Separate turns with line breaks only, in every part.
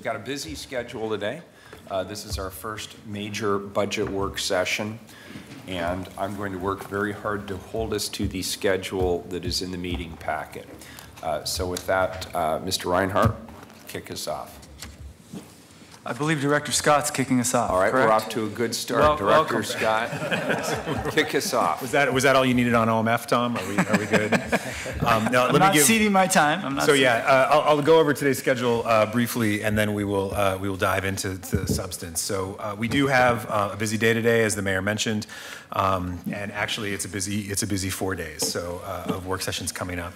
got a busy schedule today. This is our first major budget work session, and I'm going to work very hard to hold us to the schedule that is in the meeting packet. So with that, Mr. Reinhardt, kick us off.
I believe Director Scott's kicking us off.
All right,
correct?
we're off to a good start. Director Scott, kick us off.
Was that all you needed on OMF, Tom? Are we good?
Now, I'm not ceding my time.
I'll go over today's schedule briefly, and then we will dive into the substance. So we do have a busy day today, as the mayor mentioned, and actually it's a busy 4 days of work sessions coming up.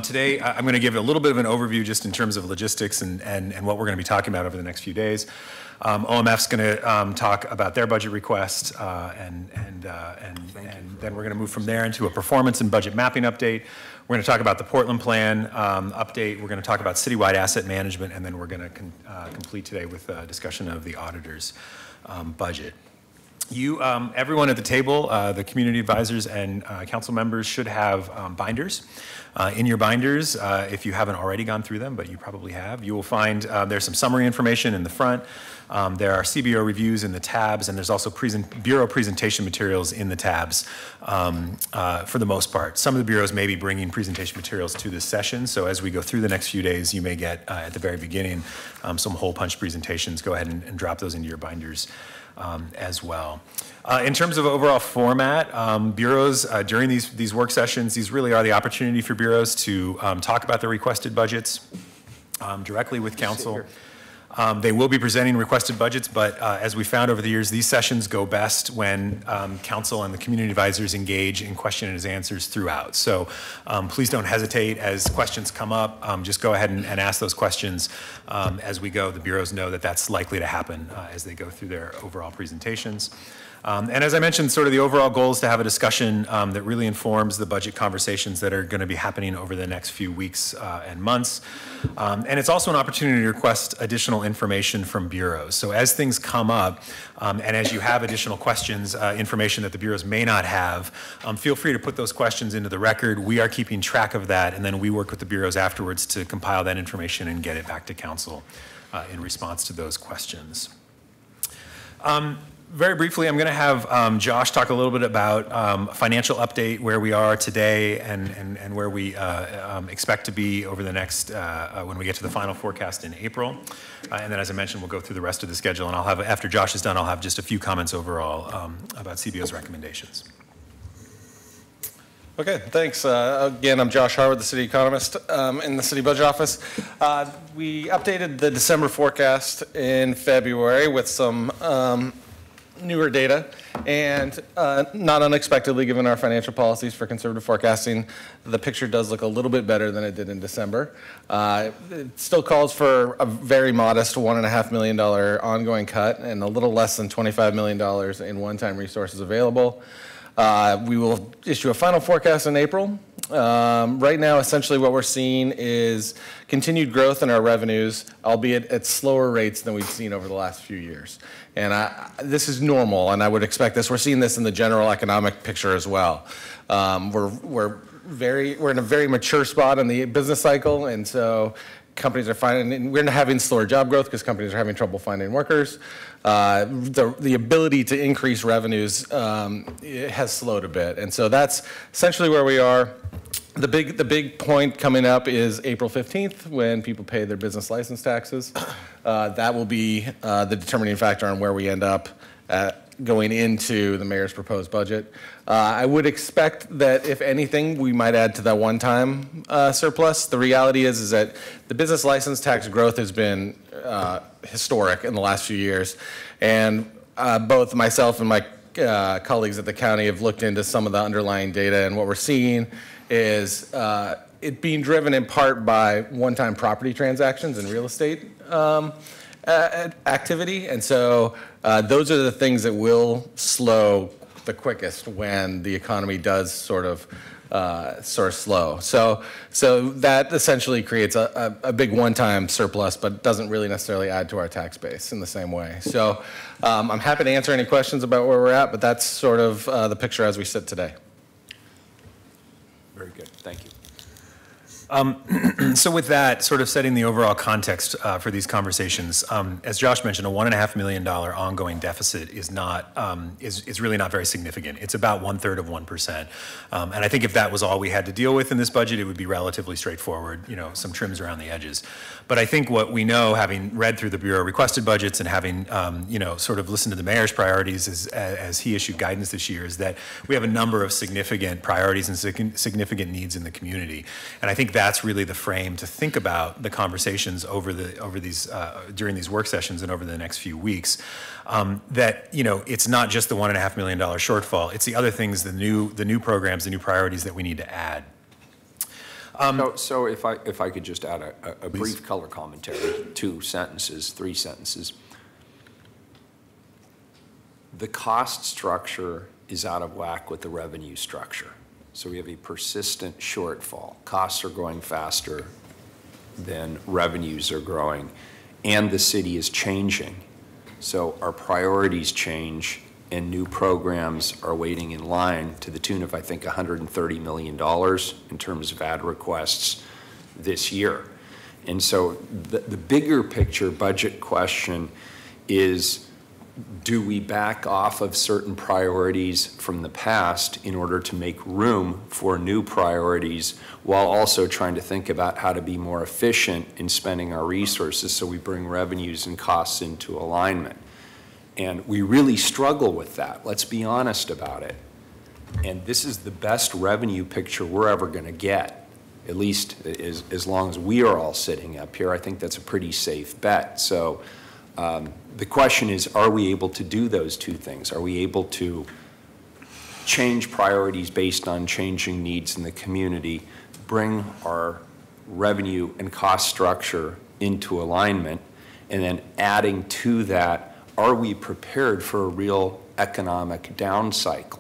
Today, I'm going to give a little bit of an overview just in terms of logistics and what we're going to be talking about over the next few days. OMF's going to talk about their budget request, and then we're going to move from there into a performance and budget mapping update. We're going to talk about the Portland Plan update. We're going to talk about citywide asset management, and then we're going to complete today with a discussion of the auditor's budget. Everyone at the table, the community advisors and council members should have binders. In your binders, if you haven't already gone through them, but you probably have, you will find there's some summary information in the front. There are CBO reviews in the tabs, and there's also Bureau presentation materials in the tabs for the most part. Some of the bureaus may be bringing presentation materials to this session, so as we go through the next few days, you may get, at the very beginning, some hole punch presentations. Go ahead and drop those into your binders as well. In terms of overall format, bureaus during these work sessions, these really are the opportunity for bureaus to talk about their requested budgets directly with council. They will be presenting requested budgets, but as we found over the years, these sessions go best when council and the community advisors engage in question and answers throughout. So please don't hesitate as questions come up. Just go ahead and ask those questions as we go. The bureaus know that that's likely to happen as they go through their overall presentations. And as I mentioned, sort of the overall goal is to have a discussion that really informs the budget conversations that are going to be happening over the next few weeks and months. And it's also an opportunity to request additional information from bureaus. So as things come up, and as you have additional questions, information that the bureaus may not have, feel free to put those questions into the record. We are keeping track of that, and then we work with the bureaus afterwards to compile that information and get it back to council in response to those questions. Very briefly, I'm going to have Josh talk a little bit about financial update, where we are today and where we expect to be over the next, when we get to the final forecast in April. And then, as I mentioned, we'll go through the rest of the schedule. And I'll have, after Josh is done, I'll have just a few comments overall about CBO's recommendations.
Okay, thanks. Again, I'm Josh Harwood, the city economist in the city budget office. We updated the December forecast in February with some newer data, and not unexpectedly, given our financial policies for conservative forecasting, the picture does look a little bit better than it did in December. It still calls for a very modest $1.5 million ongoing cut and a little less than $25 million in one-time resources available. We will issue a final forecast in April. Right now, essentially what we're seeing is continued growth in our revenues, albeit at slower rates than we've seen over the last few years. And this is normal, and I would expect this. We're seeing this in the general economic picture as well. We're in a very mature spot in the business cycle, and so companies are finding, we're not having slower job growth because companies are having trouble finding workers. The ability to increase revenues has slowed a bit, and so that's essentially where we are. The big point coming up is April 15th, when people pay their business license taxes. That will be the determining factor on where we end up going into the mayor's proposed budget. I would expect that, if anything, we might add to that one-time surplus. The reality is that the business license tax growth has been historic in the last few years, and both myself and my colleagues at the county have looked into some of the underlying data, and what we're seeing is it being driven in part by one-time property transactions and real estate activity, and so those are the things that will slow the quickest when the economy does sort of slow. So that essentially creates a big one-time surplus, but doesn't really necessarily add to our tax base in the same way. So I'm happy to answer any questions about where we're at, but that's sort of the picture as we sit today.
Very good, thank you.
So with that, sort of setting the overall context for these conversations, as Josh mentioned, a $1.5 million ongoing deficit is not is really not very significant. It's about 1/3 of 1%, and I think if that was all we had to deal with in this budget, it would be relatively straightforward. You know, some trims around the edges. But I think what we know, having read through the Bureau requested budgets and having you know, sort of listened to the mayor's priorities as he issued guidance this year, is that we have a number of significant priorities and significant needs in the community, and I think that's really the frame to think about the conversations during these work sessions and over the next few weeks. That, you know, it's not just the $1.5 million shortfall; it's the other things, the new programs, the new priorities that we need to add.
So if I could just add a brief color commentary, 2 sentences, 3 sentences. The cost structure is out of whack with the revenue structure. So we have a persistent shortfall. Costs are growing faster than revenues are growing, and the city is changing. So our priorities change, and new programs are waiting in line to the tune of, I think, $130 million in terms of ad requests this year. And so the bigger picture budget question is, do we back off of certain priorities from the past in order to make room for new priorities, while also trying to think about how to be more efficient in spending our resources so we bring revenues and costs into alignment? And we really struggle with that. Let's be honest about it. And this is the best revenue picture we're ever going to get, at least as long as we are all sitting up here. I think that's a pretty safe bet. So the question is, are we able to do those two things? Are we able to change priorities based on changing needs in the community, bring our revenue and cost structure into alignment, and then adding to that, are we prepared for a real economic down cycle?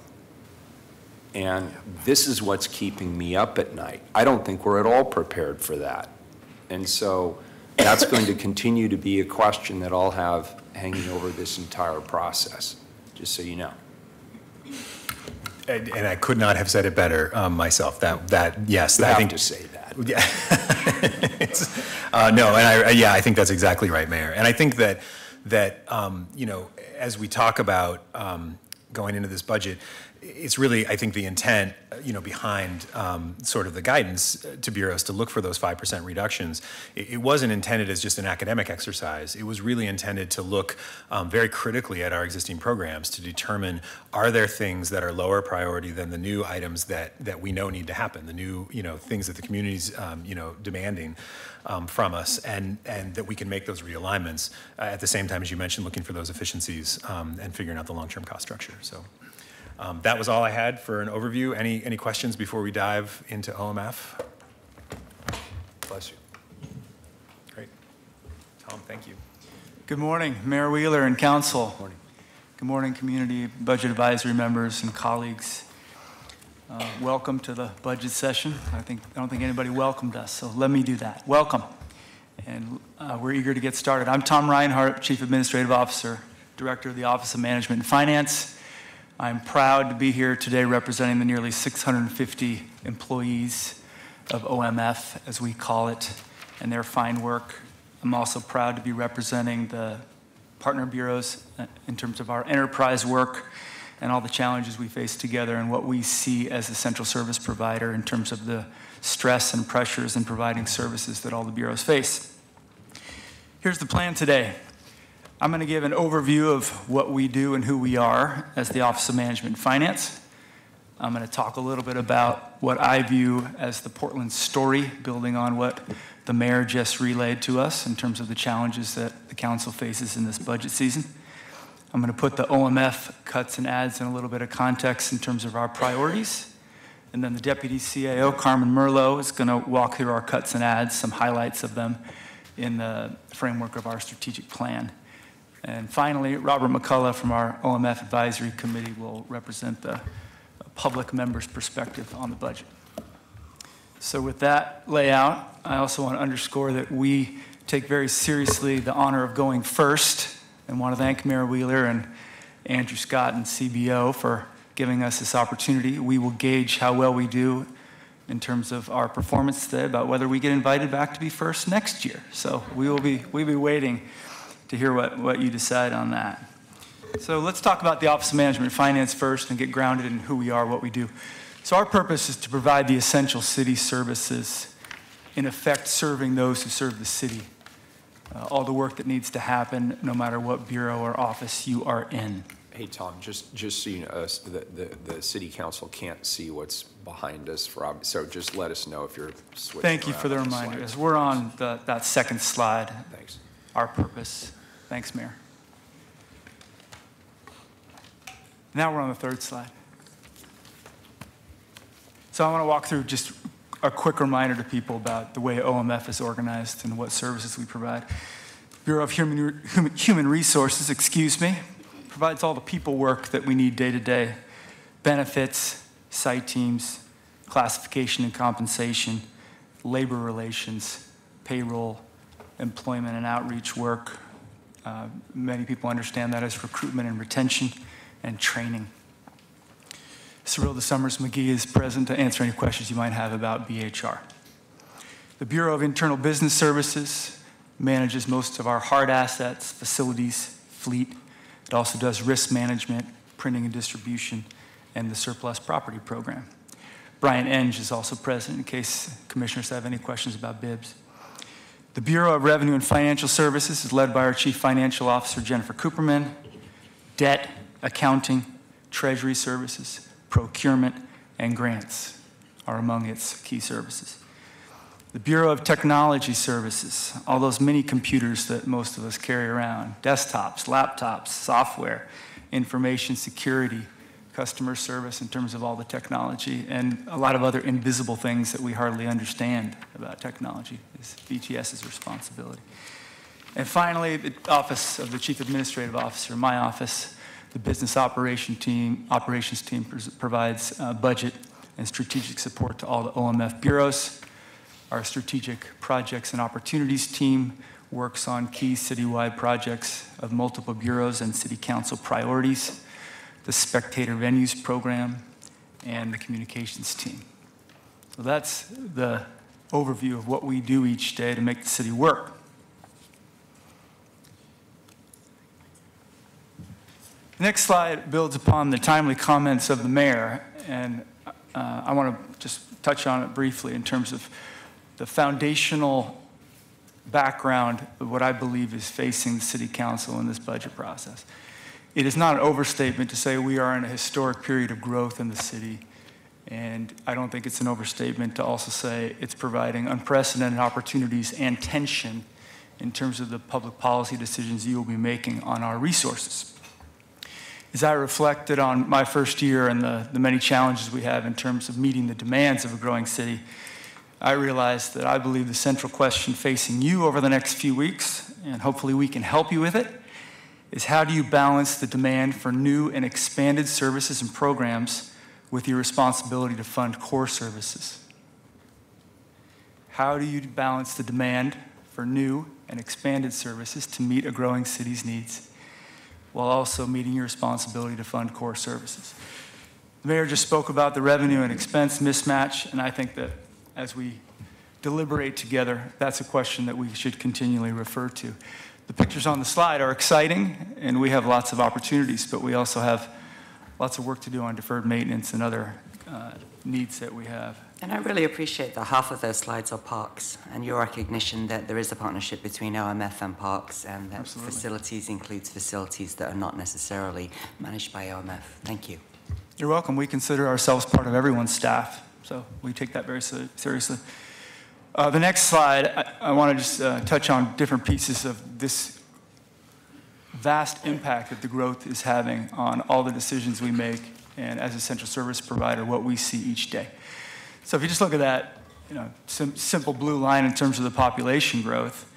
And this is what's keeping me up at night. I don't think we're at all prepared for that. And so that's going to continue to be a question that I'll have hanging over this entire process, just so you know.
And I could not have said it better myself. Yes,
You
I
have
think
to say that.
Yeah. No, and I think that's exactly right, Mayor. And I think that you know, as we talk about going into this budget, it's really, I think, the intent, you know, behind sort of the guidance to bureaus to look for those 5% reductions. It wasn't intended as just an academic exercise. It was really intended to look very critically at our existing programs to determine, are there things that are lower priority than the new items that we know need to happen, the new, you know, things that the community's, you know, demanding from us, and that we can make those realignments at the same time, as you mentioned, looking for those efficiencies and figuring out the long-term cost structure. So. That was all I had for an overview. Any questions before we dive into OMF? Bless you. Great. Tom, thank you.
Good morning, Mayor Wheeler and Council.
Good morning.
Good morning, Community Budget Advisory members and colleagues. Welcome to the budget session. I don't think anybody welcomed us, so let me do that. Welcome. And we're eager to get started. I'm Tom Reinhardt, Chief Administrative Officer, Director of the Office of Management and Finance. I'm proud to be here today representing the nearly 650 employees of OMF, as we call it, and their fine work. I'm also proud to be representing the partner bureaus in terms of our enterprise work and all the challenges we face together and what we see as a central service provider in terms of the stress and pressures in providing services that all the bureaus face. Here's the plan today. I'm going to give an overview of what we do and who we are as the Office of Management and Finance. I'm going to talk a little bit about what I view as the Portland story, building on what the mayor just relayed to us in terms of the challenges that the council faces in this budget season. I'm going to put the OMF cuts and adds in a little bit of context in terms of our priorities. And then the Deputy CAO, Carmen Merlot, is going to walk through our cuts and adds, some highlights of them in the framework of our strategic plan. And finally, Robert McCullough from our OMF Advisory Committee will represent the public member's perspective on the budget. So with that layout, I also want to underscore that we take very seriously the honor of going first, and want to thank Mayor Wheeler and Andrew Scott and CBO for giving us this opportunity. We will gauge how well we do in terms of our performance today about whether we get invited back to be first next year. So we'll be waiting to hear what you decide on that. So let's talk about the Office of Management and Finance first and get grounded in who we are, what we do. So our purpose is to provide the essential city services, in effect serving those who serve the city. All the work that needs to happen, no matter what bureau or office you are in.
Hey, Tom, just so you know, the city council can't see what's behind us, so just let us know if you're switching
Thank you
around
for the
on
reminder.
slides.
As we're on that second slide,
Thanks.
our purpose. Thanks, Mayor. Now we're on the third slide. So I want to walk through just a quick reminder to people about the way OMF is organized and what services we provide. Bureau of Human Resources, provides all the people work that we need day to day. Benefits, site teams, classification and compensation, labor relations, payroll, employment and outreach work. Many people understand that as recruitment and retention and training. Cyril DeSummers McGee is present to answer any questions you might have about BHR. The Bureau of Internal Business Services manages most of our hard assets, facilities, fleet. It also does risk management, printing and distribution, and the surplus property program. Brian Enge is also present in case commissioners have any questions about BIBS. The Bureau of Revenue and Financial Services is led by our Chief Financial Officer, Jennifer Cooperman. Debt, accounting, treasury services, procurement, and grants are among its key services. The Bureau of Technology Services, all those mini computers that most of us carry around, desktops, laptops, software, information security, customer service in terms of all the technology, and a lot of other invisible things that we hardly understand about technology is BTS's responsibility. And finally, the Office of the Chief Administrative Officer, my office, the business operations team provides budget and strategic support to all the OMF bureaus. Our strategic projects and opportunities team works on key citywide projects of multiple bureaus and city council priorities, the Spectator Venues program, and the communications team. So that's the overview of what we do each day to make the city work. The next slide builds upon the timely comments of the mayor, and I want to just touch on it briefly in terms of the foundational background of what I believe is facing the city council in this budget process. It is not an overstatement to say we are in a historic period of growth in the city, and I don't think it's an overstatement to also say it's providing unprecedented opportunities and tension in terms of the public policy decisions you will be making on our resources. As I reflected on my first year and the many challenges we have in terms of meeting the demands of a growing city, I realized that I believe the central question facing you over the next few weeks, and hopefully we can help you with it, is how do you balance the demand for new and expanded services and programs with your responsibility to fund core services? How do you balance the demand for new and expanded services to meet a growing city's needs while also meeting your responsibility to fund core services? The mayor just spoke about the revenue and expense mismatch, and I think that as we deliberate together, that's a question that we should continually refer to. The pictures on the slide are exciting, and we have lots of opportunities, but we also have lots of work to do on deferred maintenance and other needs that we have.
And I really appreciate that half of those slides are parks, and your recognition that there is a partnership between OMF and parks, and that
Absolutely.
facilities includes facilities that are not necessarily managed by OMF. Thank you.
You're welcome. We consider ourselves part of everyone's staff, so we take that very seriously. The next slide, I want to just touch on different pieces of this vast impact that the growth is having on all the decisions we make, and as a central service provider, what we see each day. So if you just look at that, simple blue line in terms of the population growth,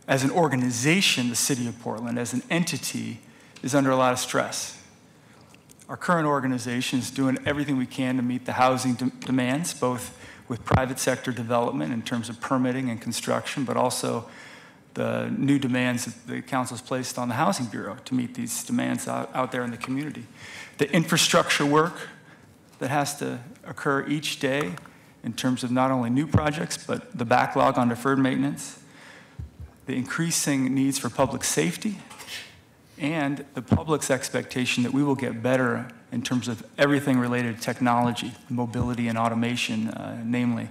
as an organization, the city of Portland, as an entity, is under a lot of stress. Our current organization is doing everything we can to meet the housing demands, both with private sector development in terms of permitting and construction, but also the new demands that the council has placed on the Housing Bureau to meet these demands out there in the community. The infrastructure work that has to occur each day in terms of not only new projects, but the backlog on deferred maintenance, the increasing needs for public safety, and the public's expectation that we will get better in terms of everything related to technology, mobility, and automation, namely,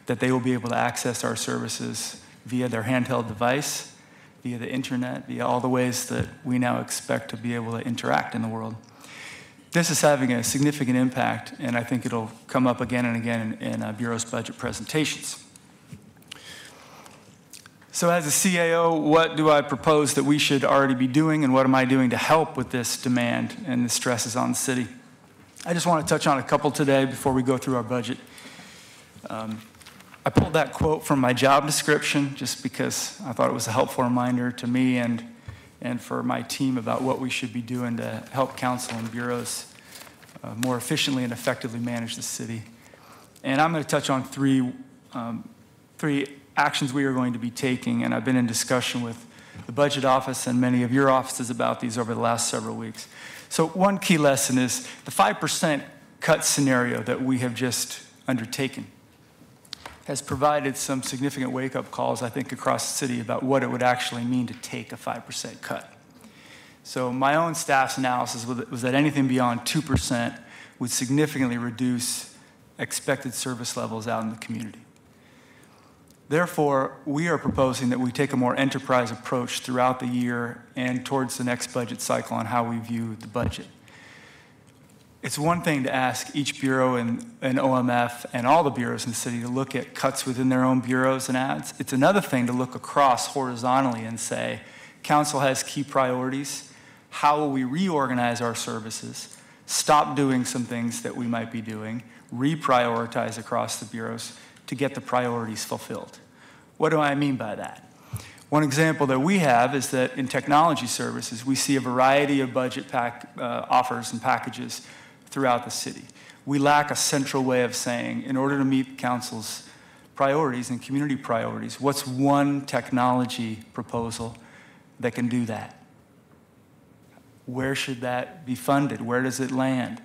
that they will be able to access our services via their handheld device, via the internet, via all the ways that we now expect to be able to interact in the world. This is having a significant impact, and I think it'll come up again and again in Bureau's budget presentations. So as a CAO, what do I propose that we should already be doing, and what am I doing to help with this demand and the stresses on the city? I just want to touch on a couple today before we go through our budget. I pulled that quote from my job description just because I thought it was a helpful reminder to me and for my team about what we should be doing to help council and bureaus more efficiently and effectively manage the city. And I'm going to touch on three actions we are going to be taking, and I've been in discussion with the budget office and many of your offices about these over the last several weeks. So one key lesson is the 5% cut scenario that we have just undertaken has provided some significant wake-up calls, I think, across the city about what it would actually mean to take a 5% cut. So my own staff's analysis was that anything beyond 2% would significantly reduce expected service levels out in the community. Therefore, we are proposing that we take a more enterprise approach throughout the year and towards the next budget cycle on how we view the budget. It's one thing to ask each bureau and OMF and all the bureaus in the city to look at cuts within their own bureaus and ads. It's another thing to look across horizontally and say, council has key priorities. How will we reorganize our services, stop doing some things that we might be doing, reprioritize across the bureaus to get the priorities fulfilled? What do I mean by that? One example that we have is that in technology services, we see a variety of budget offers and packages throughout the city. We lack a central way of saying, in order to meet council's priorities and community priorities, what's one technology proposal that can do that? Where should that be funded? Where does it land?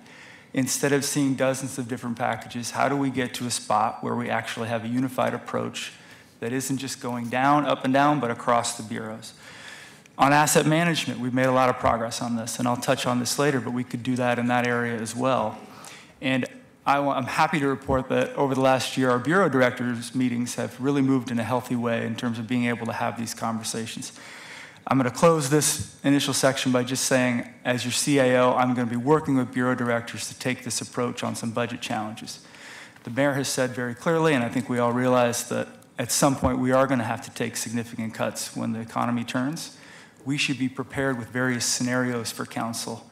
Instead of seeing dozens of different packages, how do we get to a spot where we actually have a unified approach that isn't just going down, up and down, but across the bureaus? On asset management, we've made a lot of progress on this, and I'll touch on this later, but we could do that in that area as well. And I'm happy to report that over the last year, our bureau directors' meetings have really moved in a healthy way in terms of being able to have these conversations. I'm going to close this initial section by just saying, as your CAO, I'm going to be working with bureau directors to take this approach on some budget challenges. The mayor has said very clearly, and I think we all realize that at some point we are going to have to take significant cuts when the economy turns. We should be prepared with various scenarios for council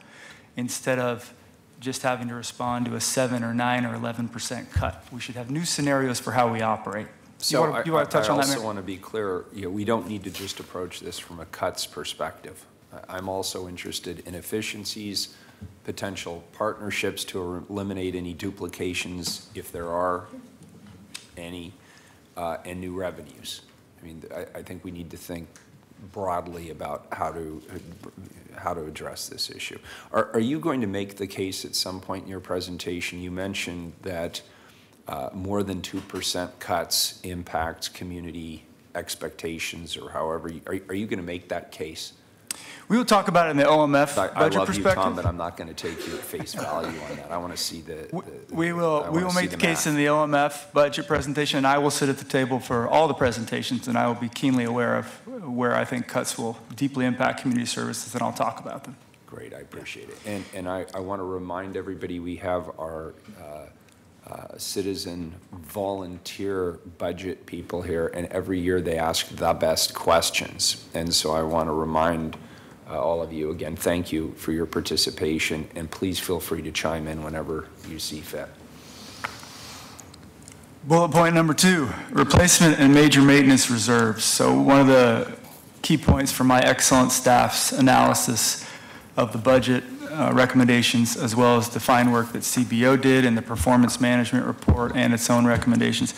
instead of just having to respond to a 7 or 9 or 11% cut. We should have new scenarios for how we operate.
So
you want to touch on that,
I also
Mayor?
want to be clear, we don't need to just approach this from a cuts perspective. I'm also interested in efficiencies, potential partnerships to eliminate any duplications if there are any, and new revenues. I mean, I think we need to think broadly about how to address this issue. Are you going to make the case at some point in your presentation? You mentioned that more than 2% cuts impact community expectations, or however, are you going to make that case?
We will talk about it in the OMF budget
I love
perspective.
you, Tom, but I'm not going to take you at face value on that. I want to see
We will make the case in the OMF budget presentation, and I will sit at the table for all the presentations, and I will be keenly aware of where I think cuts will deeply impact community services, and I'll talk about them.
Great, I appreciate it. And I want to remind everybody we have our citizen volunteer budget people here, and every year they ask the best questions. And so I want to remind all of you, again, thank you for your participation, and please feel free to chime in whenever you see fit.
Bullet point number 2, replacement and major maintenance reserves. So one of the key points from my excellent staff's analysis of the budget recommendations, as well as the fine work that CBO did in the performance management report and its own recommendations,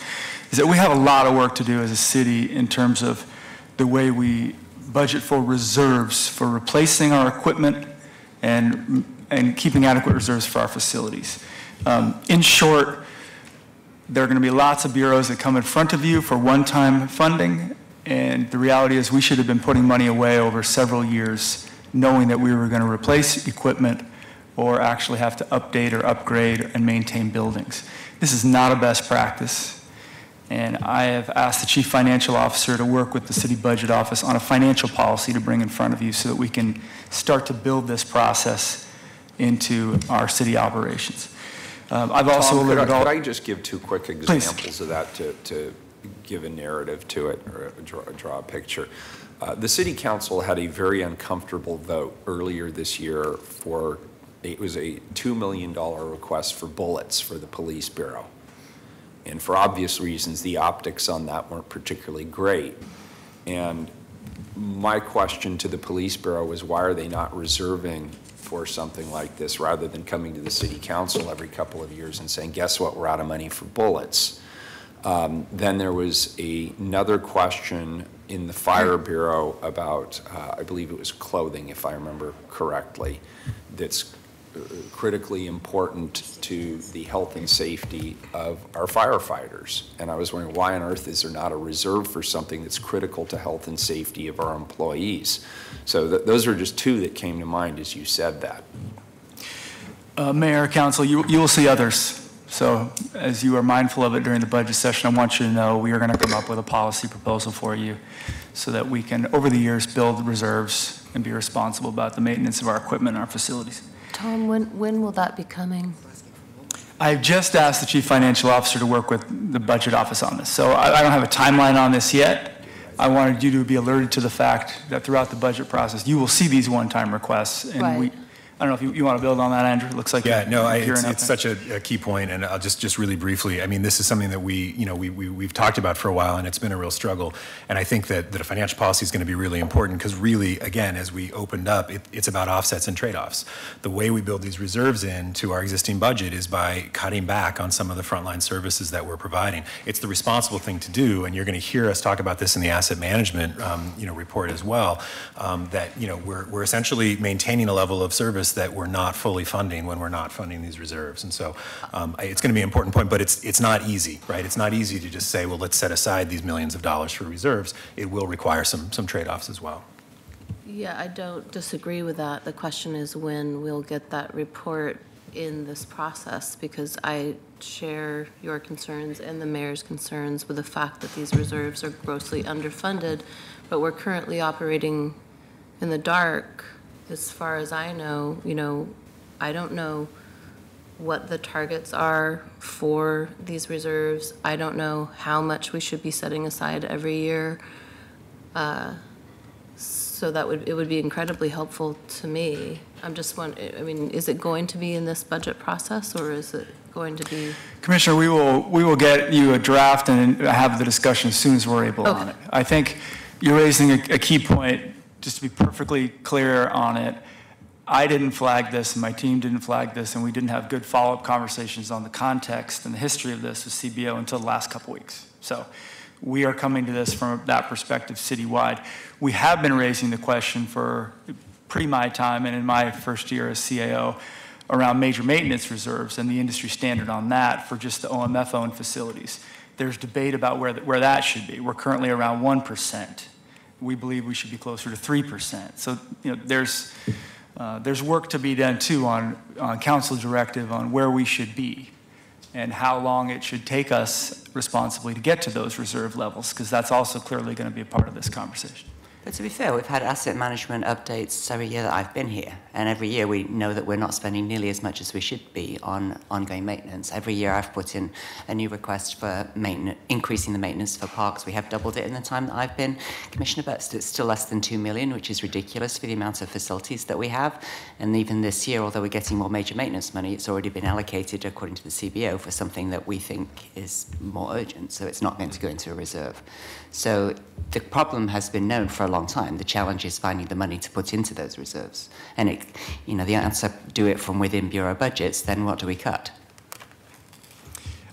is that we have a lot of work to do as a city in terms of the way we budget for reserves for replacing our equipment and keeping adequate reserves for our facilities. In short, There are going to be lots of bureaus that come in front of you for one-time funding, and the reality is we should have been putting money away over several years, knowing that we were going to replace equipment or actually have to update or upgrade and maintain buildings. This is not a best practice, and I have asked the Chief Financial Officer to work with the City Budget Office on a financial policy to bring in front of you so that we can start to build this process into our city operations. I've also
Tom,
looked
could I just give two quick
Please.
examples of that to give a narrative to it or draw a picture? The City Council had a very uncomfortable vote earlier this year for, it was a $2 million request for bullets for the police bureau. And for obvious reasons, the optics on that weren't particularly great. And my question to the police bureau was, why are they not reserving for something like this rather than coming to the City Council every couple of years and saying, guess what, we're out of money for bullets? Then there was another question in the Fire Bureau about, I believe it was clothing, if I remember correctly, that's critically important to the health and safety of our firefighters. And I was wondering, why on earth is there not a reserve for something that's critical to health and safety of our employees? So those are just two that came to mind as you said that.
Mayor, Council, you will see others. So as you are mindful of it during the budget session, I want you to know we are going to come up with a policy proposal for you so that we can, over the years, build reserves and be responsible about the maintenance of our equipment and our facilities.
Tom, when will that be coming?
I've just asked the Chief Financial Officer to work with the Budget Office on this. So I don't have a timeline on this yet. I wanted you to be alerted to the fact that throughout the budget process, you will see these one-time requests. And
Right.
I don't know if you want to build on that, Andrew. It looks like
Yeah, no,
gearing up
it's
there.
such a key point, and I'll just really briefly, I mean, this is something that we've talked about for a while, and it's been a real struggle. And I think that a financial policy is going to be really important because really, again, as we opened up, it's about offsets and trade-offs. The way we build these reserves into our existing budget is by cutting back on some of the frontline services that we're providing. It's the responsible thing to do, and you're going to hear us talk about this in the asset management, report as well. That we're essentially maintaining a level of service that we're not fully funding when we're not funding these reserves. And so it's going to be an important point, but it's not easy, right? It's not easy to just say, well, let's set aside these millions of dollars for reserves. It will require some trade-offs as well.
Yeah, I don't disagree with that. The question is when we'll get that report in this process, because I share your concerns and the mayor's concerns with the fact that these reserves are grossly underfunded, but we're currently operating in the dark. As far as I know, I don't know what the targets are for these reserves. I don't know how much we should be setting aside every year. So it would be incredibly helpful to me. I'm just wondering, is it going to be in this budget process, or is it going to be?
Commissioner, we will get you a draft and have the discussion as soon as we're able on it. I think you're raising a key point. Just to be perfectly clear on it, I didn't flag this, and my team didn't flag this, and we didn't have good follow-up conversations on the context and the history of this with CBO until the last couple weeks. So we are coming to this from that perspective citywide. We have been raising the question for pre my time and in my first year as CAO around major maintenance reserves and the industry standard on that for just the OMF-owned facilities. There's debate about where that should be. We're currently around 1%. We believe we should be closer to 3%. So there's work to be done too on council directive on where we should be and how long it should take us responsibly to get to those reserve levels, because that's also clearly going to be a part of this conversation.
But to be fair, we've had asset management updates every year that I've been here. And every year we know that we're not spending nearly as much as we should be on ongoing maintenance. Every year I've put in a new request for increasing the maintenance for parks. We have doubled it in the time that I've been Commissioner, but it's still less than $2 million, which is ridiculous for the amount of facilities that we have. And even this year, although we're getting more major maintenance money, it's already been allocated, according to the CBO, for something that we think is more urgent. So it's not going to go into a reserve. So the problem has been known for a long time. The challenge is finding the money to put into those reserves. And the answer, do it from within bureau budgets, then what do we cut?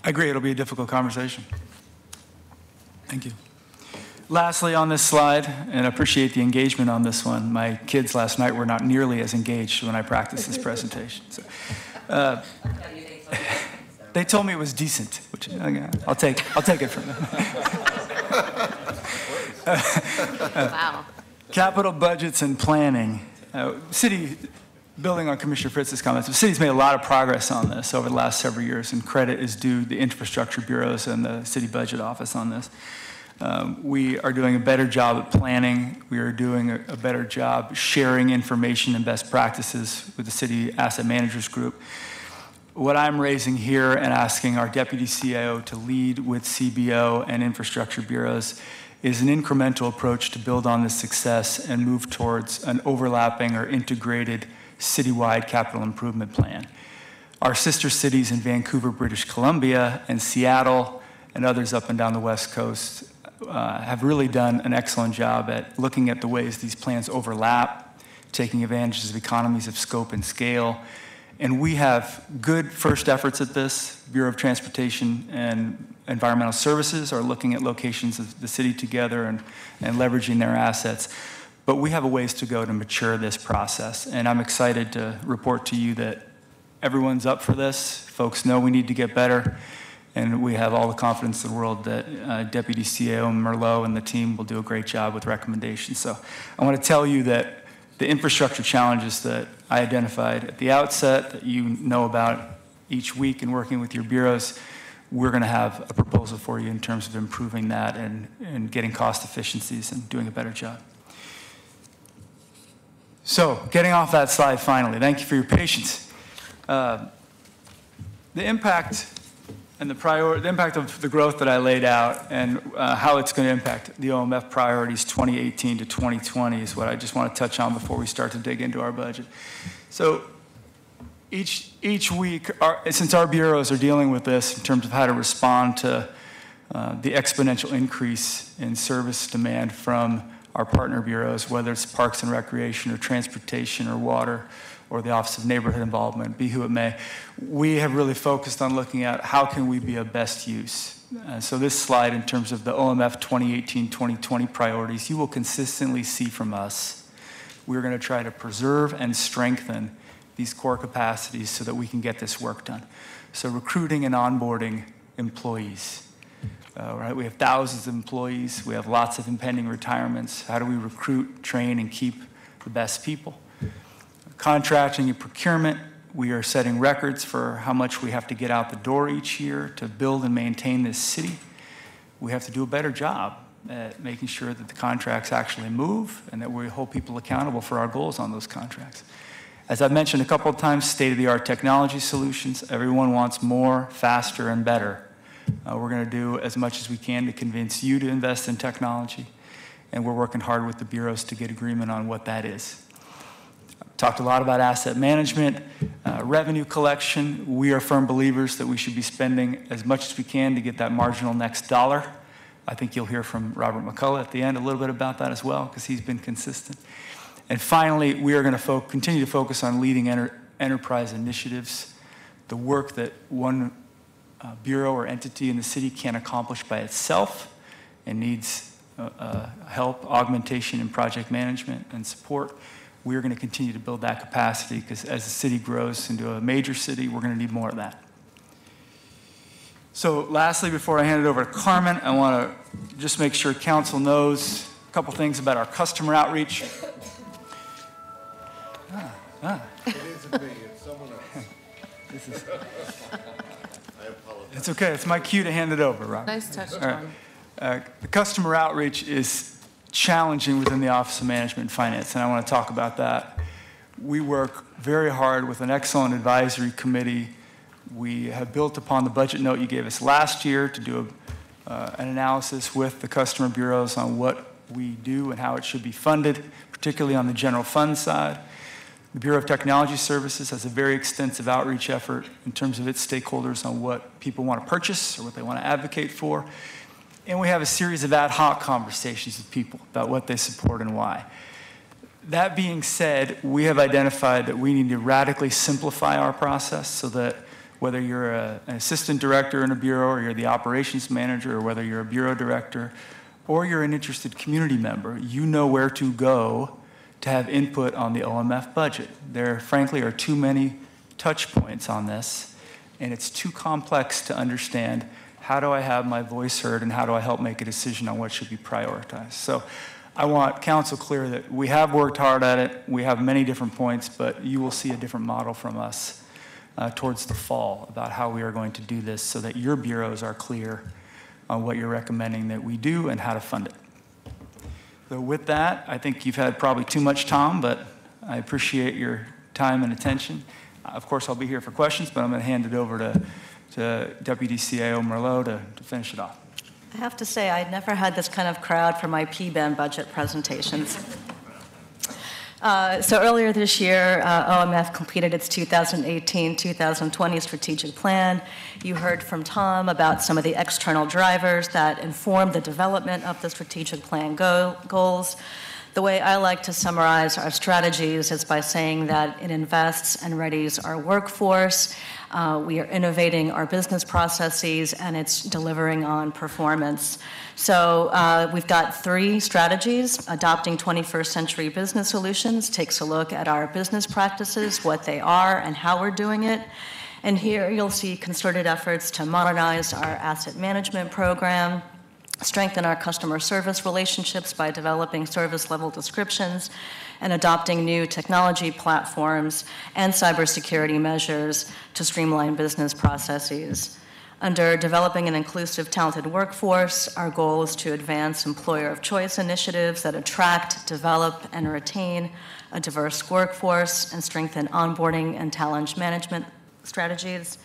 I agree, it'll be a difficult conversation. Thank you. Lastly on this slide, and I appreciate the engagement on this one, my kids last night were not nearly as engaged when I practiced this presentation. So, They told me it was decent, which I'll take it from them.
Wow.
Capital budgets and planning. City, building on Commissioner Fritz's comments, the city's made a lot of progress on this over the last several years, and credit is due the infrastructure bureaus and the city budget office on this. We are doing a better job at planning. We are doing a better job sharing information and best practices with the city asset managers group. What I'm raising here and asking our deputy CIO to lead with CBO and infrastructure bureaus is an incremental approach to build on this success and move towards an overlapping or integrated citywide capital improvement plan. Our sister cities in Vancouver, British Columbia, and Seattle, and others up and down the West Coast have really done an excellent job at looking at the ways these plans overlap, taking advantages of economies of scope and scale. And we have good first efforts at this. Bureau of Transportation and Environmental Services are looking at locations of the city together and leveraging their assets. But we have a ways to go to mature this process. And I'm excited to report to you that everyone's up for this. Folks know we need to get better. And we have all the confidence in the world that Deputy CAO Merlot and the team will do a great job with recommendations. So I want to tell you that the infrastructure challenges that I identified at the outset, that you know about each week in working with your bureaus, we're going to have a proposal for you in terms of improving that and getting cost efficiencies and doing a better job. So, getting off that slide finally, thank you for your patience. The impact and the impact of the growth that I laid out and how it's going to impact the OMF priorities 2018 to 2020 is what I just want to touch on before we start to dig into our budget. So each week, since our bureaus are dealing with this in terms of how to respond to the exponential increase in service demand from our partner bureaus, whether it's Parks and Recreation or Transportation or Water, or the Office of Neighborhood Involvement, be who it may, we have really focused on looking at how can we be of best use. So this slide, in terms of the OMF 2018-2020 priorities, you will consistently see from us, we're going to try to preserve and strengthen these core capacities so that we can get this work done. So recruiting and onboarding employees. Right? We have thousands of employees. We have lots of impending retirements. How do we recruit, train, and keep the best people? Contracting and procurement, we are setting records for how much we have to get out the door each year to build and maintain this city. We have to do a better job at making sure that the contracts actually move and that we hold people accountable for our goals on those contracts. As I've mentioned a couple of times, state-of-the-art technology solutions. Everyone wants more, faster, and better. We're going to do as much as we can to convince you to invest in technology, and we're working hard with the bureaus to get agreement on what that is. Talked a lot about asset management, revenue collection. We are firm believers that we should be spending as much as we can to get that marginal next dollar. I think you'll hear from Robert McCullough at the end a little bit about that as well, because he's been consistent. And finally, we are going to continue to focus on leading enterprise initiatives, the work that one bureau or entity in the city can't accomplish by itself and needs help, augmentation in project management and support. We're going to continue to build that capacity because as the city grows into a major city, we're going to need more of that. So lastly, before I hand it over to Carmen, I want to just make sure council knows a couple things about our customer outreach.
It isn't me, it's someone else. I apologize.
It's okay. It's my cue to hand it over, Rob.
Nice touch,
All
John.
right. The customer outreach is challenging within the Office of Management and Finance, and I want to talk about that. We work very hard with an excellent advisory committee. We have built upon the budget note you gave us last year to do an analysis with the customer bureaus on what we do and how it should be funded, particularly on the general fund side. The Bureau of Technology Services has a very extensive outreach effort in terms of its stakeholders on what people want to purchase or what they want to advocate for. And we have a series of ad hoc conversations with people about what they support and why. That being said, we have identified that we need to radically simplify our process so that whether you're an assistant director in a bureau or you're the operations manager or whether you're a bureau director or you're an interested community member, you know where to go to have input on the OMF budget. There, frankly, are too many touch points on this and it's too complex to understand. How do I have my voice heard, and how do I help make a decision on what should be prioritized? So I want council clear that we have worked hard at it. We have many different points, but you will see a different model from us towards the fall about how we are going to do this so that your bureaus are clear on what you're recommending that we do and how to fund it. So with that, I think you've had probably too much, Tom, but I appreciate your time and attention. Of course, I'll be here for questions, but I'm going to hand it over to Deputy CAO Merlot to finish it off.
I have to say, I'd never had this kind of crowd for my PBAM budget presentations. So earlier this year, OMF completed its 2018-2020 strategic plan. You heard from Tom about some of the external drivers that inform the development of the strategic plan goals. The way I like to summarize our strategies is by saying that it invests and readies our workforce. We are innovating our business processes, and it's delivering on performance. So we've got 3 strategies. Adopting 21st century business solutions takes a look at our business practices, what they are, and how we're doing it. And here you'll see concerted efforts to modernize our asset management program, strengthen our customer service relationships by developing service level descriptions, and adopting new technology platforms and cybersecurity measures to streamline business processes. Under developing an inclusive, talented workforce, our goal is to advance employer of choice initiatives that attract, develop, and retain a diverse workforce and strengthen onboarding and talent management strategies.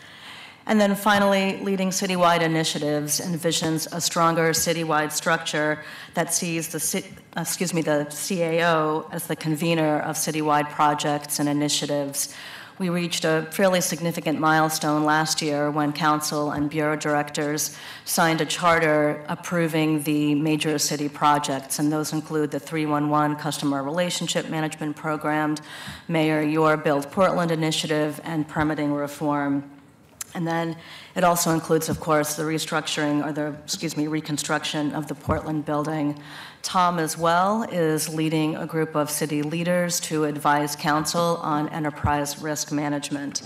And then finally, leading citywide initiatives envisions a stronger citywide structure that sees the CAO as the convener of citywide projects and initiatives. We reached a fairly significant milestone last year when council and bureau directors signed a charter approving the major city projects, and those include the 311 Customer Relationship Management Program, Mayor Your Build Portland initiative, and permitting reform. And then it also includes, of course, the reconstruction of the Portland building. Tom, as well, is leading a group of city leaders to advise council on enterprise risk management.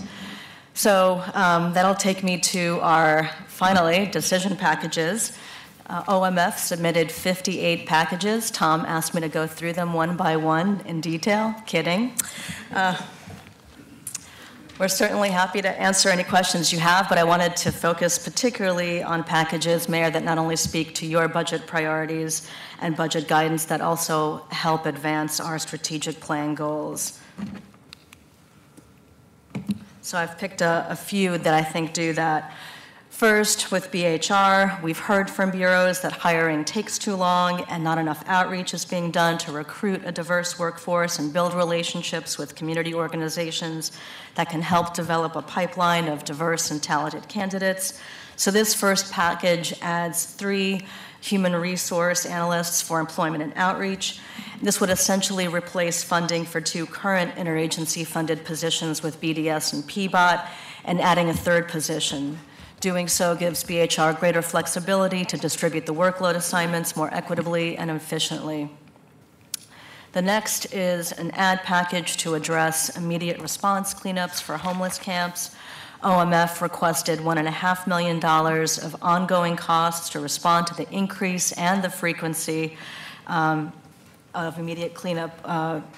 So that'll take me to our, finally, decision packages. OMF submitted 58 packages. Tom asked me to go through them one by one in detail. Kidding. We're certainly happy to answer any questions you have, but I wanted to focus particularly on packages, Mayor, that not only speak to your budget priorities and budget guidance, that also help advance our strategic plan goals. So I've picked a few that I think do that. First, with BHR, we've heard from bureaus that hiring takes too long and not enough outreach is being done to recruit a diverse workforce and build relationships with community organizations that can help develop a pipeline of diverse and talented candidates. So this first package adds 3 human resource analysts for employment and outreach. This would essentially replace funding for 2 current interagency funded positions with BDS and PBOT, and adding a 3rd position. Doing so gives BHR greater flexibility to distribute the workload assignments more equitably and efficiently. The next is an ad package to address immediate response cleanups for homeless camps. OMF requested $1.5 million of ongoing costs to respond to the increase and the frequency of immediate cleanup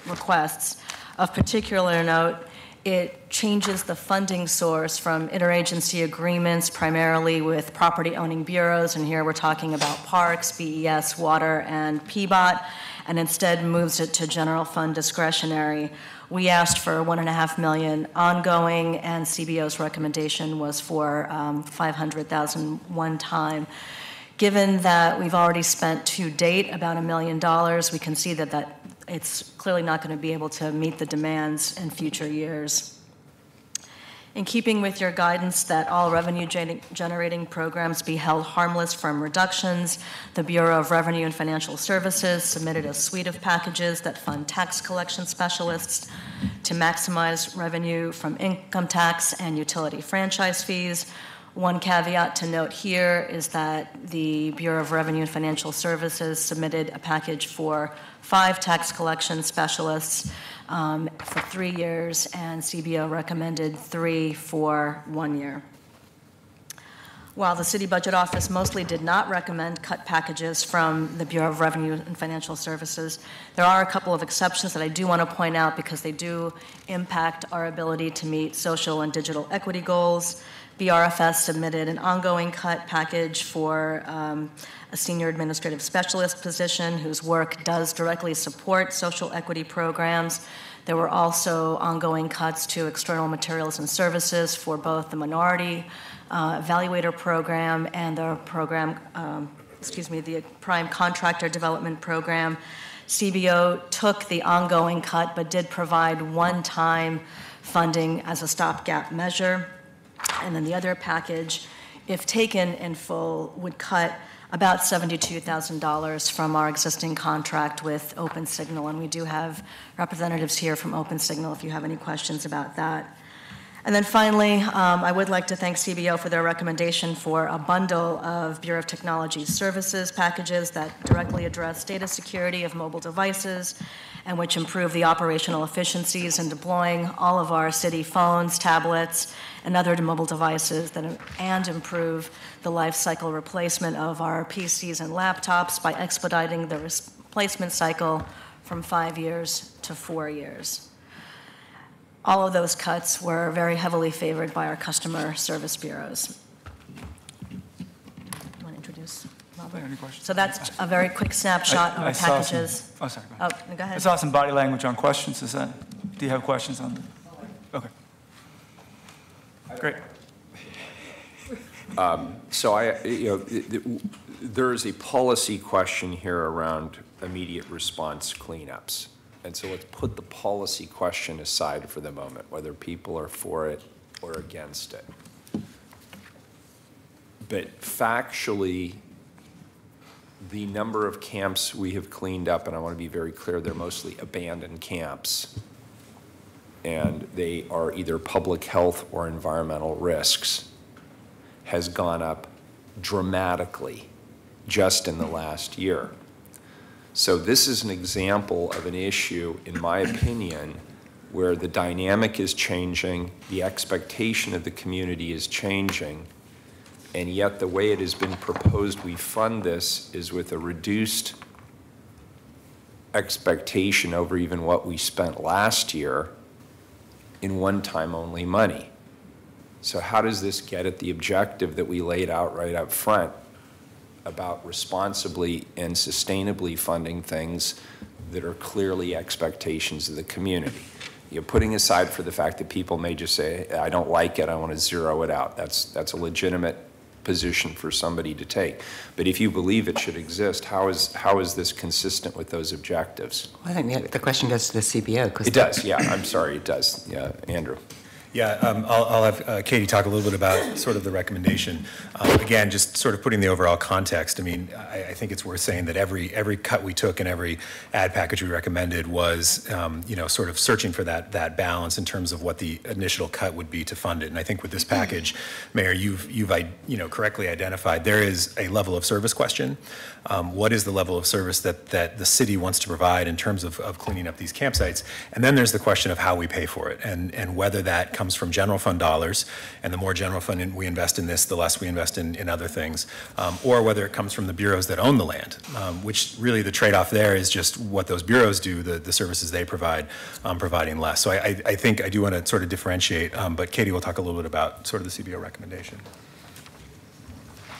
requests. Of particular note, it changes the funding source from interagency agreements primarily with property-owning bureaus, and here we're talking about parks, BES, water, and PBOT, and instead moves it to general fund discretionary. We asked for $1.5 million ongoing, and CBO's recommendation was for $500,000 one time. Given that we've already spent to date about $1 million, we can see that it's clearly not going to be able to meet the demands in future years. In keeping with your guidance that all revenue-generating programs be held harmless from reductions, the Bureau of Revenue and Financial Services submitted a suite of packages that fund tax collection specialists to maximize revenue from income tax and utility franchise fees. One caveat to note here is that the Bureau of Revenue and Financial Services submitted a package for 5 tax collection specialists for 3 years, and CBO recommended 3 for 1 year. While the City Budget Office mostly did not recommend cut packages from the Bureau of Revenue and Financial Services, there are a couple of exceptions that I do want to point out because they do impact our ability to meet social and digital equity goals. BRFS submitted an ongoing cut package for a senior administrative specialist position whose work does directly support social equity programs. There were also ongoing cuts to external materials and services for both the minority evaluator program and the program, the prime contractor development program. CBO took the ongoing cut but did provide one-time funding as a stopgap measure. And then the other package, if taken in full, would cut about $72,000 from our existing contract with OpenSignal. And we do have representatives here from OpenSignal if you have any questions about that. And then finally, I would like to thank CBO for their recommendation for a bundle of Bureau of Technology services packages that directly address data security of mobile devices and which improve the operational efficiencies in deploying all of our city phones, tablets, and other mobile devices and improve the life cycle replacement of our PCs and laptops by expediting the replacement cycle from 5 years to 4 years. All of those cuts were very heavily favored by our customer service bureaus. You want to introduce Robert?
Any questions?
So that's a very quick snapshot of our packages.
Go ahead.
Oh, go ahead.
I saw some body language on questions. Do you have questions on that? Okay. Great.
So there is a policy question here around immediate response cleanups. And so let's put the policy question aside for the moment, whether people are for it or against it. But factually, the number of camps we have cleaned up, and I want to be very clear, they're mostly abandoned camps, and they are either public health or environmental risks, has gone up dramatically just in the last year. So this is an example of an issue, in my opinion, where the dynamic is changing, the expectation of the community is changing, and yet the way it has been proposed we fund this is with a reduced expectation over even what we spent last year in one-time only money. So how does this get at the objective that we laid out right up front about responsibly and sustainably funding things that are clearly expectations of the community? You're putting aside for the fact that people may just say, I don't like it, I want to zero it out. That's a legitimate position for somebody to take. But if you believe it should exist, how is this consistent with those objectives?
Well, I think the question goes to the CBO.
It does, yeah, I'm sorry, it does. Yeah, Andrew.
Yeah, I'll have Katie talk a little bit about sort of the recommendation. Again, just sort of putting the overall context. I mean, I think it's worth saying that every cut we took and every ad package we recommended was, sort of searching for that balance in terms of what the initial cut would be to fund it. And I think with this package, Mayor, you've correctly identified there is a level of service question. What is the level of service that the city wants to provide in terms of cleaning up these campsites? And then there's the question of how we pay for it and whether that comes from general fund dollars, and the more general fund we invest in this, the less we invest in other things, or whether it comes from the bureaus that own the land, which really the trade-off there is just what those bureaus do, the services they provide, providing less. So I think I do want to sort of differentiate, but Katie will talk a little bit about sort of the CBO recommendation.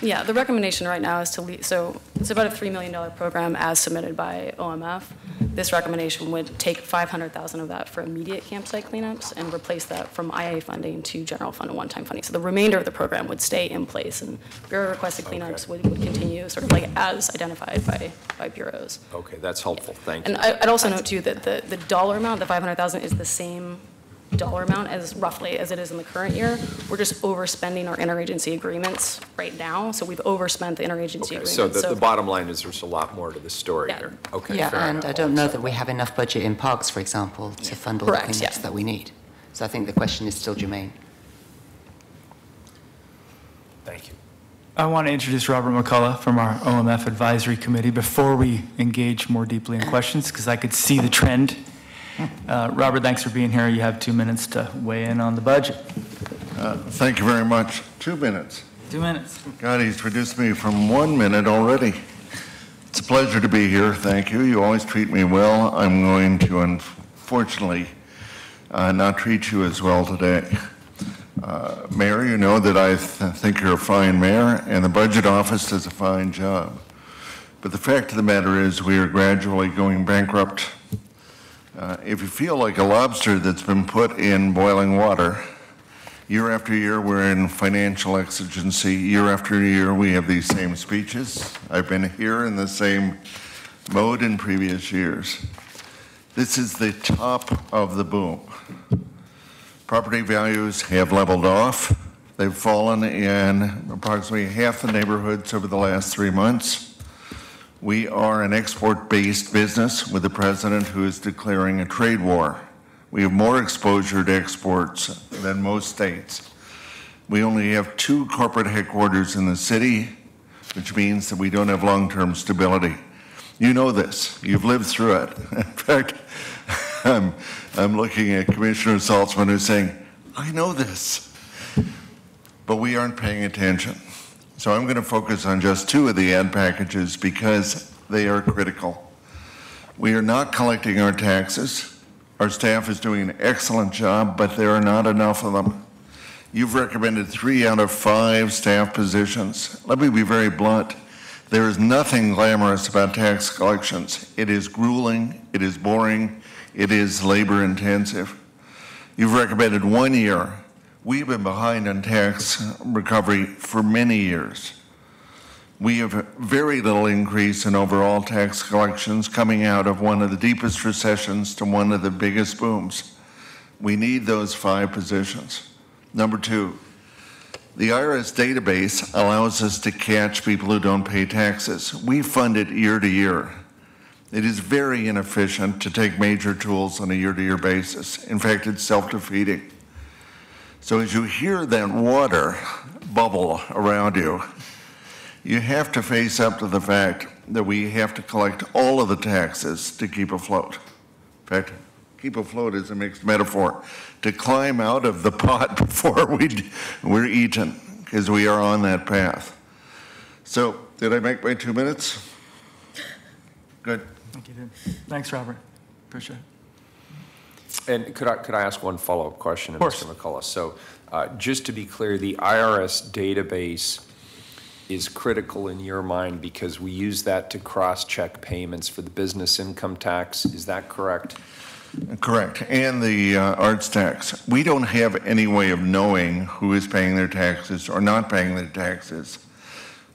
Yeah, the recommendation right now is to leave, so it's about a $3 million program as submitted by OMF. This recommendation would take $500,000 of that for immediate campsite cleanups and replace that from IA funding to general fund and one-time funding. So the remainder of the program would stay in place, and bureau requested cleanups would continue sort of like as identified by bureaus.
Okay, that's helpful, thank you.
And I'd also note too that the dollar amount, the $500,000, is the same dollar amount as roughly as it is in the current year. We're just overspending our interagency agreements right now, so we've overspent the interagency agreements.
So the bottom line is there's a lot more to the story here. Okay,
Yeah,
fair
and
enough.
I don't know that we have enough budget in parks, for example, to fund all
Correct,
the cleanups
yeah.
that we need. So I think the question is still germane.
Thank you.
I want to introduce Robert McCullough from our OMF Advisory Committee before we engage more deeply in questions, because I could see the trend. Robert, thanks for being here. You have 2 minutes to weigh in on the budget.
Thank you very much. 2 minutes.
2 minutes.
God, he's reduced me from 1 minute already. It's a pleasure to be here. Thank you. You always treat me well. I'm going to, unfortunately, not treat you as well today. Mayor, you know that I think you're a fine mayor, and the budget office does a fine job. But the fact of the matter is we are gradually going bankrupt. If you feel like a lobster that's been put in boiling water, year after year we're in financial exigency. Year after year we have these same speeches. I've been here in the same mode in previous years. This is the top of the boom. Property values have leveled off. They've fallen in approximately half the neighborhoods over the last 3 months. We are an export-based business with a president who is declaring a trade war. We have more exposure to exports than most states. We only have 2 corporate headquarters in the city, which means that we don't have long-term stability. You know this. You've lived through it. In fact, I'm looking at Commissioner Saltzman who's saying, I know this, but we aren't paying attention. So I'm going to focus on just 2 of the ad packages because they are critical. We are not collecting our taxes. Our staff is doing an excellent job, but there are not enough of them. You've recommended 3 out of 5 staff positions. Let me be very blunt. There is nothing glamorous about tax collections. It is grueling, it is boring, it is labor intensive. You've recommended 1 year. We've been behind on tax recovery for many years. We have very little increase in overall tax collections coming out of one of the deepest recessions to one of the biggest booms. We need those 5 positions. Number 2, the IRS database allows us to catch people who don't pay taxes. We fund it year to year. It is very inefficient to take major tools on a year-to-year basis. In fact, it's self-defeating. So as you hear that water bubble around you, you have to face up to the fact that we have to collect all of the taxes to keep afloat. In fact, keep afloat is a mixed metaphor. To climb out of the pot before we're eaten, because we are on that path. So, did I make my 2 minutes? Good.
Thank you, Dave. Thanks, Robert. Appreciate it.
And could I ask one follow-up question of
course.
Mr. McCullough? So just to be clear, the IRS database is critical in your mind because we use that to cross-check payments for the business income tax. Is that correct?
Correct. And the arts tax. We don't have any way of knowing who is paying their taxes or not paying their taxes.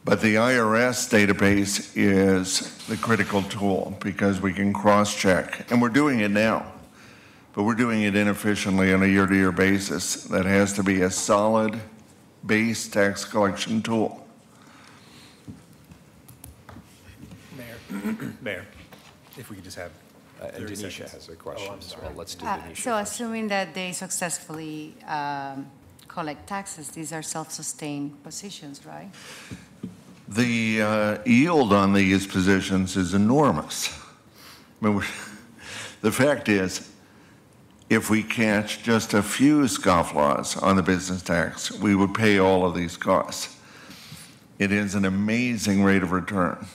But the IRS database is the critical tool because we can cross-check. And we're doing it now. But we're doing it inefficiently on a year-to-year basis. That has to be a solid base tax collection tool.
Mayor, if we could just have
And
30
Denisha
seconds.
has a question.
Oh, I'm sorry.
Well, let's do Denisha.
So assuming that they successfully collect taxes, these are self-sustained positions, right?
The yield on these positions is enormous. I mean, the fact is, if we catch just a few scofflaws on the business tax, we would pay all of these costs. It is an amazing rate of return.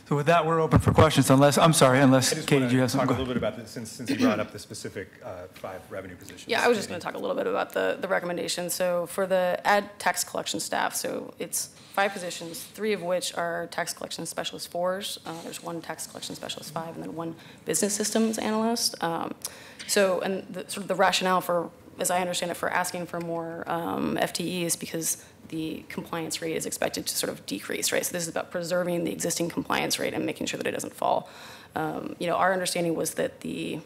So with that, we're open for questions unless, I'm sorry, unless,
I just
Katie,
want
do you
to
have
talk a
something?
little bit about this, since you brought up the specific 5 revenue positions.
Yeah, I was just going to talk a little bit about the recommendation. So for the ad tax collection staff, so it's 5 positions, 3 of which are tax collection specialist 4s. There's 1 tax collection specialist 5, and then 1 business systems analyst. So, and sort of the rationale for, as I understand it, for asking for more FTEs because the compliance rate is expected to sort of decrease, right? So this is about preserving the existing compliance rate and making sure that it doesn't fall. Our understanding was that the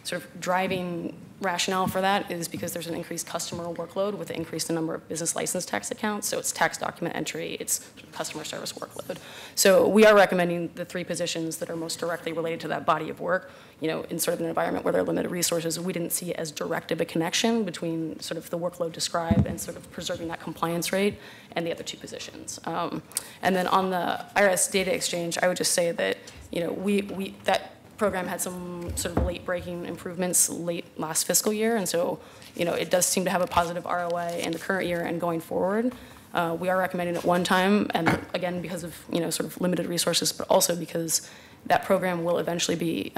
sort of driving rationale for that is because there's an increased customer workload with the increased number of business license tax accounts. So it's tax document entry, it's customer service workload. So we are recommending the 3 positions that are most directly related to that body of work. In sort of an environment where there are limited resources, we didn't see as direct of a connection between sort of the workload described and sort of preserving that compliance rate and the other 2 positions. And then on the IRS data exchange, I would just say that, that program had some sort of late-breaking improvements late last fiscal year, and so, it does seem to have a positive ROI in the current year and going forward. We are recommending it one time, and again, because of, sort of limited resources, but also because that program will eventually be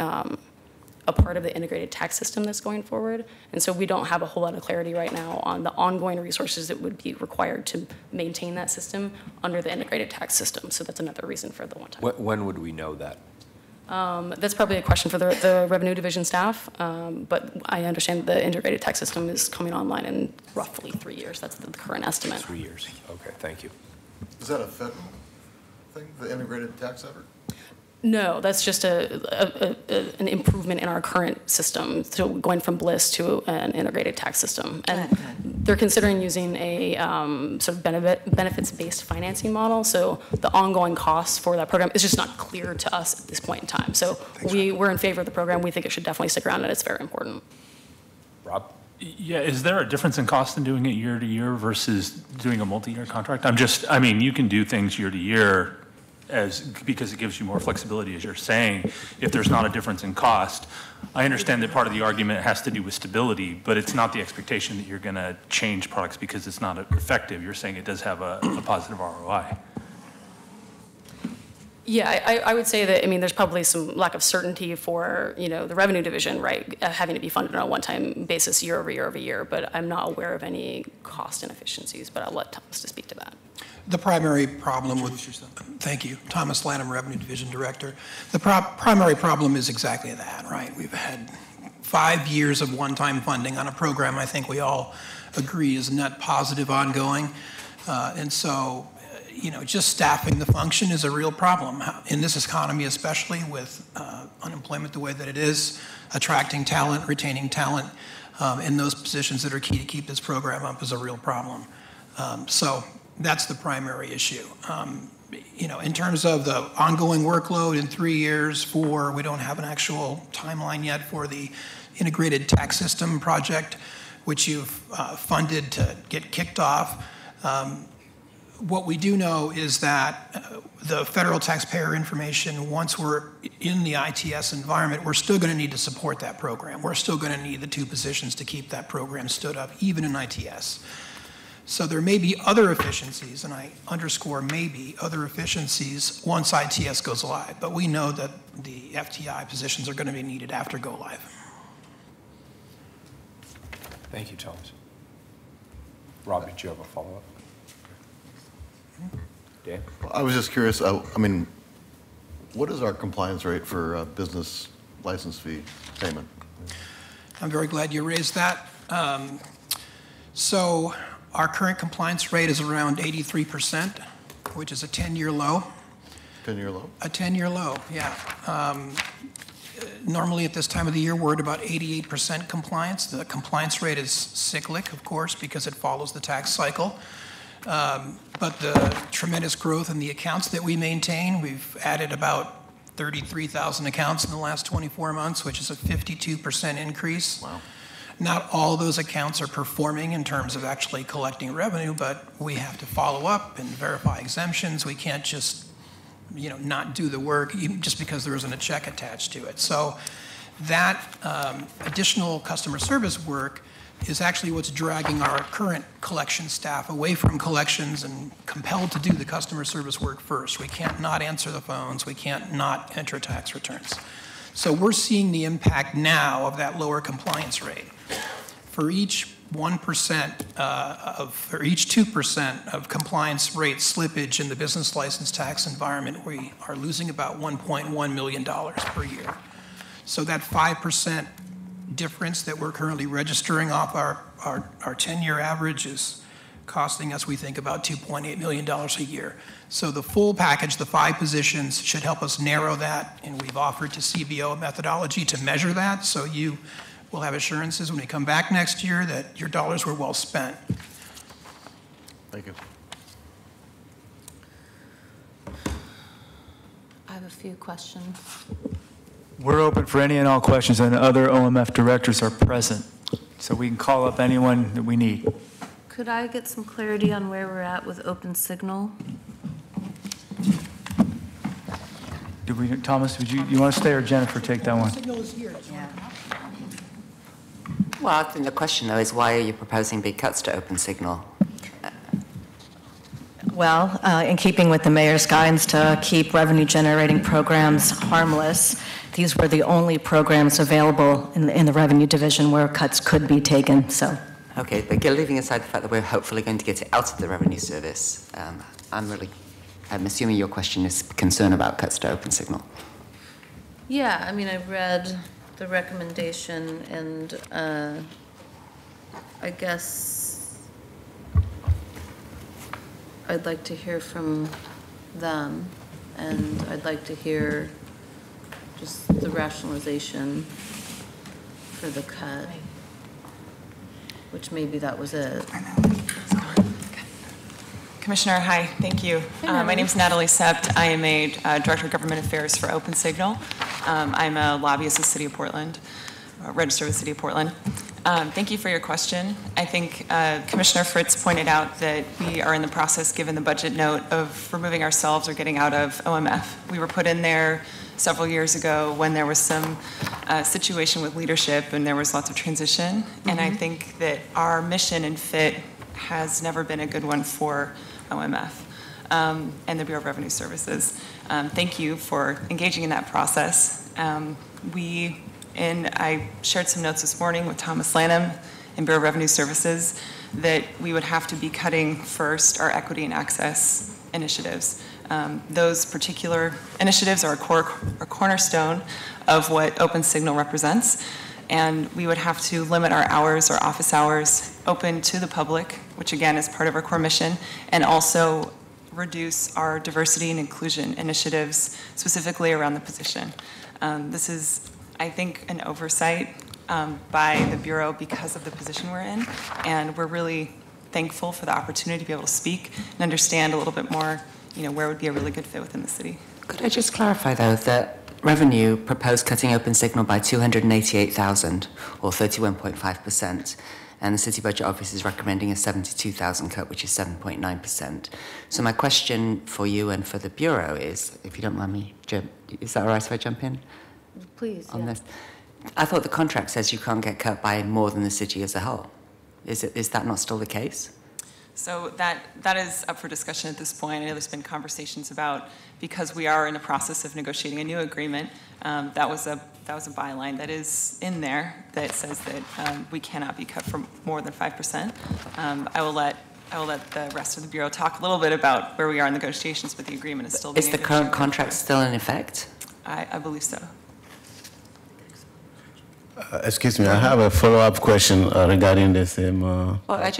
a part of the integrated tax system that's going forward. And so we don't have a whole lot of clarity right now on the ongoing resources that would be required to maintain that system under the integrated tax system. So that's another reason for the one time.
When would we know that?
That's probably a question for the Revenue Division staff, but I understand the integrated tax system is coming online in roughly 3 years. That's the current estimate.
3 years. Okay, thank you.
Is that a federal thing, the integrated tax effort?
No, that's just an improvement in our current system, so going from BLIS to an integrated tax system. And they're considering using a sort of benefits-based financing model, so the ongoing costs for that program is just not clear to us at this point in time. So we're in favor of the program. We think it should definitely stick around, and it's very important.
Rob?
Yeah, is there a difference in cost in doing it year to year versus doing a multi-year contract? You can do things year to year because it gives you more flexibility, as you're saying. If there's not a difference in cost, I understand that part of the argument has to do with stability, but it's not the expectation that you're going to change products because it's not effective. You're saying it does have a positive ROI.
Yeah, I would say that, there's probably some lack of certainty for, the Revenue Division, right, having to be funded on a one-time basis year over year, but I'm not aware of any cost inefficiencies, but I'll let Thomas to speak to that.
The primary problem with, thank you, Thomas Lanham, Revenue Division Director. The primary problem is exactly that, right? We've had 5 years of one-time funding on a program I think we all agree is net positive ongoing. And so, just staffing the function is a real problem in this economy, especially with unemployment the way that it is, attracting talent, retaining talent in those positions that are key to keep this program up is a real problem. So that's the primary issue. In terms of the ongoing workload in 3 years, 4, we don't have an actual timeline yet for the integrated tax system project, which you've funded to get kicked off. What we do know is that the federal taxpayer information, once we're in the ITS environment, we're still going to need to support that program. We're still going to need the 2 positions to keep that program stood up, even in ITS. So there may be other efficiencies, and I underscore maybe, other efficiencies once ITS goes live. But we know that the FTI positions are going to be needed after go live.
Thank you, Thomas. Rob, did you have a follow-up? Dave?
I was just curious, what is our compliance rate for business license fee payment?
I'm very glad you raised that. So our current compliance rate is around 83%, which is a 10-year low.
10-year low?
A 10-year low, yeah. Normally at this time of the year, we're at about 88% compliance. The compliance rate is cyclic, of course, because it follows the tax cycle. But the tremendous growth in the accounts that we maintain, we've added about 33,000 accounts in the last 24 months, which is a 52% increase.
Wow.
Not all those accounts are performing in terms of actually collecting revenue, but we have to follow up and verify exemptions. We can't just, not do the work even just because there isn't a check attached to it. So that additional customer service work is actually what's dragging our current collection staff away from collections and compelled to do the customer service work first. We can't not answer the phones. We can't not enter tax returns. So we're seeing the impact now of that lower compliance rate. For each 1% for each 2% of compliance rate slippage in the business license tax environment, we are losing about $1.1 million per year. So that 5% difference that we're currently registering off our 10-year average is costing us, we think, about $2.8 million a year. So the full package, the 5 positions, should help us narrow that, and we've offered to CBO a methodology to measure that, so you will have assurances when we come back next year that your dollars were well spent.
Thank you.
I have a few questions.
We're open for any and all questions, and other OMF directors are present, so we can call up anyone that we need.
Could I get some clarity on where we're at with Open Signal?
Thomas, you want to stay or Jennifer take that one?
Well, I think the question, though, is why are you proposing big cuts to Open Signal?
Well, in keeping with the mayor's guidance to keep revenue-generating programs harmless, these were the only programs available in the revenue division where cuts could be taken, so.
Okay, but leaving aside the fact that we're hopefully going to get it out of the revenue service, I'm assuming your question is concern about cuts to Open Signal.
Yeah, I mean, I read the recommendation, and I guess I'd like to hear from them, and I'd like to hear just the rationalization for the cut, which maybe that was it.
Commissioner, hi, thank you. My name is Natalie Sept. I am a Director of Government Affairs for Open Signal. I'm a lobbyist of the City of Portland, registered with the City of Portland. Thank you for your question. I think Commissioner Fritz pointed out that we are in the process, given the budget note, of removing ourselves or getting out of OMF. We were put in there several years ago when there was some situation with leadership and there was lots of transition. And I think that our mission and fit has never been a good one for OMF and the Bureau of Revenue Services. Thank you for engaging in that process. I shared some notes this morning with Thomas Lanham and Bureau of Revenue Services that we would have to be cutting first our equity and access initiatives. Those particular initiatives are a cornerstone of what Open Signal represents. And we would have to limit our hours, our office hours, open to the public, which again is part of our core mission, and also reduce our diversity and inclusion initiatives, specifically around the position. This is, I think, an oversight by the Bureau because of the position we're in, and we're really thankful for the opportunity to be able to speak and understand a little bit more, where would be a really good fit within the city.
Could I just clarify, though, that Revenue proposed cutting Open Signal by $288,000, or 31.5%, and the City Budget Office is recommending a $72,000 cut, which is 7.9%. So my question for you and for the Bureau is, if you don't mind me, is that all right if I jump in?
Please,
on this? I thought the contract says you can't get cut by more than the city as a whole. Is that not still the case?
So that is up for discussion at this point. I know there's been conversations about, because we are in the process of negotiating a new agreement, that was a byline that is in there that says that we cannot be cut for more than 5%. I will let the rest of the Bureau talk a little bit about where we are in negotiations, but the agreement is still being
negotiated. Is the current contract still in effect?
I believe so.
Excuse me, I have a follow-up question regarding the same.
Well, let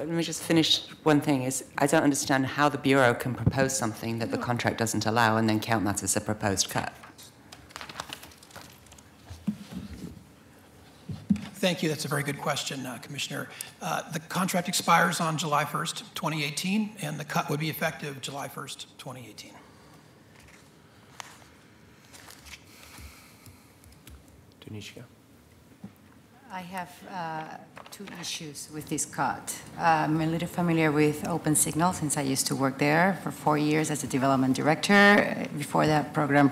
me just finish one thing. Is I don't understand how the Bureau can propose something that the contract doesn't allow and then count that as a proposed cut.
Thank you. That's a very good question, Commissioner. The contract expires on July 1st, 2018, and the cut would be effective July 1st, 2018.
Tunisia.
I have two issues with this cut. I'm a little familiar with Open Signal since I used to work there for 4 years as a development director. Before that, program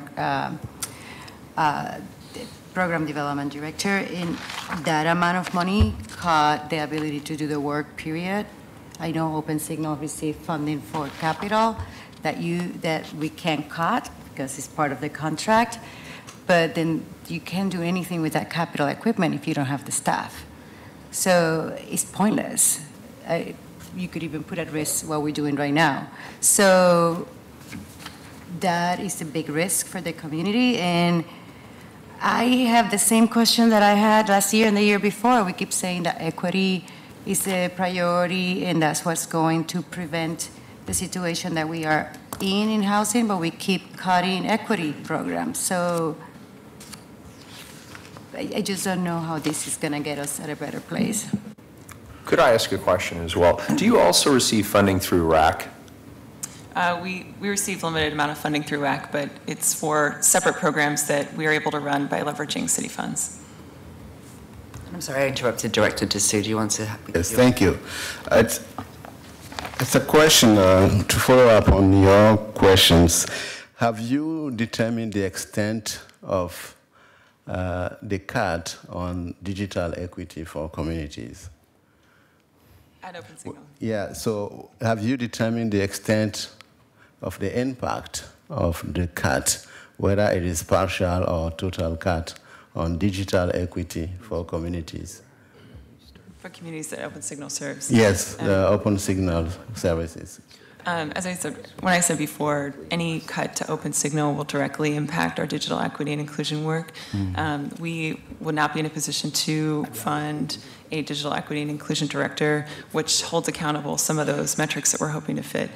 development director. In that amount of money cut the ability to do the work, period. I know Open Signal received funding for capital that we can't cut because it's part of the contract. But then you can't do anything with that capital equipment if you don't have the staff. So it's pointless. You could even put at risk what we're doing right now. So that is a big risk for the community. And I have the same question that I had last year and the year before. We keep saying that equity is a priority and that's what's going to prevent the situation that we are in housing, but we keep cutting equity programs. So I just don't know how this is going to get us at a better place.
Could I ask a question as well? Do you also receive funding through RAC?
We receive limited amount of funding through RAC, but it's for separate programs that we are able to run by leveraging city funds.
I'm sorry, I interrupted Director Dessou. Do you want to?
Yes, thank you. It's a question to follow up on your questions. have you determined the extent of the cut on digital equity for communities?
At OpenSignal.
Yeah, so have you determined the extent of the impact of the cut, whether it is partial or total cut on digital equity for communities?
For communities that OpenSignal serves?
Yes, the OpenSignal services.
As I said, when I said before, any cut to OpenSignal will directly impact our digital equity and inclusion work. We would not be in a position to fund a digital equity and inclusion director, which holds accountable some of those metrics that we're hoping to fit.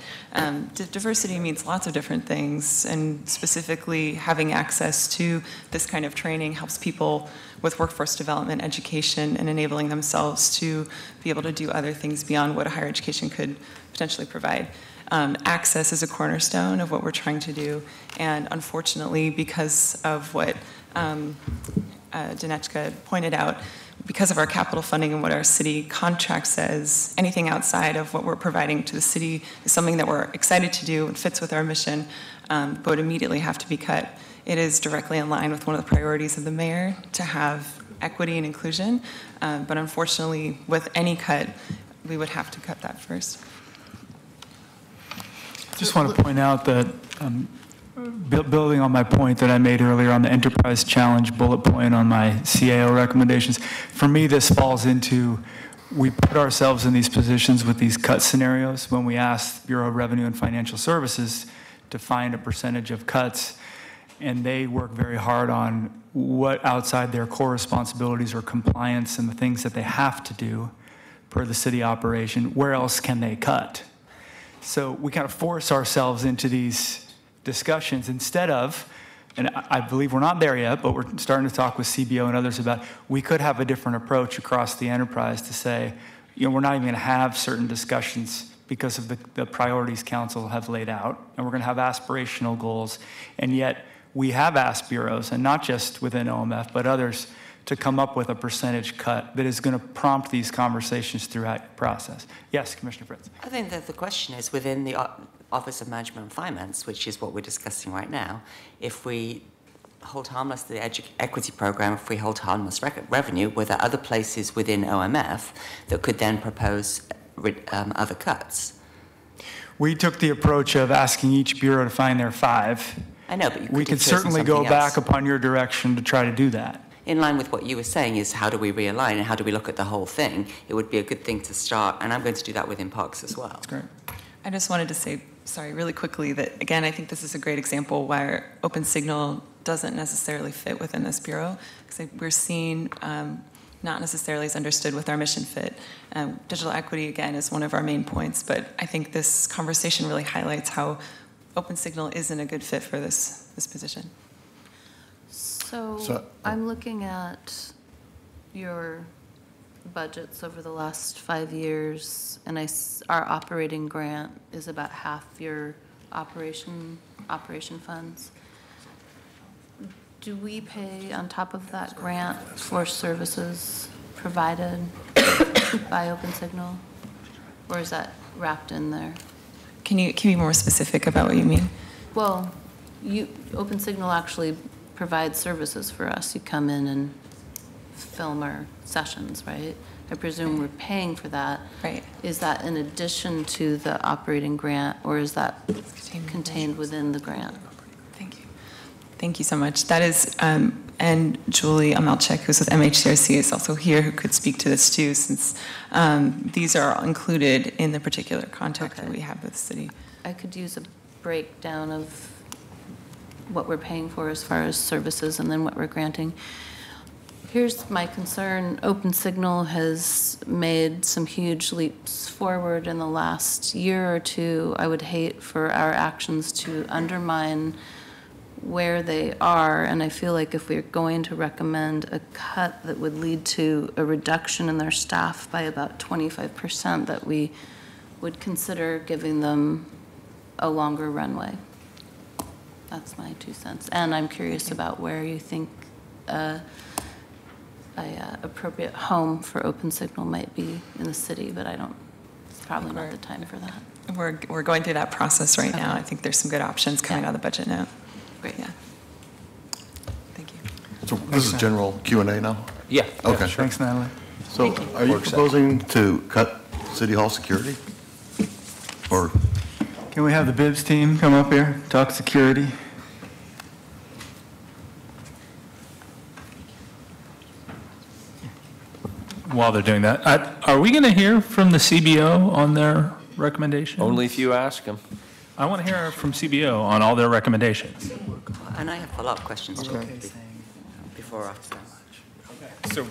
Diversity means lots of different things, and specifically having access to this kind of training helps people with workforce development, education, and enabling themselves to be able to do other things beyond what a higher education could potentially provide. Access is a cornerstone of what we're trying to do, and unfortunately, because of what Danechka pointed out, because of our capital funding and what our city contract says, anything outside of what we're providing to the city is something that we're excited to do and fits with our mission, but would immediately have to be cut. It is directly in line with one of the priorities of the mayor to have equity and inclusion, but unfortunately, with any cut, we would have to cut that first.
Just want to point out that, building on my point that I made earlier on the enterprise challenge bullet point on my CAO recommendations, for me this falls into, we put ourselves in these positions with these cut scenarios when we ask Bureau of Revenue and Financial Services to find a percentage of cuts, and they work very hard on what outside their core responsibilities or compliance and the things that they have to do per the city operation, where else can they cut? So we kind of force ourselves into these discussions instead of, and I believe we're not there yet, but we're starting to talk with CBO and others about, we could have a different approach across the enterprise to say, we're not even going to have certain discussions because of the priorities council have laid out, and we're going to have aspirational goals, and yet we have asked bureaus, and not just within OMF, but others, to come up with a percentage cut that is going to prompt these conversations throughout the process. Yes, Commissioner Fritz.
I think that the question is within the Office of Management and Finance, which is what we're discussing right now, if we hold harmless the equity program, if we hold harmless revenue, were there other places within OMF that could then propose other cuts?
We took the approach of asking each bureau to find their 5.
I know, but
we could certainly go back upon your direction to try to do that.
In line with what you were saying is how do we realign and how do we look at the whole thing? It would be a good thing to start, and I'm going to do that within Parks as well.
That's great.
I just wanted to say, sorry, really quickly, that again, I think this is a great example where OpenSignal doesn't necessarily fit within this bureau, because we're seeing not necessarily as understood with our mission fit. Digital equity, again, is one of our main points, but I think this conversation really highlights how OpenSignal isn't a good fit for this position.
So I'm looking at your budgets over the last 5 years, and our operating grant is about half your operation funds. Do we pay on top of that grant for services provided by OpenSignal, or is that wrapped in there?
Can you be more specific about what you mean?
Well, OpenSignal actually provides services for us. You come in and film our sessions, right? I presume we're paying for that.
Right.
Is that in addition to the operating grant, or is that contained within the grant?
Thank you. Thank you so much. That is, and Julie Amelchek, who's with MHCRC, is also here, who could speak to this too, since these are included in the particular contract that we have with the city.
I could use a breakdown of what we're paying for as far as services and then what we're granting. Here's my concern. OpenSignal has made some huge leaps forward in the last year or two. I would hate for our actions to undermine where they are, and I feel like if we're going to recommend a cut that would lead to a reduction in their staff by about 25%, that we would consider giving them a longer runway. That's my 2 cents. And I'm curious about where you think an appropriate home for OpenSignal might be in the city, but I don't probably not the time for that.
We're going through that process right now. I think there's some good options coming out of the budget now.
Great.
Yeah. Thank you.
So this is general Q&A now?
Yeah.
Okay.
Sure.
Thanks, Natalie.
So are you proposing to cut City Hall security? Or,
Can we have the Bibbs team come up here, talk security?
While they're doing that, are we going to hear from the CBO on their recommendations?
Only if you ask them.
I want to hear from CBO on all their recommendations.
And I have follow-up questions too, before or after that.
So,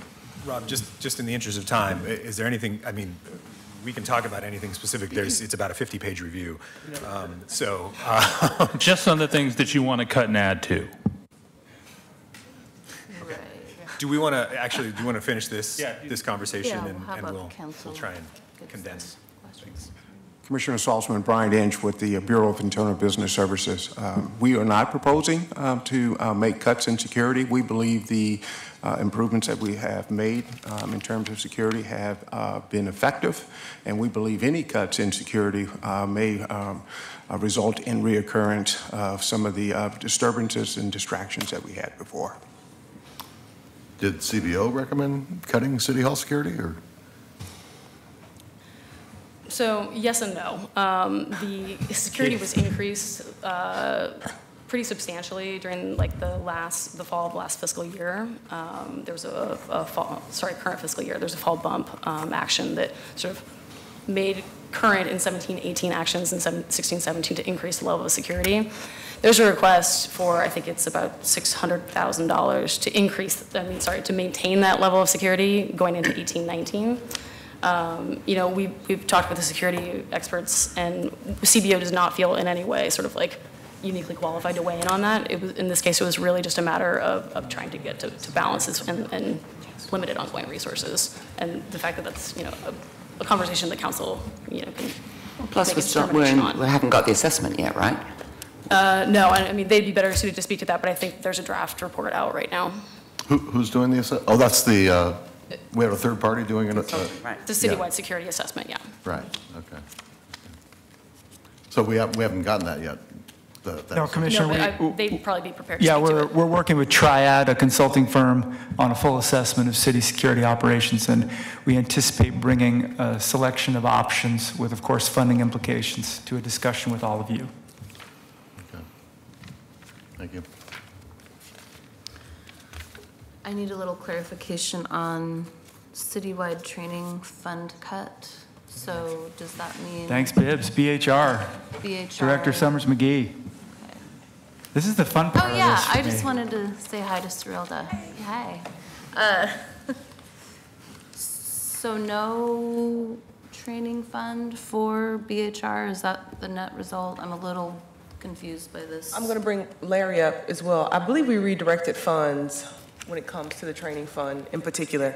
Rob, just in the interest of time, is there anything, I mean, we can talk about anything specific. It's about a 50-page review.
Just on the things that you want to cut and add to.
Do we want to, actually, do you want to finish this conversation?
Yeah,
and
how about
we'll
council
try and
gets
condense things.
Commissioner Salzman, Brian Inch with the Bureau of Internal Business Services. We are not proposing to make cuts in security. We believe the improvements that we have made in terms of security have been effective, and we believe any cuts in security may result in reoccurrence of some of the disturbances and distractions that we had before.
did CBO recommend cutting City Hall security, or?
So yes and no. The security was increased pretty substantially during like the fall of last fiscal year. There was current fiscal year. There's a fall bump action that sort of made current in 17-18 actions in 16-17 to increase the level of security. There's a request for, I think it's about $600,000 to to maintain that level of security going into 18-19. We've talked with the security experts, and CBO does not feel in any way sort of like uniquely qualified to weigh in on that. In this case, it was really just a matter of trying to get to balances and limited ongoing resources, and the fact that that's a conversation the council can.
Plus,
make a determination on.
we haven't got the assessment yet, right?
No, I mean they'd be better suited to speak to that, but I think there's a draft report out right now.
Who's doing the assessment? Oh, that's the. We have a third party doing it?
Right. The citywide security assessment, yeah.
Right, okay. So we haven't gotten that yet?
No, Commissioner.
No, they'd probably be prepared to
Yeah,
speak to it.
we're working with Triad, a consulting firm, on a full assessment of city security operations, and we anticipate bringing a selection of options with, of course, funding implications to a discussion with all of you.
Okay. Thank you.
I need a little clarification on citywide training fund cut. So does that mean?
Thanks, Bibbs. BHR.
BHR.
Director Summers McGee. This is the fun part of this.
Oh, yeah,
for
I just
me.
wanted to say hi to Sterilda. Hi. So no training fund for BHR? Is that the net result? I'm a little confused by this.
I'm going to bring Larry up as well. I believe we redirected funds when it comes to the training fund in particular.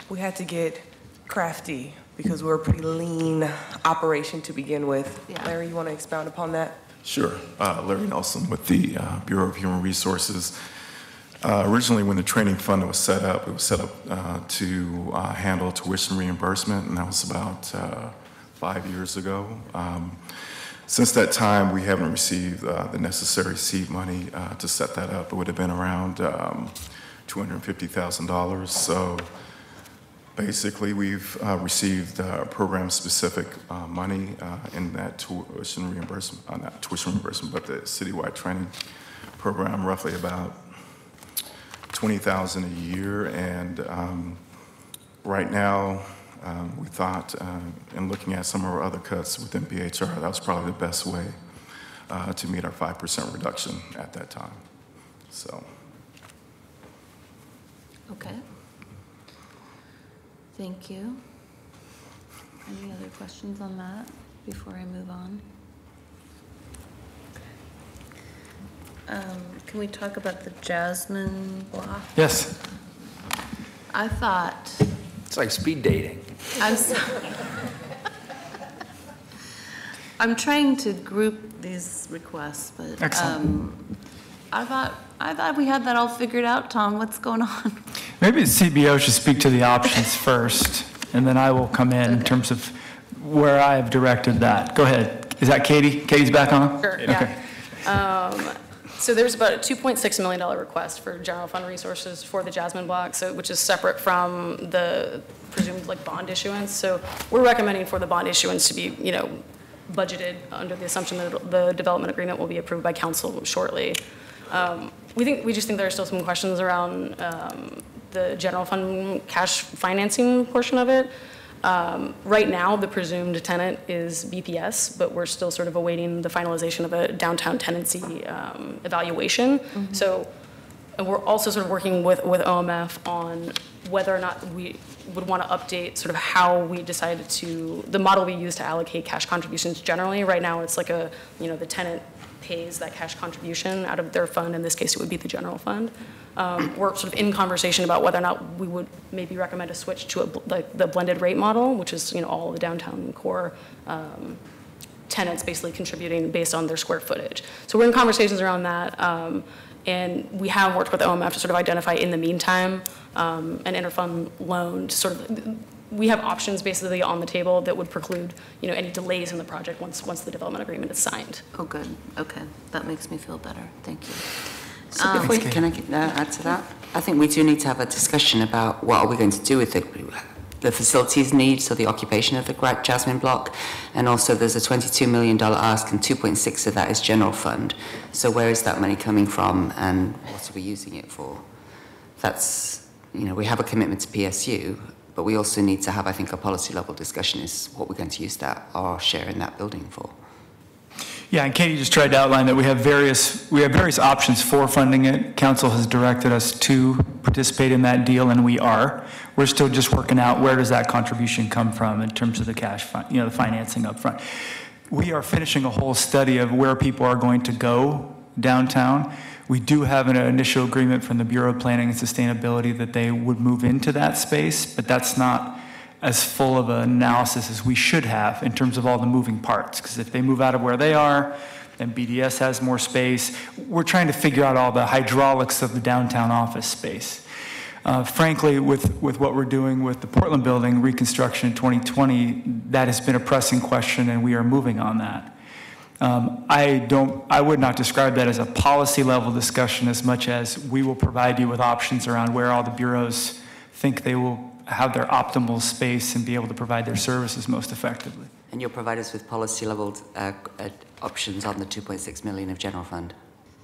We had to get crafty because we're a pretty lean operation to begin with.
Yeah.
Larry, you want to expound upon that?
Sure. Larry Nelson with the Bureau of Human Resources. Originally, when the training fund was set up, it was set up to handle tuition reimbursement, and that was about 5 years ago. Since that time, we haven't received the necessary seed money to set that up. It would have been around $250,000. So basically, we've received program-specific money in that tuition reimbursement, not tuition reimbursement, but the citywide training program, roughly about $20,000 a year. And right now, we thought, in looking at some of our other cuts within BHR, that was probably the best way to meet our 5% reduction at that time. So.
Okay. Thank you. Any other questions on that before I move on? Can we talk about the Jasmine block?
Yes.
I thought.
It's like speed dating.
I'm trying to group these requests, but
Excellent.
I thought we had that all figured out, Tom. What's going on?
Maybe the CBO should speak to the options first, and then I will come in terms of where I have directed that. Go ahead. Is that Katie? Katie's back on?
Sure, yeah. So there's about a $2.6 million request for general fund resources for the Jasmine block, so which is separate from the presumed like bond issuance. So we're recommending for the bond issuance to be, budgeted under the assumption that the development agreement will be approved by council shortly. We just think there are still some questions around the general fund cash financing portion of it. Right now, the presumed tenant is BPS, but we're still sort of awaiting the finalization of a downtown tenancy evaluation.
Mm-hmm.
So, and we're also sort of working with OMF on whether or not we would want to update sort of how we decided to, the model we use to allocate cash contributions generally. Right now, it's like the tenant pays that cash contribution out of their fund. In this case, it would be the general fund. We're sort of in conversation about whether or not we would maybe recommend a switch to the blended rate model, which is all the downtown core tenants basically contributing based on their square footage. So we're in conversations around that, and we have worked with OMF to sort of identify in the meantime an interfund loan to sort of. We have options basically on the table that would preclude, any delays in the project once the development agreement is signed.
Oh, good. Okay, that makes me feel better. Thank you.
So before can I add to that? I think we do need to have a discussion about what are we going to do with the facilities needs, so the occupation of the Jasmine block, and also there's a $22 million ask, and 2.6 of that is general fund. So where is that money coming from, and what are we using it for? That's, we have a commitment to PSU, but we also need to have, I think, a policy level discussion is what we're going to use our share in that building for.
Yeah, and Katie just tried to outline that we have various options for funding it. Council has directed us to participate in that deal, and we are. We're still just working out where does that contribution come from in terms of the cash, the financing up front. We are finishing a whole study of where people are going to go downtown. We do have an initial agreement from the Bureau of Planning and Sustainability that they would move into that space, but that's not as full of an analysis as we should have in terms of all the moving parts. Because if they move out of where they are, then BDS has more space. We're trying to figure out all the hydraulics of the downtown office space. Frankly, with what we're doing with the Portland building reconstruction in 2020, that has been a pressing question, and we are moving on that. I would not describe that as a policy level discussion as much as we will provide you with options around where all the bureaus think they will have their optimal space and be able to provide their services most effectively.
And you'll provide us with policy level options on the 2.6 million of general fund?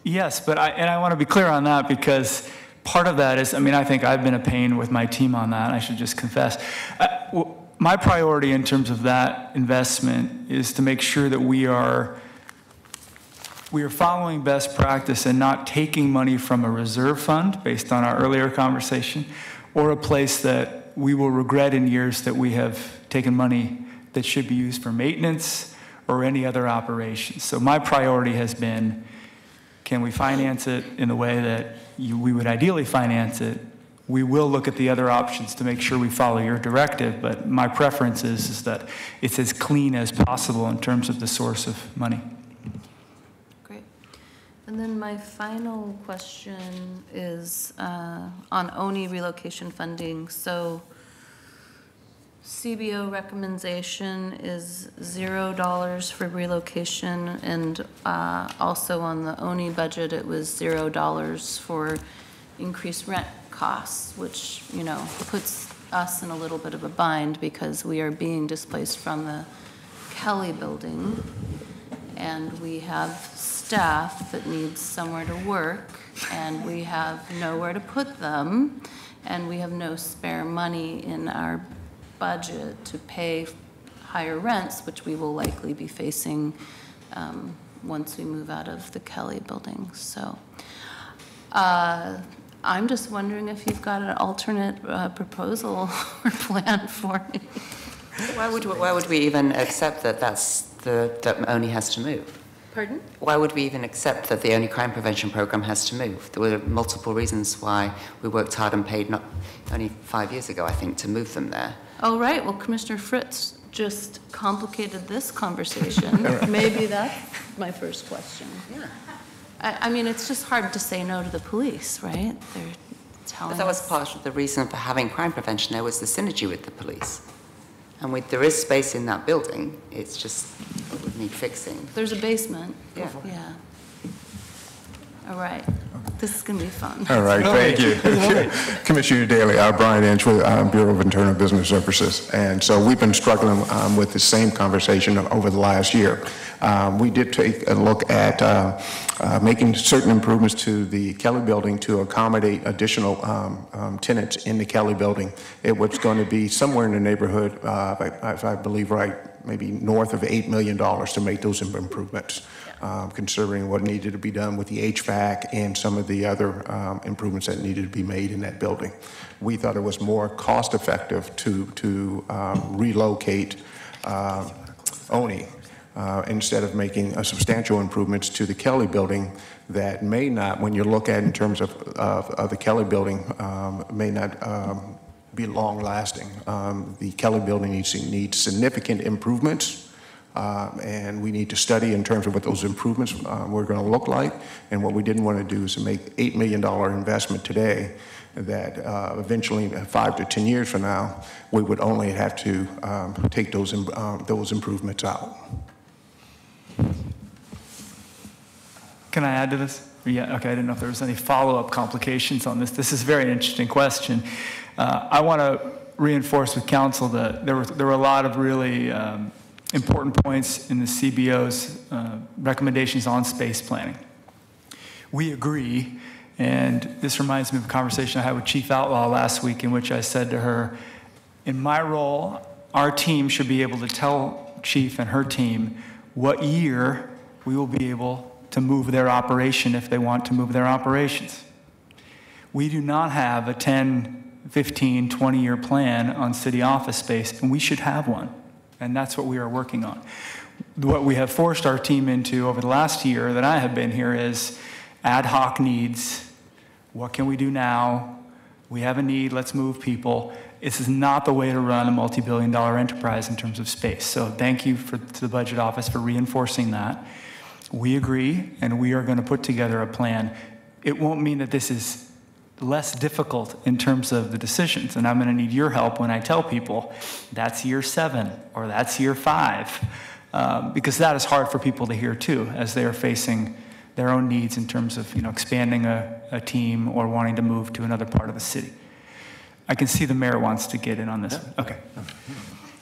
Yes, but I want to be clear on that because part of that is, I think I've been a pain with my team on that, I should just confess. My priority in terms of that investment is to make sure that we are following best practice and not taking money from a reserve fund based on our earlier conversation, or a place that we will regret in years that we have taken money that should be used for maintenance or any other operations. So my priority has been, can we finance it in the way that we would ideally finance it? We will look at the other options to make sure we follow your directive, but my preference is that it's as clean as possible in terms of the source of money.
And then my final question is on ONI relocation funding. So CBO recommendation is $0 for relocation, and also on the ONI budget, it was $0 for increased rent costs, which, puts us in a little bit of a bind because we are being displaced from the Kelly building, and we have staff that needs somewhere to work, and we have nowhere to put them, and we have no spare money in our budget to pay higher rents, which we will likely be facing once we move out of the Kelly building. So I'm just wondering if you've got an alternate proposal or plan for me.
Why would we even accept that that ONI has to move?
Pardon?
Why would we even accept that the ONI crime prevention program has to move? There were multiple reasons why we worked hard and paid only 5 years ago, I think, to move them there.
Oh, right. Well, Commissioner Fritz just complicated this conversation. Maybe that's my first question. Yeah. I mean, it's just hard to say no to the police, right? They're telling
But that was
us.
part of the reason for having crime prevention. There was the synergy with the police. And there is space in that building, it's just, it would need fixing.
There's a basement.
Yeah.
Yeah. All right. This is going to be fun.
All right, thank you. Commissioner Daly, Brian Inch with Bureau of Internal Business Services. And so we've been struggling with the same conversation over the last year. We did take a look at making certain improvements to the Kelly building to accommodate additional tenants in the Kelly building. It was going to be somewhere in the neighborhood, if I believe right, maybe north of $8 million to make those improvements. Considering what needed to be done with the HVAC and some of the other improvements that needed to be made in that building. We thought it was more cost effective to relocate ONI instead of making substantial improvements to the Kelly building that may not, when you look at in terms of the Kelly building, may not be long lasting. The Kelly building needs significant improvements. And we need to study in terms of what those improvements were going to look like. And what we didn't want to do is to make $8 million investment today that eventually 5 to 10 years from now, we would only have to take those improvements out.
Can I add to this? Yeah, okay, I didn't know if there was any follow-up complications on this. This is a very interesting question. I want to reinforce with council that there were a lot of really important points in the CBO's recommendations on space planning. We agree, and this reminds me of a conversation I had with Chief Outlaw last week in which I said to her, in my role, our team should be able to tell Chief and her team what year we will be able to move their operation if they want to move their operations. We do not have a 10, 15, 20-year plan on city office space, and we should have one. And that's what we are working on. What we have forced our team into over the last year that I have been here is ad hoc needs. What can we do now? We have a need, let's move people. This is not the way to run a multi-billion-dollar enterprise in terms of space. So thank you to the Budget Office for reinforcing that. We agree, and we are going to put together a plan. It won't mean that this is less difficult in terms of the decisions, and I'm going to need your help when I tell people that's year 7 or that's year 5, because that is hard for people to hear too, as they are facing their own needs in terms of expanding a team or wanting to move to another part of the city. I can see the mayor wants to get in on this. Yeah. Okay.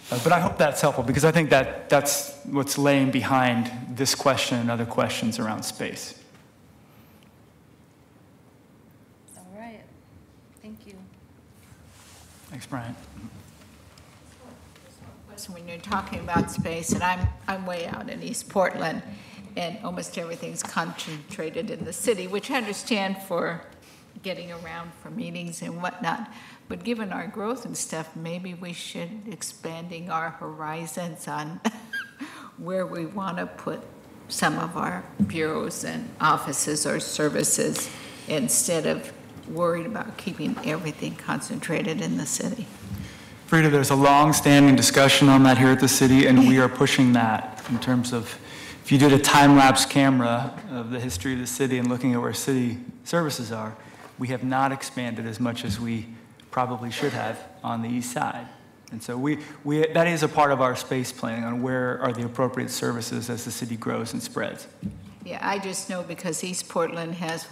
But I hope that's helpful, because I think that's what's laying behind this question and other questions around space. Thanks, Brian.
When you're talking about space, and I'm way out in East Portland, and almost everything's concentrated in the city, which I understand for getting around for meetings and whatnot. But given our growth and stuff, maybe we should expanding our horizons on where we want to put some of our bureaus and offices or services instead of worried about keeping everything concentrated in the city.
Frida, there's a long-standing discussion on that here at the city, and we are pushing that in terms of, if you did a time-lapse camera of the history of the city and looking at where city services are, we have not expanded as much as we probably should have on the east side. And so that is a part of our space planning on where are the appropriate services as the city grows and spreads.
Yeah, I just know because East Portland has,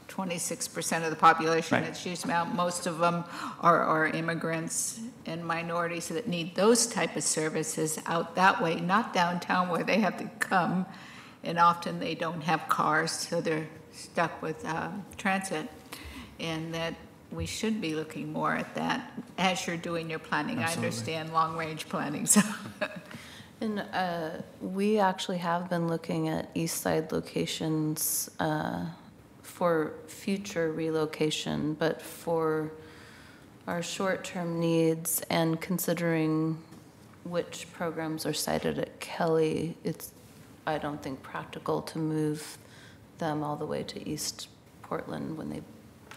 26% of the population that's used now. Most of them are immigrants and minorities that need those type of services out that way, not downtown where they have to come, and often they don't have cars, so they're stuck with transit, and that we should be looking more at that as you're doing your planning. Absolutely. I understand long-range planning. So.
And we actually have been looking at east side locations for future relocation, but for our short-term needs and considering which programs are cited at Kelly, it's, I don't think, practical to move them all the way to East Portland when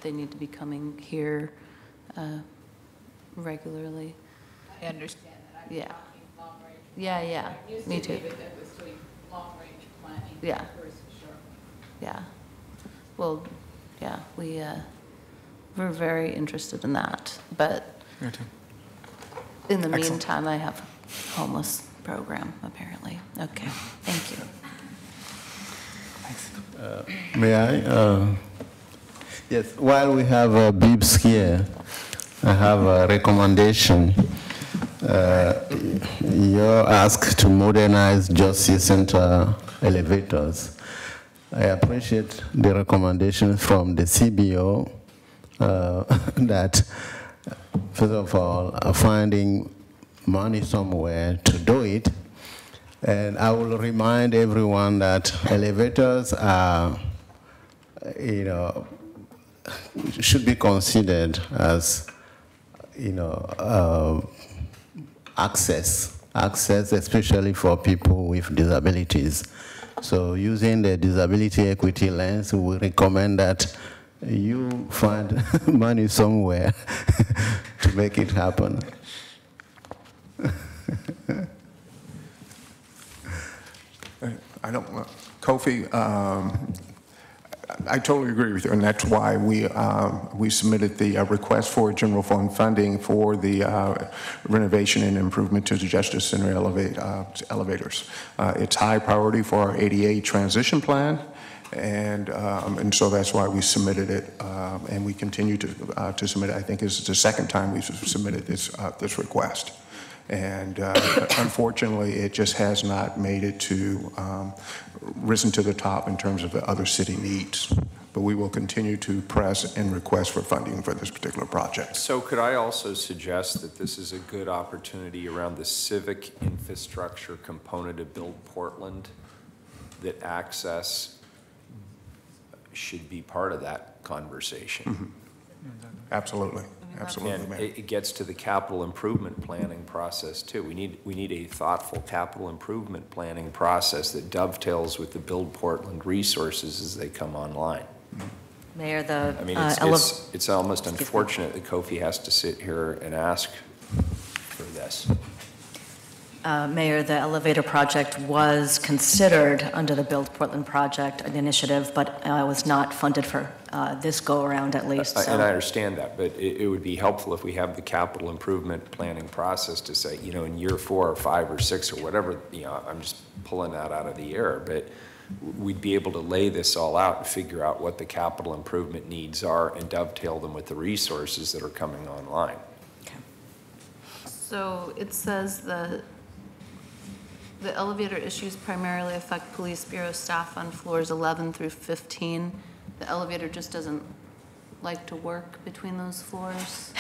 they need to be coming here regularly.
I understand that. I'm talking long-range.
Yeah, me too.
David, that was doing long-range planning.
Yeah.
Versus short.
Yeah. Well, yeah, we're very interested in that, but In the
Excellent.
meantime, I have a homeless program, apparently. Okay, thank you.
May I? Yes, while we have Bibbs here, I have a recommendation. You're asked to modernize Justice Center elevators. I appreciate the recommendation from the CBO that, first of all, finding money somewhere to do it. And I will remind everyone that elevators are, should be considered as, access, especially for people with disabilities. So using the disability equity lens, we recommend that you find money somewhere to make it happen.
I don't, Kofi, I totally agree with you, and that's why we submitted the request for general fund funding for the renovation and improvement to the Justice Center elevators. It's high priority for our ADA transition plan, and so that's why we submitted it, and we continue to submit it. I think this is the second time we've submitted this request. And unfortunately, it just has not made it to, risen to the top in terms of the other city needs. But we will continue to press and request for funding for this particular project.
So could I also suggest that this is a good opportunity around the civic infrastructure component of Build Portland, that access should be part of that conversation?
Mm-hmm. Absolutely. Absolutely,
And it gets to the capital improvement planning process too. We need a thoughtful capital improvement planning process that dovetails with the Build Portland resources as they come online.
Mayor, the
I mean, it's almost unfortunate that Kofi has to sit here and ask for this.
Mayor, the elevator project was considered under the Build Portland project initiative, but was not funded for this go-around at least.
And I understand that, but it would be helpful if we have the capital improvement planning process to say, in year 4 or 5 or 6 or whatever, I'm just pulling that out of the air, but we'd be able to lay this all out and figure out what the capital improvement needs are and dovetail them with the resources that are coming online.
Okay.
So it says the elevator issues primarily affect police bureau staff on floors 11 through 15. The elevator just doesn't like to work between those floors.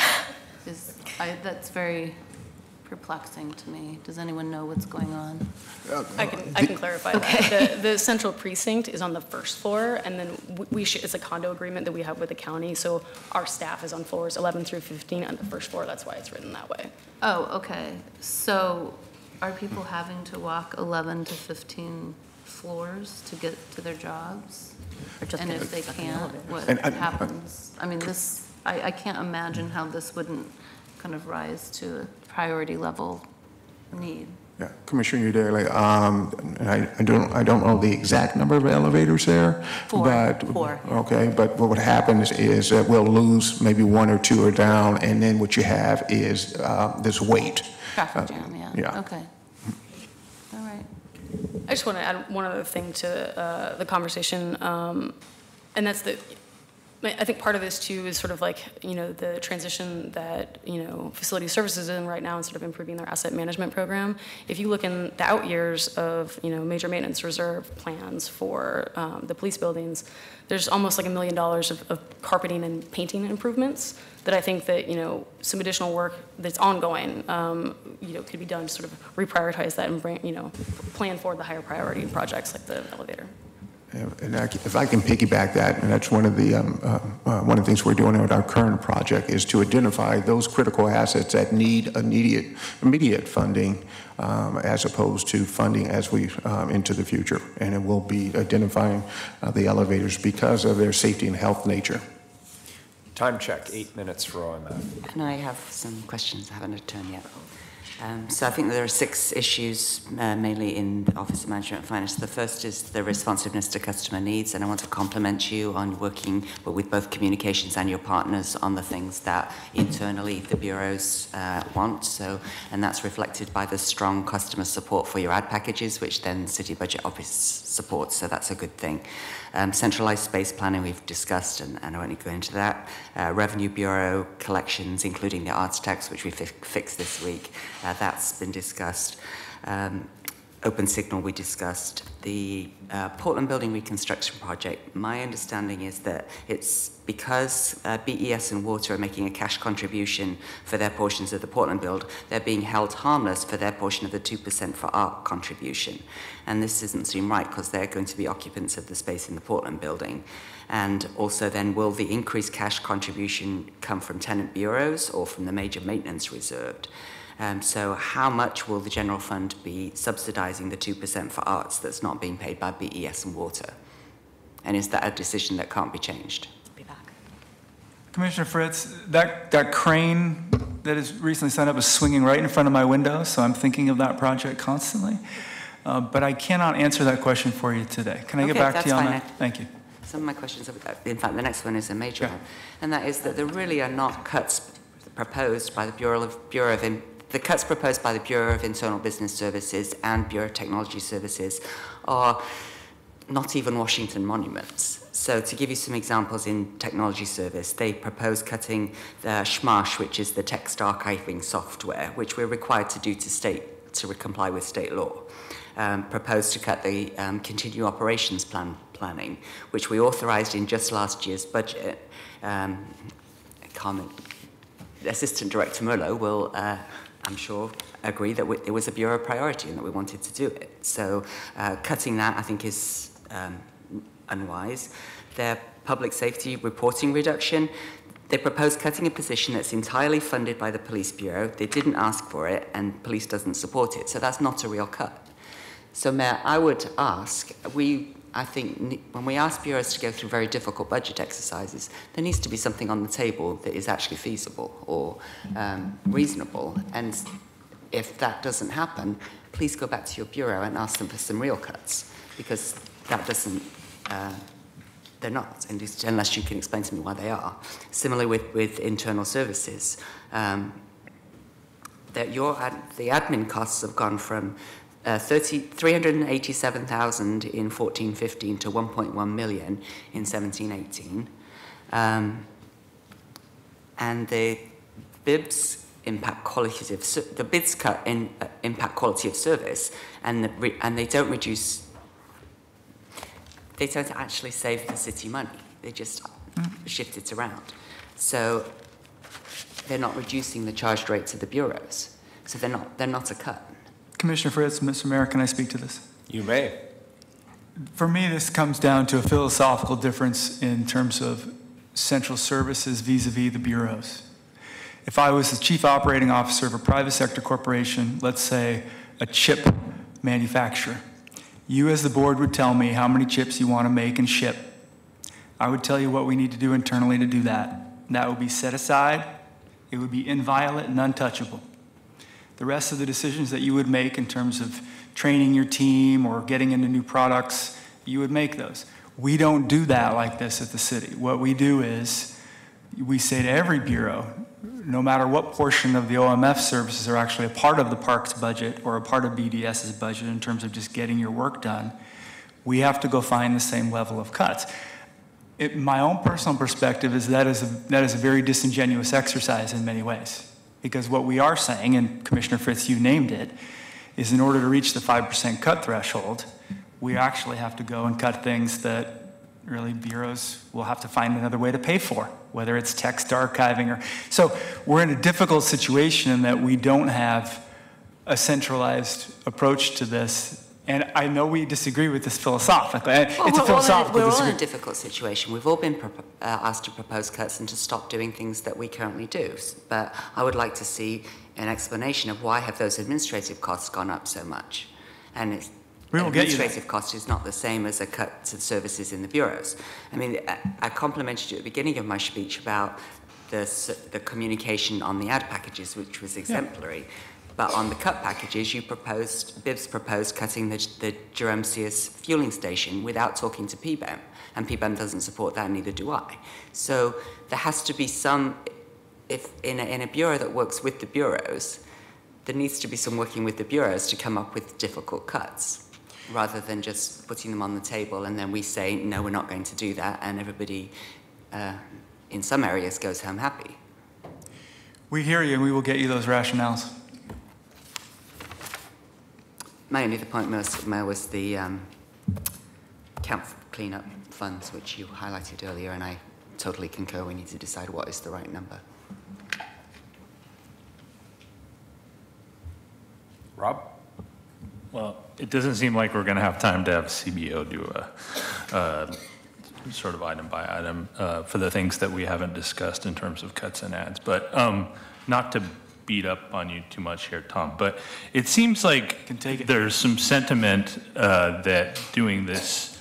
That's very perplexing to me. Does anyone know what's going on?
I can clarify that. The central precinct is on the first floor, and then it's a condo agreement that we have with the county, so our staff is on floors 11 through 15 on the first floor. That's why it's written that way.
Oh, okay. So are people having to walk 11 to 15 floors to get to their jobs? And if they can't, what happens? I mean, I can't imagine how this wouldn't kind of rise to a priority level need.
Yeah, Commissioner Udaley, and I don't know the exact number of elevators there.
Four.
Okay, but what happens is that we'll lose maybe 1 or 2 are down, and then what you have is this wait.
Traffic jam,
yeah.
Okay. All right.
I just want to add one other thing to the conversation, and that's that I think part of this too is sort of like, the transition that, facility services is in right now and sort of improving their asset management program. If you look in the out years of, major maintenance reserve plans for the police buildings, there's almost like $1 million of carpeting and painting improvements that I think that, some additional work that's ongoing, could be done to sort of reprioritize that and bring, plan for the higher priority projects like the elevator.
And if I can piggyback that, and that's one of the things we're doing with our current project is to identify those critical assets that need immediate funding, as opposed to funding as we into the future. And it will be identifying the elevators because of their safety and health nature.
Time check, 8 minutes for OMF.
And I have some questions. I haven't returned yet. So I think there are 6 issues, mainly in the Office of Management and Finance. The first is the responsiveness to customer needs, and I want to compliment you on working with both communications and your partners on the things that internally the bureaus want. So, and that's reflected by the strong customer support for your ad packages, which then City Budget Office supports. So that's a good thing. Centralized space planning we've discussed, and I won't go into that. Revenue Bureau collections, including the arts tax, which we fixed this week. That's been discussed. Open Signal we discussed. The Portland Building Reconstruction Project, my understanding is that it's because BES and Water are making a cash contribution for their portions of the Portland Build, they're being held harmless for their portion of the 2% for art contribution. And this doesn't seem right because they're going to be occupants of the space in the Portland Building. And also then, will the increased cash contribution come from tenant bureaus or from the major maintenance reserved? So how much will the general fund be subsidizing the 2% for arts that's not being paid by BES and Water? And is that a decision that can't be changed?
Commissioner Fritz, that crane that is recently signed up is swinging right in front of my window, so I'm thinking of that project constantly. But I cannot answer that question for you today. Can I get back to you on that? Thank you.
Some of my questions, in fact, the next one is a major one, and that is that there really are not cuts proposed by the the cuts proposed by the Bureau of Internal Business Services and Bureau of Technology Services are not even Washington monuments. So to give you some examples in Technology Service, they propose cutting the SMARSH, which is the text archiving software, which we're required to do to comply with state law. Proposed to cut the continuing operations planning, which we authorized in just last year's budget. Assistant Director Muller will, I'm sure, agree that it was a Bureau priority and that we wanted to do it. So cutting that, I think, is unwise. Their public safety reporting reduction, they proposed cutting a position that's entirely funded by the Police Bureau. They didn't ask for it, and police doesn't support it. So that's not a real cut. So, Mayor, I would ask, I think when we ask bureaus to go through very difficult budget exercises, there needs to be something on the table that is actually feasible or reasonable. And if that doesn't happen, please go back to your bureau and ask them for some real cuts, because that doesn't, they're not, unless you can explain to me why they are. Similarly with internal services, that the admin costs have gone from 387,000 in 14-15 to 1.1 million in 17-18. And the BIBS impact quality of the BIBS cut in impact quality of service, and they don't reduce. They don't actually save the city money. They just shift it around. So they're not reducing the charge rate to the bureaus. So they're not a cut.
Commissioner Fritz, Mr. Mayor, can I speak to this?
You may.
For me, this comes down to a philosophical difference in terms of central services vis-a-vis the bureaus. If I was the chief operating officer of a private sector corporation, let's say a chip manufacturer, you as the board would tell me how many chips you want to make and ship. I would tell you what we need to do internally to do that. That would be set aside. It would be inviolate and untouchable. The rest of the decisions that you would make in terms of training your team or getting into new products, you would make those. We don't do that like this at the city. What we do is we say to every bureau, no matter what portion of the OMF services are actually a part of the parks budget or a part of BDS's budget in terms of just getting your work done, we have to go find the same level of cuts. My own personal perspective is that is a very disingenuous exercise in many ways. Because what we are saying, and Commissioner Fritz, you named it, is in order to reach the 5% cut threshold, we actually have to go and cut things that really bureaus will have to find another way to pay for, whether it's text archiving or... So we're in a difficult situation in that we don't have a centralized approach to this. And I know we disagree with this philosophically. It's a philosophical
We're all in a difficult situation. We've all been asked to propose cuts and to stop doing things that we currently do. But I would like to see an explanation of why have those administrative costs gone up so much. And administrative cost is not the same as a cut to services in the bureaus. I mean, I complimented you at the beginning of my speech about the communication on the ad packages, which was exemplary. But on the cut packages, BIBS proposed cutting the Jerome Sears fueling station without talking to PBEM, and PBEM doesn't support that, neither do I. So there has to be some, if in a bureau that works with the bureaus, there needs to be some working with the bureaus to come up with difficult cuts, rather than just putting them on the table and then we say, no, we're not going to do that, and everybody in some areas goes home happy.
We hear you, and we will get you those rationales.
My only other point, Mayor, was the camp cleanup funds, which you highlighted earlier, and I totally concur. We need to decide what is the right number.
Rob?
Well, it doesn't seem like we're going to have time to have CBO do a sort of item by item for the things that we haven't discussed in terms of cuts and ads. But not to beat up on you too much here, Tom, but it seems like there's some sentiment that doing this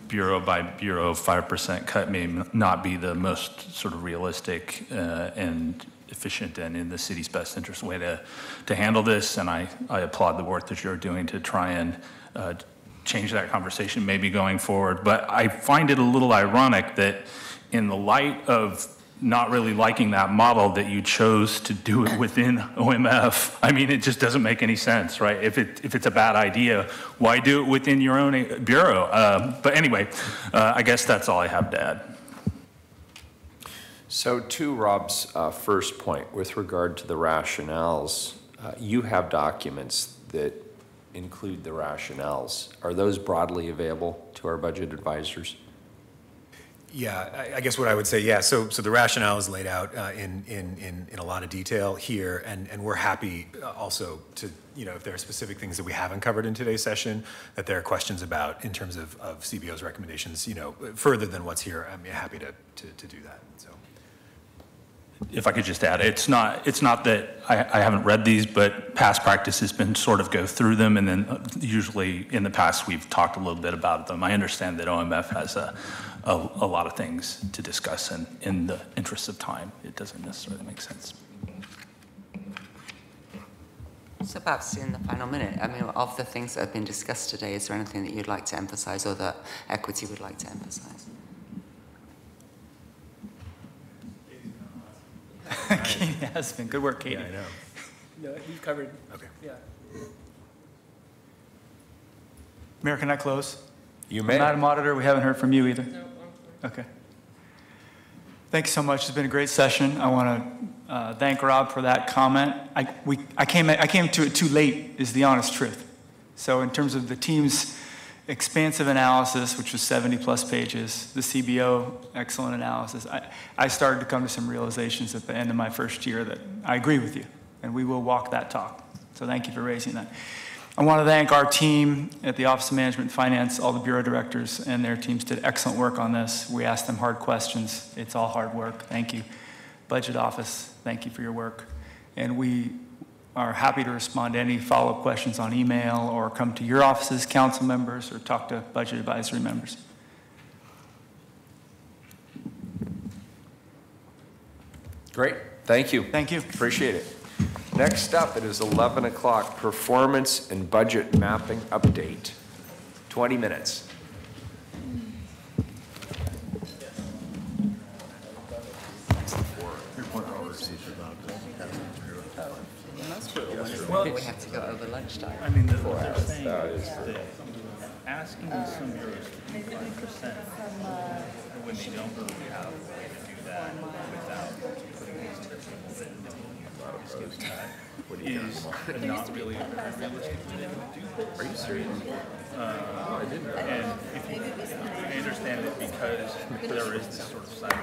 bureau by bureau 5% cut may not be the most sort of realistic and efficient and in the city's best interest way to handle this. And I applaud the work that you're doing to try and change that conversation maybe going forward. But I find it a little ironic that in the light of not really liking that model that you chose to do it within OMF. I mean, it just doesn't make any sense, right? If it's a bad idea, why do it within your own bureau? But anyway, I guess that's all I have to add.
So to Rob's first point with regard to the rationales, you have documents that include the rationales. Are those broadly available to our budget advisors?
Yeah, I guess what I would say, yeah, so the rationale is laid out in a lot of detail here, and we're happy also to, if there are specific things that we haven't covered in today's session, that there are questions about in terms of CBO's recommendations, further than what's here, I'm happy to do that, so.
If I could just add, it's not that I haven't read these, but past practice has been sort of go through them, and then usually in the past we've talked a little bit about them. I understand that OMF has a lot of things to discuss, and in the interest of time, it doesn't necessarily make sense.
So perhaps in the final minute, I mean, of the things that have been discussed today, is there anything that you'd like to emphasize or that Equity would like to emphasize?
Katie has been. Good work, Katie.
Yeah, I know.
No, you've covered.
Okay.
Yeah. Mayor, can I close?
You may.
Madam Auditor, we haven't heard from you either. No. Okay. Thanks so much. It's been a great session. I want to thank Rob for that comment. I came to it too late, is the honest truth. So in terms of the team's expansive analysis, which was 70+ pages, the CBO excellent analysis, I started to come to some realizations at the end of my first year that I agree with you, and we will walk that talk. So thank you for raising that. I want to thank our team at the Office of Management and Finance. All the bureau directors and their teams did excellent work on this. We asked them hard questions. It's all hard work. Thank you. Budget Office, thank you for your work. And we are happy to respond to any follow-up questions on email or come to your offices, council members, or talk to budget advisory members.
Great. Thank you.
Thank you.
Appreciate it. Next up, it is 11 o'clock, performance and budget mapping update. 20 minutes.
Well, we have to go over lunchtime.
I mean, what they're saying is that asking some bureaus to do 5% when they don't really have a way to do that without putting these different is not really a realistic way to do this. Are you serious? And if you, I understand it because there is this sort of side.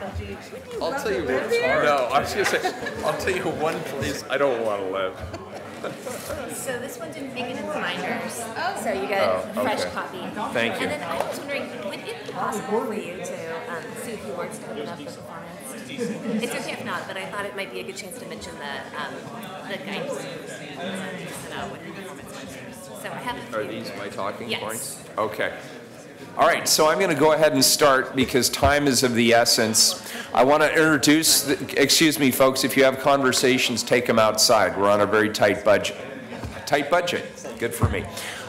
I'll tell you what. No, I was going to say, I'll tell you one place I don't want to live.
So this one didn't make it in the binders, so you get a fresh copy.
Thank you.
And then I was wondering, would it be possible for you to see if you words to open up the performance? It's okay if not, but I thought it might be a good chance to mention the guidance sent out with the performance measures. So I have a few.
Are these my talking
Yes.
points? Okay. All right, so I'm going to go ahead and start because time is of the essence. I want to introduce, excuse me, folks, if you have conversations, take them outside. We're on a very tight budget. Tight budget, good for me.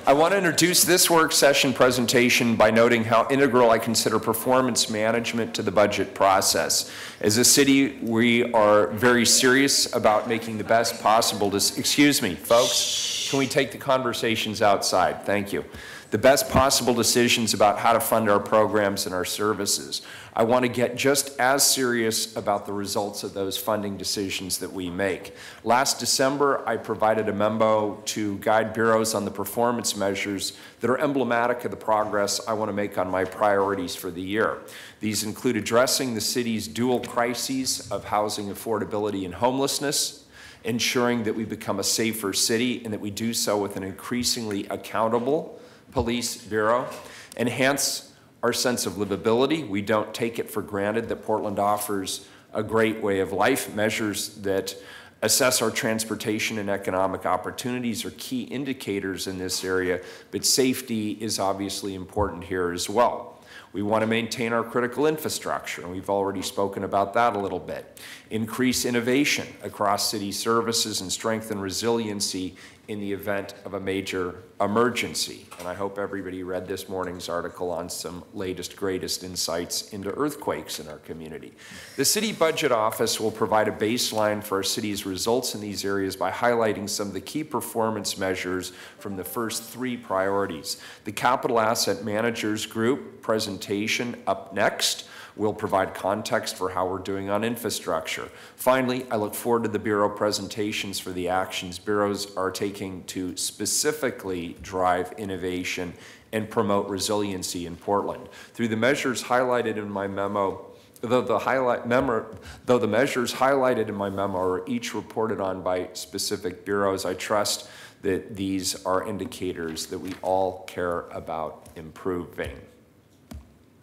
I want to introduce this work session presentation by noting how integral I consider performance management to the budget process. As a city, we are very serious about making the best possible, excuse me, folks, can we take the conversations outside? Thank you. The best possible decisions about how to fund our programs and our services. I want to get just as serious about the results of those funding decisions that we make. Last December, I provided a memo to guide bureaus on the performance measures that are emblematic of the progress I want to make on my priorities for the year. These include addressing the city's dual crises of housing affordability and homelessness, ensuring that we become a safer city and that we do so with an increasingly accountable police bureau, enhance our sense of livability. We don't take it for granted that Portland offers a great way of life. Measures that assess our transportation and economic opportunities are key indicators in this area, but safety is obviously important here as well. We want to maintain our critical infrastructure, and we've already spoken about that a little bit. Increase innovation across city services and strengthen resiliency in the event of a major emergency. And I hope everybody read this morning's article on some latest, greatest insights into earthquakes in our community. The City Budget Office will provide a baseline for our city's results in these areas by highlighting some of the key performance measures from the first 3 priorities. The Capital Asset Managers Group presentation up next will provide context for how we're doing on infrastructure. Finally, I look forward to the Bureau presentations for the actions bureaus are taking to specifically drive innovation and promote resiliency in Portland. Through the measures highlighted in my memo, though the measures highlighted in my memo are each reported on by specific bureaus, I trust that these are indicators that we all care about improving.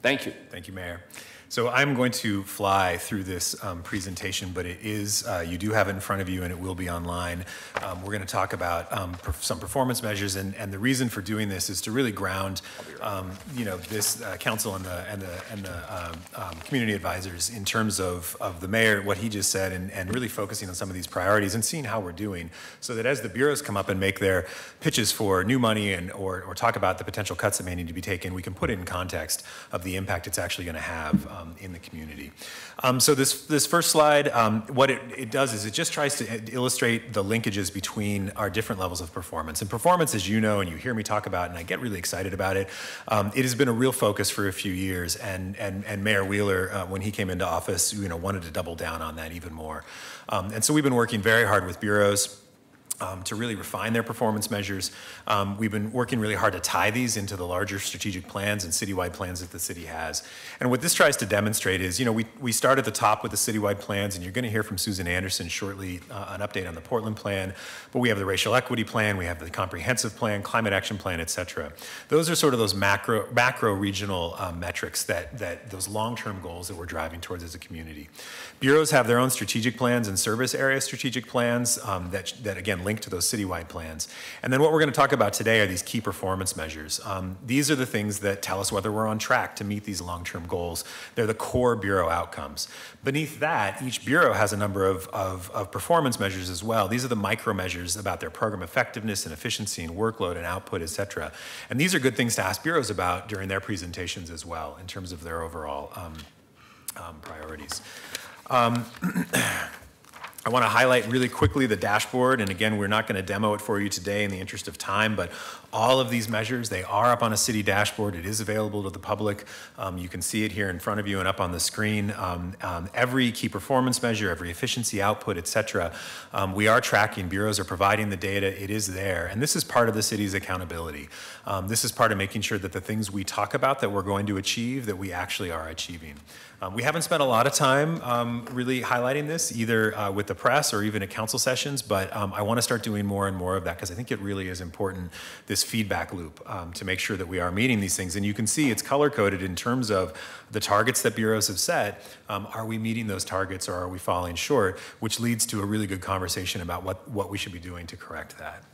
Thank you.
Thank you, Mayor. So I'm going to fly through this presentation, but it is, you do have it in front of you and it will be online. We're going to talk about some performance measures, and the reason for doing this is to really ground, this council and the community advisors in terms of the mayor, what he just said, and really focusing on some of these priorities and seeing how we're doing, so that as the bureaus come up and make their pitches for new money or talk about the potential cuts that may need to be taken, we can put it in context of the impact it's actually going to have in the community. So this first slide, what it does is it just tries to illustrate the linkages between our different levels of performance. And performance, as you know, and you hear me talk about, and I get really excited about it, it has been a real focus for a few years. And Mayor Wheeler, when he came into office, wanted to double down on that even more. And so we've been working very hard with bureaus to really refine their performance measures. We've been working really hard to tie these into the larger strategic plans and citywide plans that the city has. And what this tries to demonstrate is, we start at the top with the citywide plans, and you're going to hear from Susan Anderson shortly an update on the Portland plan, but we have the racial equity plan, we have the comprehensive plan, climate action plan, et cetera. Those are sort of those macro regional metrics that those long-term goals that we're driving towards as a community. Bureaus have their own strategic plans and service area strategic plans that again link to those citywide plans. And then what we're going to talk about today are these key performance measures. These are the things that tell us whether we're on track to meet these long-term goals. They're the core bureau outcomes. Beneath that, each bureau has a number of performance measures as well. These are the micro measures about their program effectiveness and efficiency and workload and output, et cetera. And these are good things to ask bureaus about during their presentations as well in terms of their overall priorities. I want to highlight really quickly the dashboard, and again, we're not going to demo it for you today in the interest of time, but all of these measures, they are up on a city dashboard. It is available to the public. You can see it here in front of you and up on the screen. Every key performance measure, every efficiency output, et cetera, we are tracking. Bureaus are providing the data. It is there, and this is part of the city's accountability. This is part of making sure that the things we talk about that we're going to achieve, that we actually are achieving. We haven't spent a lot of time really highlighting this, either with the press or even at council sessions, but I want to start doing more and more of that because I think it really is important, this feedback loop, to make sure that we are meeting these things. And you can see it's color-coded in terms of the targets that bureaus have set. Are we meeting those targets or are we falling short, which leads to a really good conversation about what we should be doing to correct that.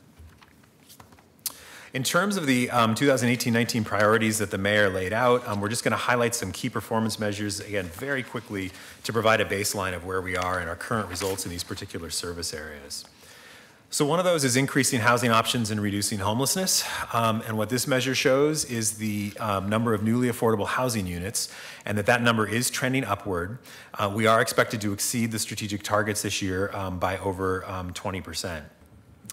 In terms of the 2018-19 priorities that the mayor laid out, we're just going to highlight some key performance measures, again, very quickly to provide a baseline of where we are and our current results in these particular service areas. So one of those is increasing housing options and reducing homelessness. And what this measure shows is the number of newly affordable housing units, and that number is trending upward. We are expected to exceed the strategic targets this year by over 20%.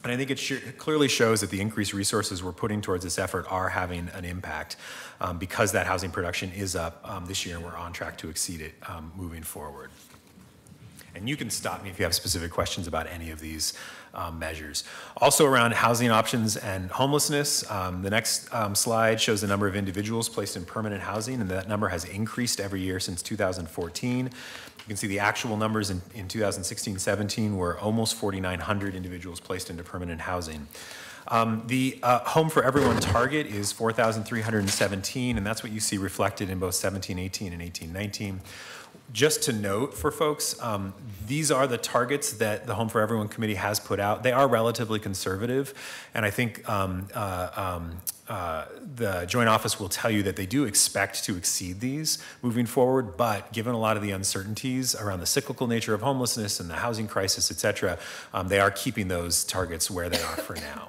And I think it clearly shows that the increased resources we're putting towards this effort are having an impact because that housing production is up this year and we're on track to exceed it moving forward. And you can stop me if you have specific questions about any of these measures. Also around housing options and homelessness, the next slide shows the number of individuals placed in permanent housing, and that number has increased every year since 2014. You can see the actual numbers in 2016-17 were almost 4,900 individuals placed into permanent housing. The Home for Everyone target is 4,317, and that's what you see reflected in both 17-18 and 18-19. Just to note for folks, these are the targets that the Home for Everyone Committee has put out. They are relatively conservative, and I think the Joint Office will tell you that they do expect to exceed these moving forward, but given a lot of the uncertainties around the cyclical nature of homelessness and the housing crisis, et cetera, they are keeping those targets where they are for now.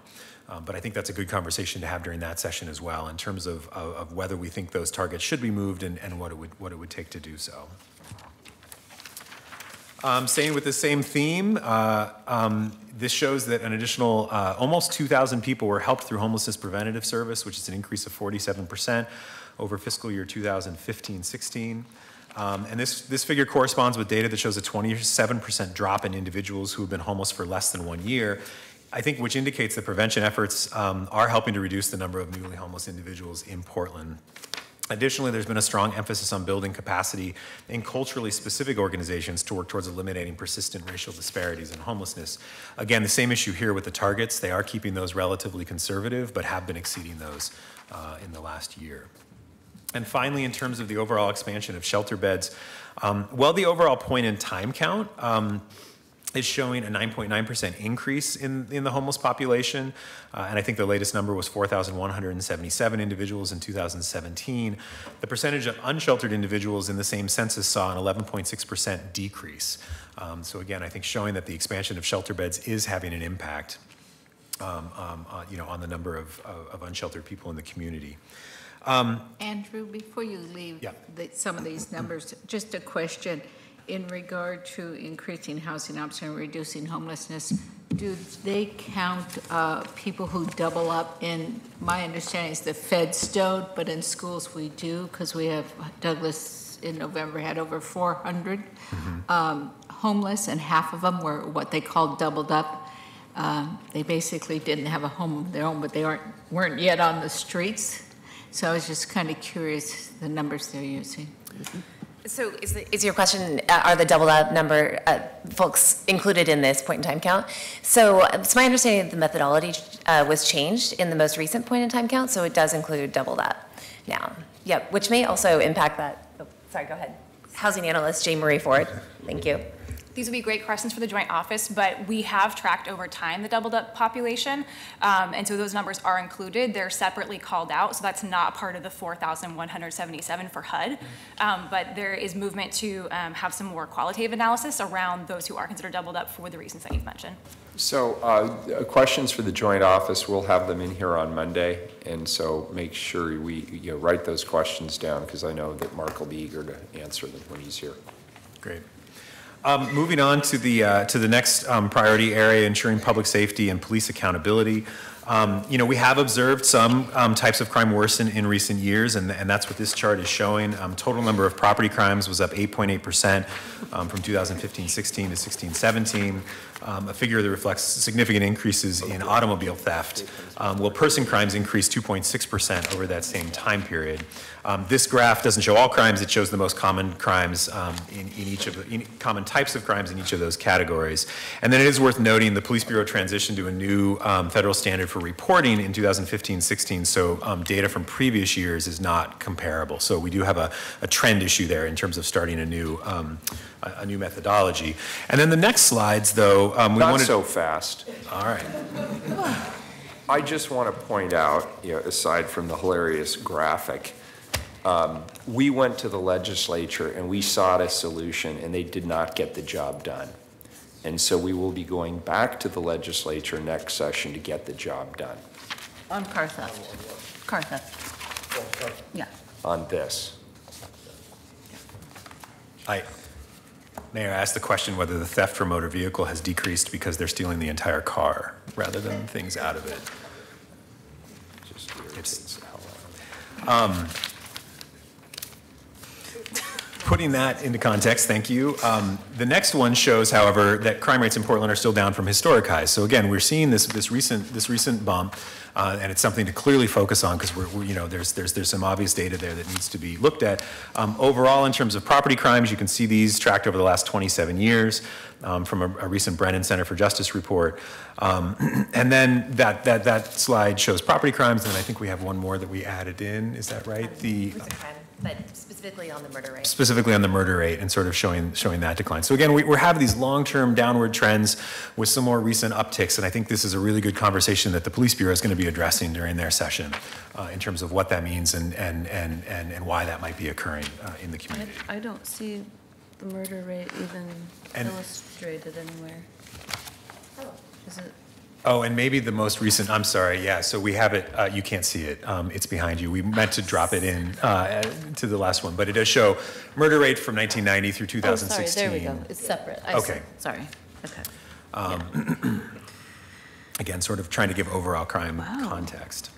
But I think that's a good conversation to have during that session as well in terms of whether we think those targets should be moved and what it would take to do so. Staying with the same theme, this shows that an additional almost 2,000 people were helped through homelessness preventative service, which is an increase of 47% over fiscal year 2015-16. And this figure corresponds with data that shows a 27% drop in individuals who have been homeless for less than 1 year, I think, which indicates that prevention efforts are helping to reduce the number of newly homeless individuals in Portland. Additionally, there's been a strong emphasis on building capacity in culturally specific organizations to work towards eliminating persistent racial disparities in homelessness. Again, the same issue here with the targets. They are keeping those relatively conservative, but have been exceeding those in the last year. And finally, in terms of the overall expansion of shelter beds, well, the overall point in time count is showing a 9.9% increase in the homeless population. And I think the latest number was 4,177 individuals in 2017. The percentage of unsheltered individuals in the same census saw an 11.6% decrease. So again, I think showing that the expansion of shelter beds is having an impact on the number of unsheltered people in the community.
Andrew, before you leave
Yeah.
some of these numbers, just a question. In regard to increasing housing options and reducing homelessness, do they count people who double up in, my understanding is the Fed stowed, but in schools we do, because we have, Douglas in November had over 400 homeless, and half of them were what they called doubled up. They basically didn't have a home of their own, but they weren't yet on the streets. So I was just kind of curious the numbers they're using.
So is your question, are the doubled up number folks included in this point in time count? So it's my understanding that the methodology was changed in the most recent point in time count, so it does include doubled up now. Yep, which may also impact that. Oh, sorry, go ahead. Housing analyst Jane Marie Ford. Thank you.
These would be great questions for the Joint Office, but we have tracked over time the doubled up population, and so those numbers are included. They're separately called out, so that's not part of the 4,177 for HUD, but there is movement to have some more qualitative analysis around those who are considered doubled up for the reasons that you've mentioned.
So questions for the Joint Office, we'll have them in here on Monday, and so make sure we write those questions down, because I know that Mark will be eager to answer them when he's here.
Great. Moving on to the next priority area, ensuring public safety and police accountability. We have observed some types of crime worsen in recent years, and that's what this chart is showing. Total number of property crimes was up 8.8% from 2015-16 to 16-17. A figure that reflects significant increases in automobile theft, while person crimes increased 2.6% over that same time period. This graph doesn't show all crimes, it shows the most common crimes in each of the common types of crimes in each of those categories. And then it is worth noting the Police Bureau transitioned to a new federal standard for reporting in 2015-16, so data from previous years is not comparable. So we do have a trend issue there in terms of starting a new methodology. And then the next slides, though,
Not so fast.
All right.
I just want to point out, aside from the hilarious graphic, we went to the legislature and we sought a solution and they did not get the job done. And so we will be going back to the legislature next session to get the job done
On car theft. Car theft. Yeah.
on this.
Mayor, I asked the question whether the theft from motor vehicle has decreased because they're stealing the entire car rather than things out of it.
Just irritates the hell out of me.
Putting that into context, thank you. The next one shows, however, that crime rates in Portland are still down from historic highs. So again, we're seeing this recent bump, and it's something to clearly focus on because there's some obvious data there that needs to be looked at. Overall, in terms of property crimes, you can see these tracked over the last 27 years from a recent Brennan Center for Justice report. And then that slide shows property crimes, and I think we have one more that we added in. Is that right?
But specifically on the murder rate.
Specifically on the murder rate and sort of showing that decline. So again, we're having these long-term downward trends with some more recent upticks, and I think this is a really good conversation that the Police Bureau is going to be addressing during their session in terms of what that means and why that might be occurring in the community.
I don't see the murder rate even illustrated anywhere. Is it?
Oh, and maybe the most recent, I'm sorry, yeah, so we have it, you can't see it, it's behind you. We meant to drop it in to the last one, but it does show murder rate from 1990 through 2016.
Oh, sorry, there we go, it's separate. I
Okay.
see. Sorry, okay.
Again, sort of trying to give overall crime context.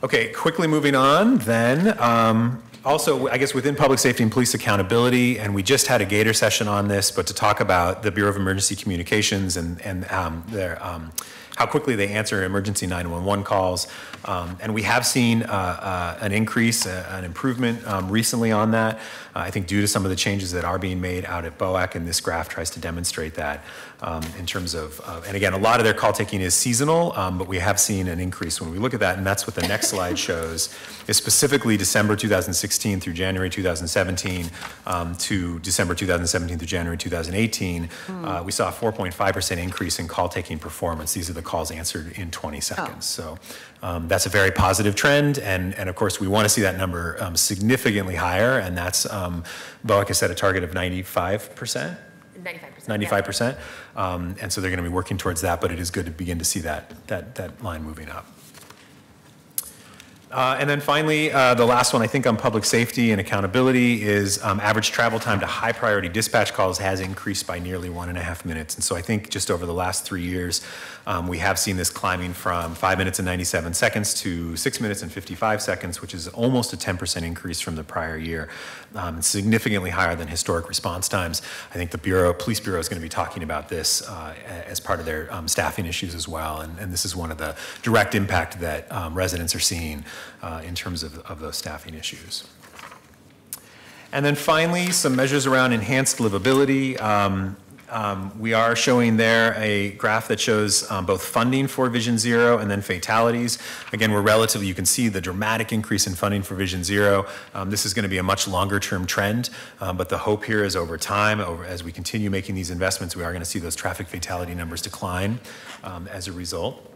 Okay, quickly moving on then. Also, I guess within public safety and police accountability, and we just had a Gator session on this, but to talk about the Bureau of Emergency Communications and how quickly they answer emergency 911 calls. And we have seen an increase, an improvement recently on that, I think due to some of the changes that are being made out at BOAC, and this graph tries to demonstrate that in terms of, and again, a lot of their call taking is seasonal, but we have seen an increase when we look at that, and that's what the next slide shows, is specifically December 2016 through January 2017 to December 2017 through January 2018. We saw a 4.5% increase in call taking performance. These are the calls answered in 20 seconds. So that's a very positive trend, and of course we want to see that number significantly higher, and that's BOAC has set a target of 95%. 95%. And so they're going to be working towards that, but it is good to begin to see that line moving up. And then finally, the last one, I think, on public safety and accountability is average travel time to high priority dispatch calls has increased by nearly 1.5 minutes. And so I think just over the last 3 years, we have seen this climbing from 5 minutes and 97 seconds to 6 minutes and 55 seconds, which is almost a 10% increase from the prior year. Significantly higher than historic response times. I think the Police Bureau is going to be talking about this as part of their staffing issues as well. And this is one of the direct impact that residents are seeing in terms of those staffing issues. And then finally, some measures around enhanced livability. We are showing there a graph that shows both funding for Vision Zero and then fatalities. Again, you can see the dramatic increase in funding for Vision Zero. This is going to be a much longer term trend, but the hope here is over time, as we continue making these investments, we are going to see those traffic fatality numbers decline as a result.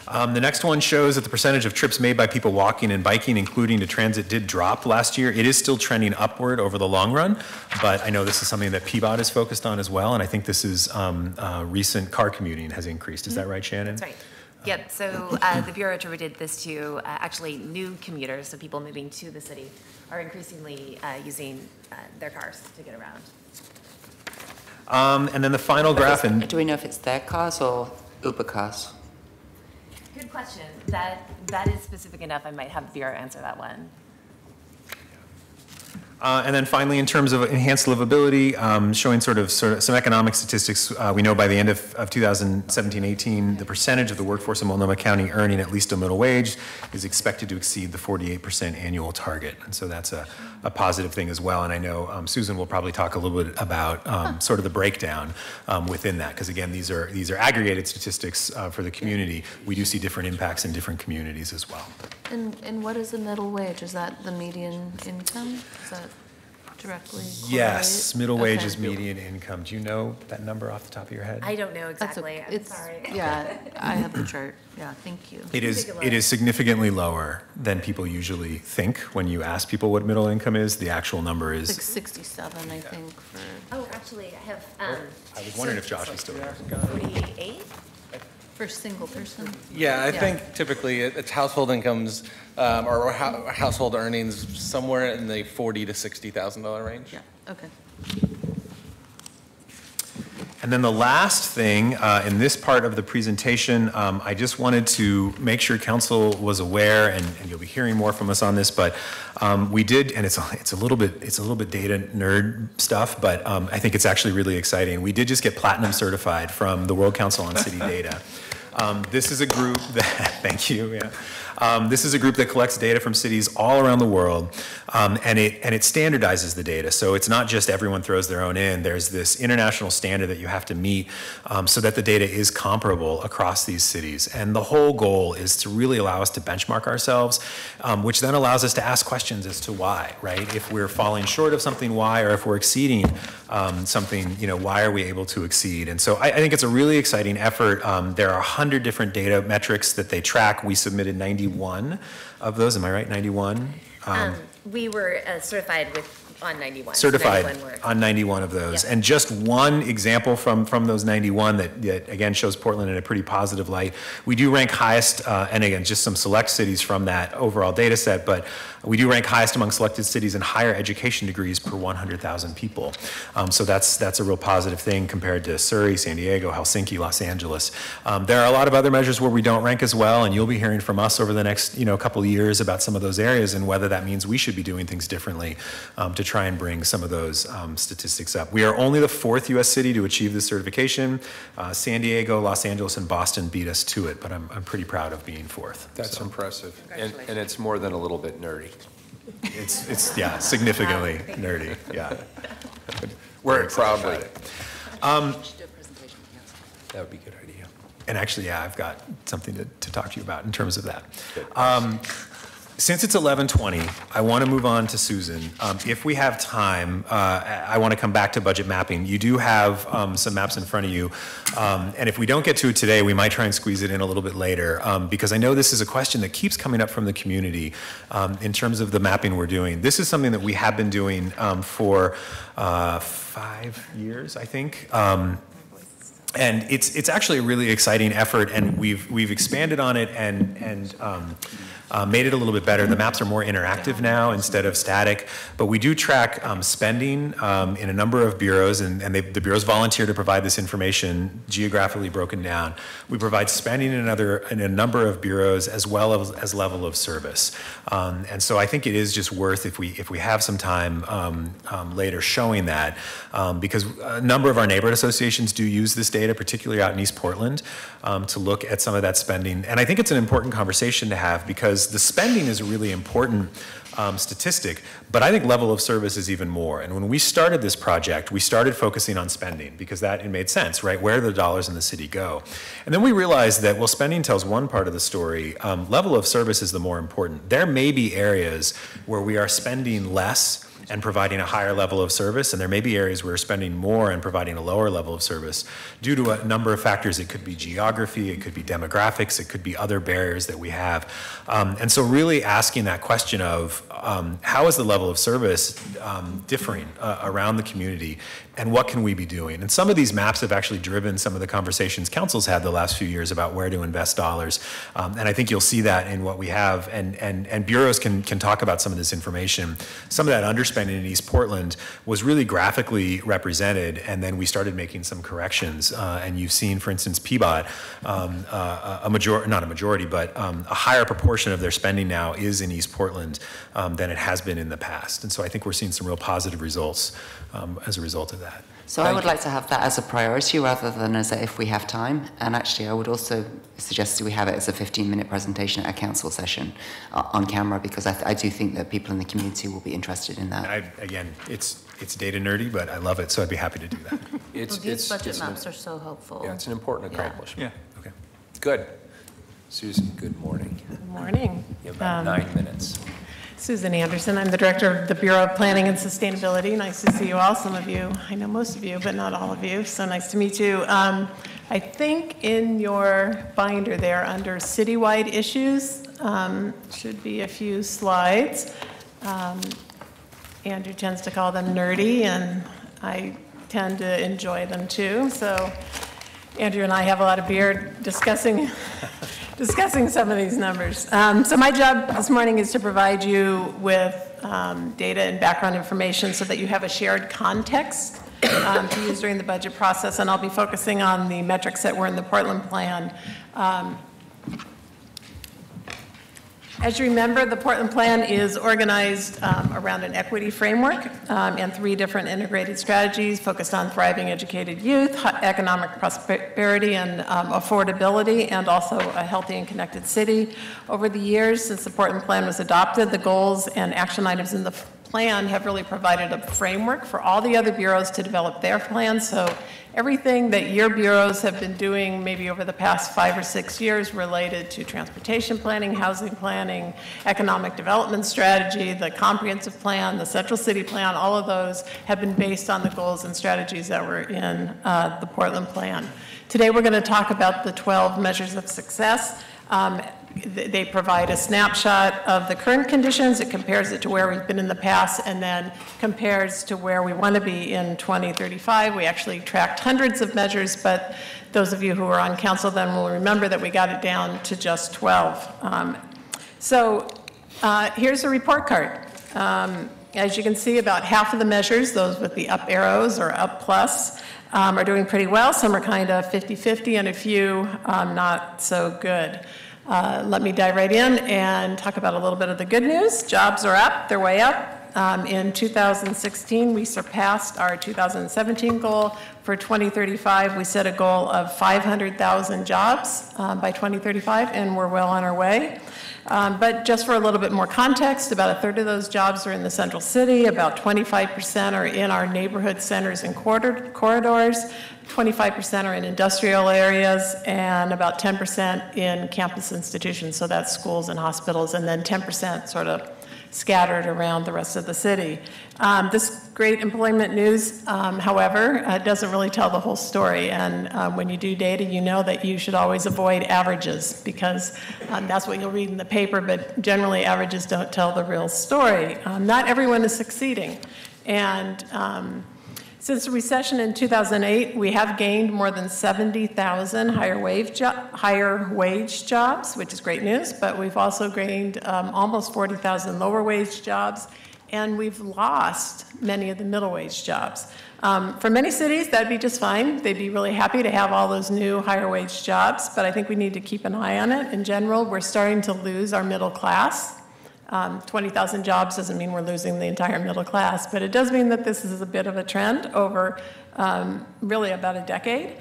The next one shows that the percentage of trips made by people walking and biking, including to transit, did drop last year. It is still trending upward over the long run, but I know this is something that PBOT is focused on as well, and I think this is recent car commuting has increased. Is that right, Shannon?
That's right. Yep, so the Bureau attributed this to actually new commuters, so people moving to the city are increasingly using their cars to get around.
And then the final graph.
Do we know if it's their cars or Uber cars?
Good question. That is specific enough. I might have the Bureau answer that one.
And then finally, in terms of enhanced livability, showing sort of some economic statistics, we know by the end of 2017-18, the percentage of the workforce in Multnomah County earning at least a middle wage is expected to exceed the 48% annual target. And so that's a positive thing as well. And I know Susan will probably talk a little bit about sort of the breakdown within that, because again, these are aggregated statistics for the community. We do see different impacts in different communities as well.
And what is the middle wage? Is that the median income? Is that directly
Yes, middle
correlate?
wages,
Okay.
median income. Do you know that number off the top of your head?
I don't know exactly. I'm
It's,
sorry.
yeah, I have the chart. Yeah, thank you.
It is significantly lower than people usually think when you ask people what middle income is. The actual number
It's
is.
like 67, I think, for.
Oh, actually, I have.
I was wondering if Josh was still there.
48?
For single person?
Yeah, I think typically it's household incomes or household earnings somewhere in the $40,000 to $60,000 range.
Yeah, okay.
And then the last thing in this part of the presentation, I just wanted to make sure council was aware, and you'll be hearing more from us on this, but we did, and it's a little bit data nerd stuff, but I think it's actually really exciting. We did just get platinum certified from the World Council on City Data. This is a group that, thank you, yeah. This is a group that collects data from cities all around the world, and it standardizes the data. So it's not just everyone throws their own in. There's this international standard that you have to meet so that the data is comparable across these cities. And the whole goal is to really allow us to benchmark ourselves, which then allows us to ask questions as to why, right? If we're falling short of something, why? Or if we're exceeding something, why are we able to exceed? And so I think it's a really exciting effort. There are 100 different data metrics that they track. We submitted 91 of those. Am I right? 91?
We were certified on 91.
Certified
91 were.
on 91 of those.
Yep.
And just one example from those 91 that again shows Portland in a pretty positive light. We do rank highest, and again, just some select cities from that overall data set, but we do rank highest among selected cities in higher education degrees per 100,000 people. So that's a real positive thing compared to Surrey, San Diego, Helsinki, Los Angeles. There are a lot of other measures where we don't rank as well, and you'll be hearing from us over the next couple of years about some of those areas and whether that means we should be doing things differently to try and bring some of those statistics up. We are only the 4th U.S. city to achieve this certification. San Diego, Los Angeles, and Boston beat us to it, but I'm pretty proud of being 4th.
That's impressive. And it's more than a little bit nerdy.
It's yeah, significantly nerdy, yeah.
Wear it proudly.
That would be a good idea. And actually, yeah, I've got something to talk to you about in terms of that. Since it's 11:20, I want to move on to Susan. If we have time, I want to come back to budget mapping. You do have some maps in front of you. And if we don't get to it today, we might try and squeeze it in a little bit later, because I know this is a question that keeps coming up from the community in terms of the mapping we're doing. This is something that we have been doing for 5 years, I think. And it's actually a really exciting effort, and we've expanded on it and made it a little bit better. The maps are more interactive now instead of static, but we do track spending in a number of bureaus, and the bureaus volunteer to provide this information geographically broken down. We provide spending in a number of bureaus as well as level of service. And so I think it is just worth, if we have some time later, showing that, because a number of our neighborhood associations do use this data, particularly out in East Portland, to look at some of that spending. And I think it's an important conversation to have, because the spending is a really important statistic, but I think level of service is even more. And when we started this project, we started focusing on spending because it made sense, right? Where do the dollars in the city go? And then we realized that, well, spending tells one part of the story. Level of service is the more important. There may be areas where we are spending less and providing a higher level of service, and there may be areas where we're spending more and providing a lower level of service due to a number of factors. It could be geography, it could be demographics, it could be other barriers that we have. And so really asking that question of how is the level of service differing around the community, and what can we be doing? And some of these maps have actually driven some of the conversations council's had the last few years about where to invest dollars. And I think you'll see that in what we have, and bureaus can talk about some of this information. Some of that underspending in East Portland was really graphically represented, and then we started making some corrections. And you've seen, for instance, PBOT, not a majority, but a higher proportion of their spending now is in East Portland than it has been in the past. And so I think we're seeing some real positive results as a result of that.
So I would like to have that as a priority rather than as a if we have time. And actually, I would also suggest we have it as a 15-minute presentation at a council session on camera, because I do think that people in the community will be interested in that.
Again, it's data nerdy, but I love it, so I'd be happy to do that.
These budget maps are so helpful.
Yeah, it's an important accomplishment.
Yeah. Okay.
Good. Susan, good morning.
Good morning.
You have about 9 minutes.
Susan Anderson. I'm the Director of the Bureau of Planning and Sustainability. Nice to see you all. Some of you, I know most of you, but not all of you. So nice to meet you. I think in your binder there under citywide issues should be a few slides. Andrew tends to call them nerdy, and I tend to enjoy them too. So Andrew and I have a lot of beer discussing some of these numbers. So my job this morning is to provide you with data and background information so that you have a shared context to use during the budget process, and I'll be focusing on the metrics that were in the Portland plan. As you remember, the Portland plan is organized around an equity framework and 3 different integrated strategies focused on thriving educated youth, economic prosperity and affordability, and also a healthy and connected city. Over the years since the Portland plan was adopted, the goals and action items in the plan have really provided a framework for all the other bureaus to develop their plans. So everything that your bureaus have been doing maybe over the past 5 or 6 years related to transportation planning, housing planning, economic development strategy, the comprehensive plan, the central city plan, all of those have been based on the goals and strategies that were in the Portland plan. Today we're going to talk about the 12 measures of success. They provide a snapshot of the current conditions. It compares it to where we've been in the past and then compares to where we want to be in 2035. We actually tracked hundreds of measures, but those of you who were on council then will remember that we got it down to just 12. Here's a report card. As you can see, about half of the measures, those with the up arrows or up plus, are doing pretty well. Some are kind of 50-50 and a few not so good. Let me dive right in and talk about a little bit of the good news. Jobs are up, they're way up. In 2016, we surpassed our 2017 goal. For 2035, we set a goal of 500,000 jobs by 2035, and we're well on our way. But just for a little bit more context, about a third of those jobs are in the central city, about 25% are in our neighborhood centers and corridors, 25% are in industrial areas, and about 10% in campus institutions, so that's schools and hospitals, and then 10% sort of scattered around the rest of the city. This great employment news, however, doesn't really tell the whole story. And when you do data, you know that you should always avoid averages because that's what you'll read in the paper, but generally averages don't tell the real story. Not everyone is succeeding. And since the recession in 2008, we have gained more than 70,000 higher wage jobs, which is great news, but we've also gained almost 40,000 lower wage jobs, and we've lost many of the middle wage jobs. For many cities, that'd be just fine. They'd be really happy to have all those new higher wage jobs, but I think we need to keep an eye on it. In general, we're starting to lose our middle class. 20,000 jobs doesn't mean we're losing the entire middle class, but it does mean that this is a bit of a trend over really about a decade.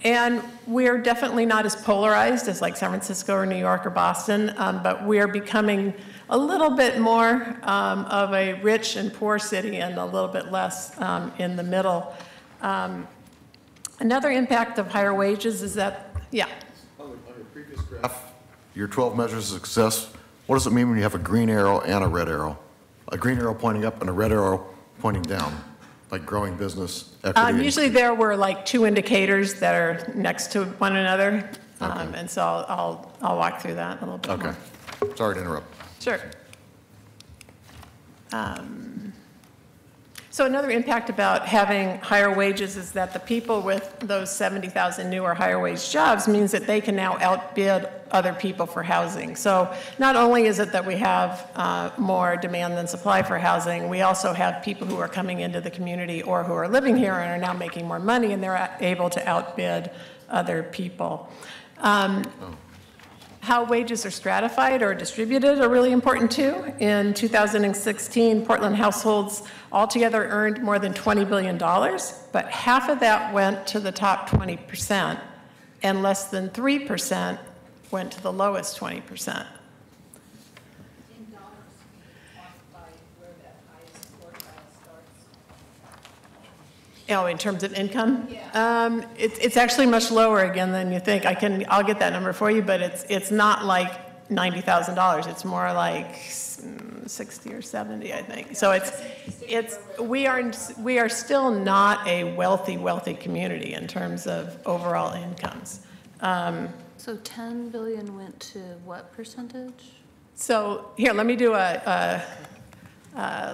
And we're definitely not as polarized as like San Francisco or New York or Boston, but we're becoming a little bit more of a rich and poor city and a little bit less in the middle. Another impact of higher wages is that, yeah.
On your previous graph, your 12 measures of success, what does it mean when you have a green arrow and a red arrow? A green arrow pointing up and a red arrow pointing down, like growing business, equity?
Usually there were like 2 indicators that are next to one another, and so I'll walk through that a little bit more.
Okay. Sorry to interrupt.
Sure. So another impact about having higher wages is that the people with those 70,000 new or higher wage jobs means that they can now outbid other people for housing. So not only is it that we have more demand than supply for housing, we also have people who are coming into the community or who are living here and are now making more money, and they're able to outbid other people. How wages are stratified or distributed are really important too. In 2016, Portland households altogether earned more than $20 billion, but half of that went to the top 20%, and less than 3% went to the lowest 20%. Oh, in terms of income? It's actually much lower again than you think. I'll get that number for you, but it's not like $90,000. It's more like 60 or 70, I think. So we are still not a wealthy community in terms of overall incomes.
So 10 billion went to what percentage?
So here, let me do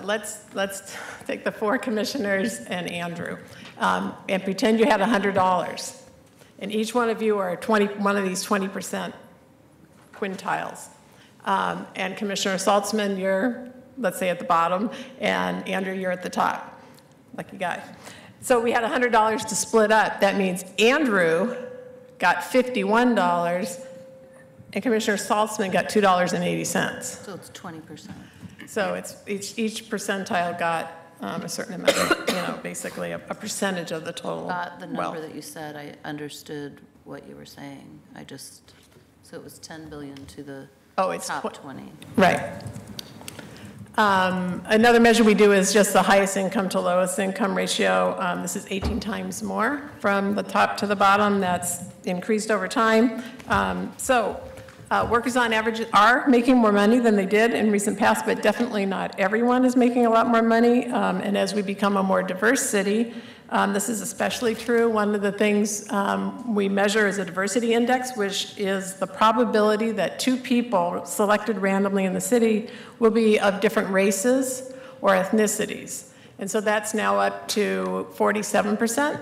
let's take the 4 commissioners and Andrew, and pretend you had $100, and each one of you are one of these 20% quintiles. And Commissioner Saltzman, you're, let's say, at the bottom, and Andrew, you're at the top. Lucky guy. So we had $100 to split up. That means Andrew got $51, and Commissioner Saltzman got $2.80.
So it's 20%.
So it's each percentile got a certain amount, basically a percentage of the total
Got the number
wealth.
that you said, I understood what you were saying. So it was 10 billion to the top 20.
Right. Another measure we do is just the highest income to lowest income ratio. This is 18 times more from the top to the bottom. That's increased over time. Workers on average are making more money than they did in recent past, but definitely not everyone is making a lot more money. And as we become a more diverse city, this is especially true. One of the things we measure is a diversity index, which is the probability that 2 people selected randomly in the city will be of different races or ethnicities. And so that's now up to 47%.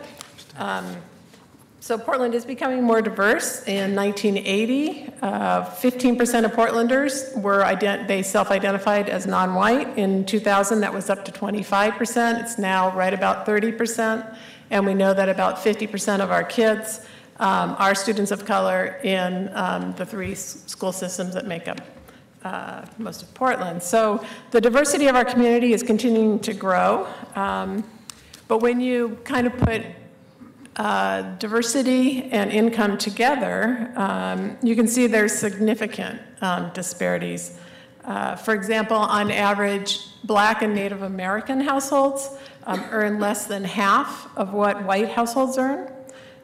So Portland is becoming more diverse. In 1980, 15% of Portlanders they self-identified as non-white. In 2000, that was up to 25%. It's now right about 30%. And we know that about 50% of our kids are students of color in the 3 school systems that make up most of Portland. So the diversity of our community is continuing to grow. But when you kind of put diversity and income together, you can see there's significant disparities. For example, on average, Black and Native American households earn less than half of what white households earn.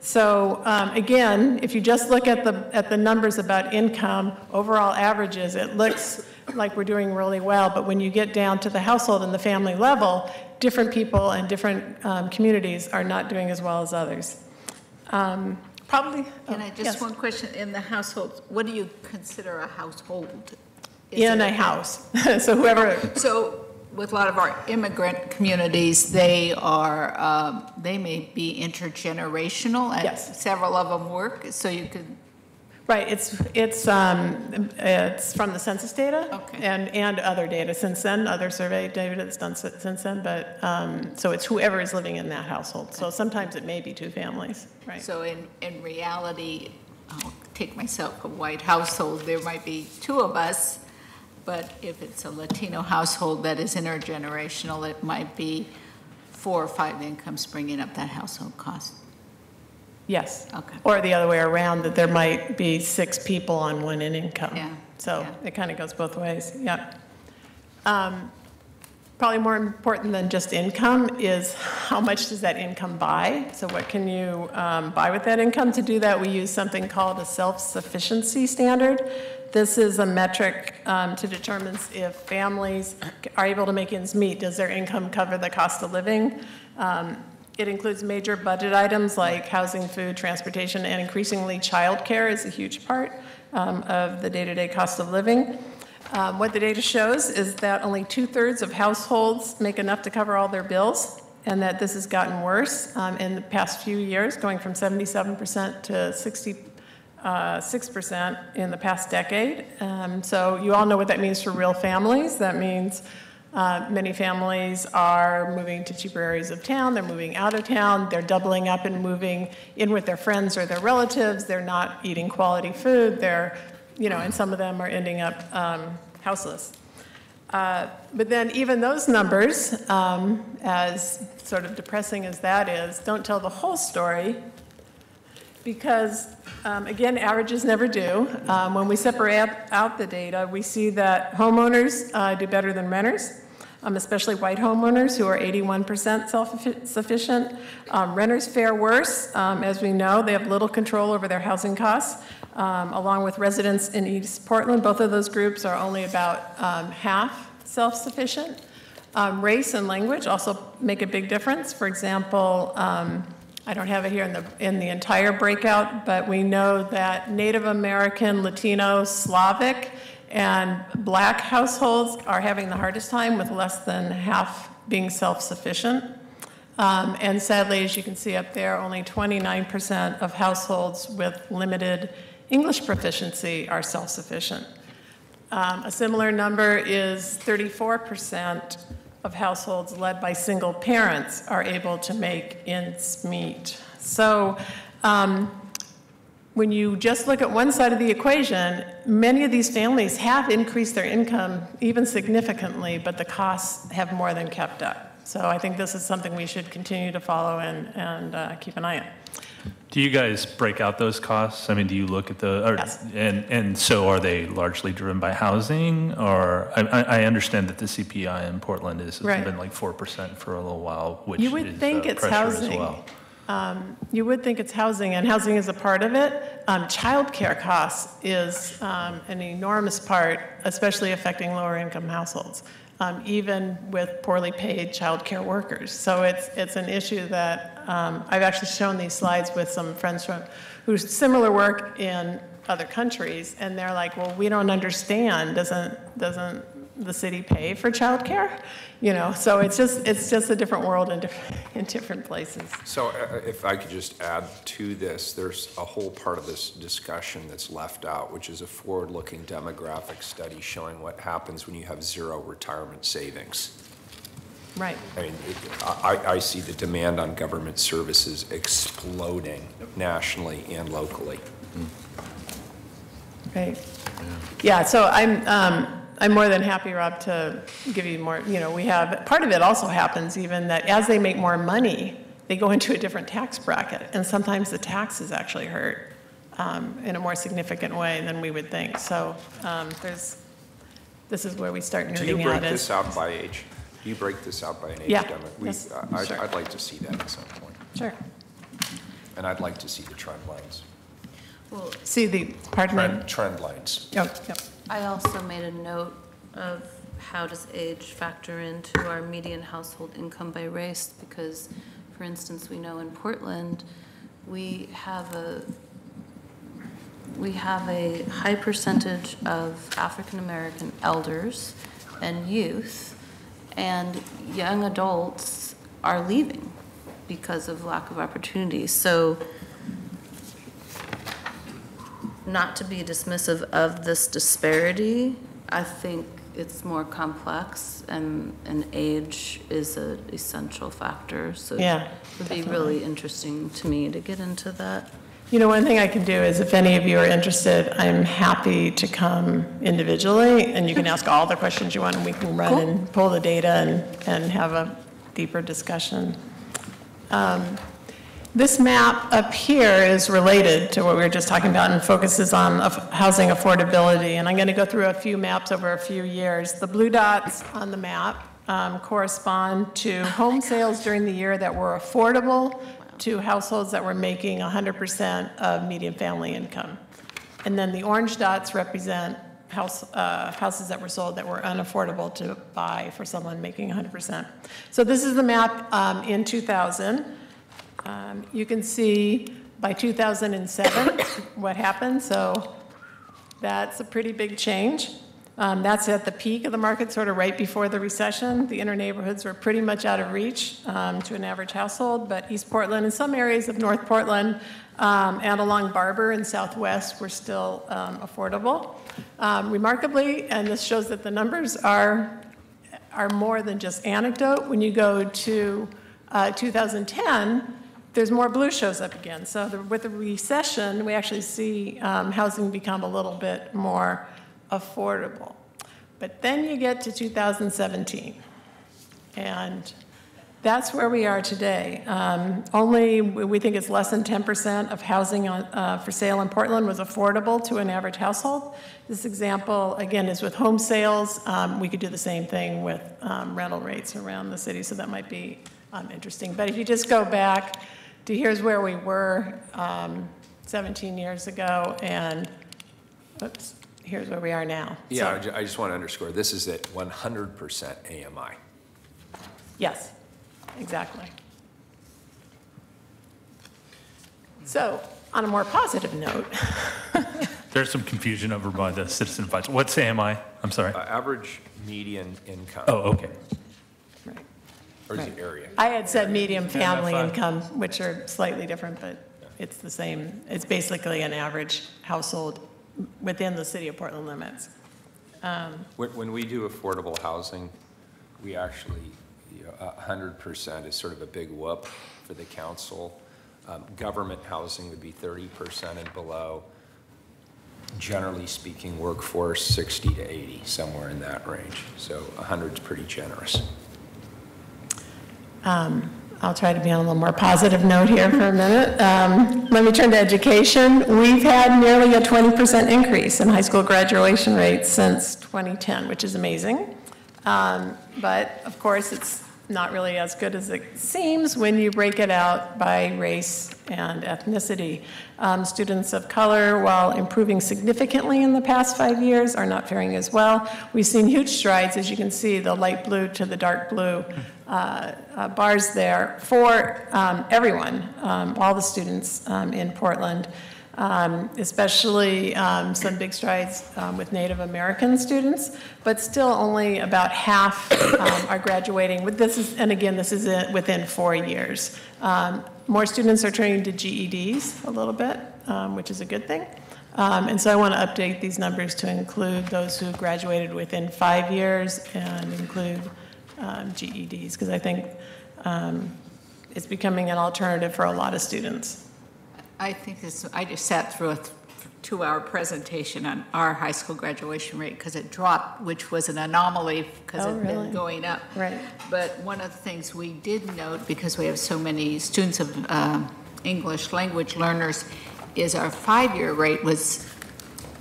So again, if you just look at the numbers about income, overall averages, it looks like we're doing really well. But when you get down to the household and the family level, different people and different communities are not doing as well as others. Probably.
Can I just, one question, in the household, what do you consider a household?
In a house. So whoever.
So with a lot of our immigrant communities, they may be intergenerational, and
yes.
Several of them work, so you could.
Right, it's from the census data,
okay.
and other data since then, other survey data that's done since then, but so it's whoever is living in that household. So sometimes it may be 2 families, right?
So in reality, I'll take myself a white household, there might be 2 of us, but if it's a Latino household that is intergenerational, it might be 4 or 5 incomes bringing up that household cost.
Yes.
Okay.
Or the other way around, that there might be 6 people on 1 income.
Yeah.
So it kind of goes both ways. Yeah. Probably more important than just income is how much does that income buy? So what can you buy with that income? To do that, we use something called a self-sufficiency standard. This is a metric to determine if families are able to make ends meet. Does their income cover the cost of living? It includes major budget items like housing, food, transportation, and increasingly childcare is a huge part of the day-to-day cost of living. What the data shows is that only 2/3 of households make enough to cover all their bills, and that this has gotten worse in the past few years, going from 77% to 66% in the past decade. So you all know what that means for real families. That means many families are moving to cheaper areas of town, they're moving out of town, they're doubling up and moving in with their friends or their relatives, they're not eating quality food, and some of them are ending up houseless. But then even those numbers, as sort of depressing as that is, don't tell the whole story, because again, averages never do. When we separate out the data, we see that homeowners do better than renters. Especially white homeowners who are 81% self-sufficient. Renters fare worse. As we know, they have little control over their housing costs. along with residents in East Portland. Both of those groups are only about half self-sufficient. Race and language also make a big difference. For example, I don't have it here in the entire breakout, but we know that Native American, Latino, Slavic, and Black households are having the hardest time, with less than half being self-sufficient. And sadly, as you can see up there, only 29% of households with limited English proficiency are self-sufficient. A similar number is 34% of households led by single parents are able to make ends meet. So when you just look at one side of the equation, many of these families have increased their income even significantly, but the costs have more than kept up. So I think this is something we should continue to follow and keep an eye on.
Do you guys break out those costs? I mean, do you look at
Yes.
and so are they largely driven by housing? Or I understand that the CPI in Portland has
Right.
been like 4% for a little while, which
You would
is
think it's
pressure
housing.
as well.
You would think it's housing, and housing is a part of it. Childcare costs is an enormous part, especially affecting lower income households, even with poorly paid childcare workers. So it's an issue that I've actually shown these slides with some friends who similar work in other countries, and they're like, well, we don't understand. Doesn't the city pay for childcare? You know, so it's just a different world in different places.
So if I could just add to this, there's a whole part of this discussion that's left out, which is a forward-looking demographic study showing what happens when you have zero retirement savings.
Right.
I mean, I see the demand on government services exploding nationally and locally.
Right. Yeah, so I'm more than happy, Rob, to give you more, you know, we have, part of it also happens even that as they make more money, they go into a different tax bracket, and sometimes the taxes actually hurt in a more significant way than we would think. So this is where we start nerding out.
Do you break this out by age? Do you break this out by an age
Yeah.
demo?
Yes, sure.
I'd like to see that at some point.
Sure.
And I'd like to see the trend lines.
Well,
See the, pardon me?
Trend lines.
Yep, yep.
I also made a note of how does age factor into our median household income by race, because, for instance, we know in Portland, we have a high percentage of African-American elders and youth, and young adults are leaving because of lack of opportunities. So not to be dismissive of this disparity, I think it's more complex, and age is an essential factor. So
Yeah,
it would be
definitely.
really interesting to me to get into that.
You know, one thing I can do is if any of you are interested, I'm happy to come individually, and you can ask all the questions you want, and we can run and pull the data and have a deeper discussion. This map up here is related to what we were just talking about and focuses on housing affordability. And I'm going to go through a few maps over a few years. The blue dots on the map correspond to home sales during the year that were affordable to households that were making 100% of median family income. And then the orange dots represent houses that were sold that were unaffordable to buy for someone making 100%. So this is the map in 2000. You can see by 2007 what happened. So that's a pretty big change. That's at the peak of the market, sort of right before the recession. The inner neighborhoods were pretty much out of reach to an average household, but East Portland and some areas of North Portland and along Barber and Southwest were still affordable. Remarkably, and this shows that the numbers are more than just anecdote, when you go to 2010, there's more blue shows up again. So with the recession, we actually see housing become a little bit more affordable. But then you get to 2017, and that's where we are today. Only, we think it's less than 10% of housing for sale in Portland was affordable to an average household. This example, again, is with home sales. We could do the same thing with rental rates around the city, so that might be interesting. But if you just go back to here's where we were 17 years ago, and oops, here's where we are now.
Yeah,
So,
I just want to underscore, this is at 100% AMI.
yes, exactly. So, on a more positive note,
There's some confusion over by the citizen advisor. What's AMI? I'm sorry.
Average median income.
Oh, okay.
Or is it area?
I had said medium family
MFI.
income, which are slightly different, but it's the same. It's basically an average household within the city of Portland limits.
When we do affordable housing, we actually, 100% is sort of a big whoop for the council. Government housing would be 30% and below. Generally speaking, workforce 60 to 80, somewhere in that range. So 100 is pretty generous.
I'll try to be on a little more positive note here for a minute. Let me turn to education. We've had nearly a 20% increase in high school graduation rates since 2010, which is amazing. But of course, it's not really as good as it seems when you break it out by race and ethnicity. Students of color, while improving significantly in the past 5 years, are not faring as well. We've seen huge strides, as you can see, the light blue to the dark blue bars there, for everyone, all the students in Portland. Especially some big strides with Native American students, but still only about half are graduating. This is within 4 years. More students are turning to GEDs a little bit, which is a good thing. And so I want to update these numbers to include those who graduated within 5 years and include GEDs, because I think it's becoming an alternative for a lot of students.
I think I just sat through a 2-hour presentation on our high school graduation rate because it dropped, which was an anomaly because it's been going up.
Right.
But one of the things we did note, because we have so many students of English language learners, is our 5-year rate was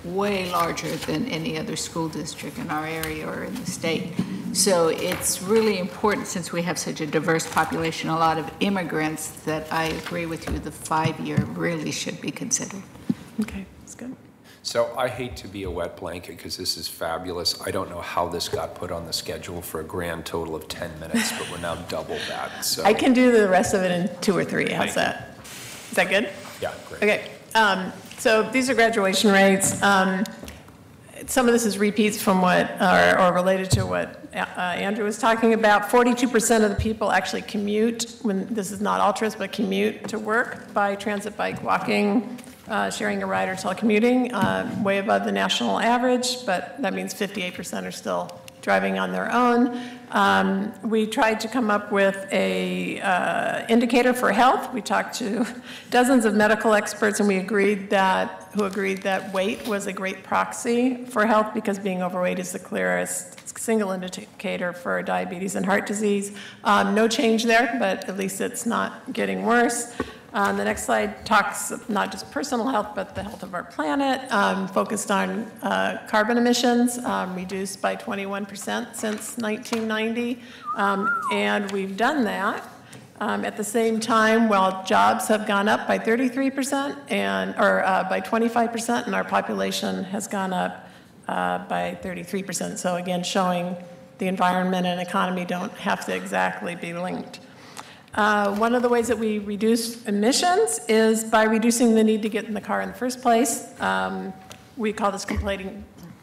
way larger than any other school district in our area or in the state. So it's really important, since we have such a diverse population, a lot of immigrants, that I agree with you, the 5-year really should be considered.
Okay, that's good.
So I hate to be a wet blanket because this is fabulous. I don't know how this got put on the schedule for a grand total of 10 minutes, but we're now double that. So
I can do the rest of it in 2 or 3. How's that? Is that good?
Yeah, great.
Okay. So these are graduation rates. Some of this is repeats from what, or related to what Andrew was talking about. 42% of the people actually commute, when this is not Altruist, but commute to work by transit, bike, walking, sharing a ride, or telecommuting, way above the national average, but that means 58% are still driving on their own. We tried to come up with a indicator for health. We talked to dozens of medical experts, and who agreed that weight was a great proxy for health, because being overweight is the clearest single indicator for diabetes and heart disease. No change there, but at least it's not getting worse. The next slide talks not just personal health, but the health of our planet, focused on carbon emissions, reduced by 21% since 1990. And we've done that at the same time, while jobs have gone up by 33% by 25%, and our population has gone up by 33%. So again, showing the environment and economy don't have to exactly be linked. One of the ways that we reduce emissions is by reducing the need to get in the car in the first place. We call this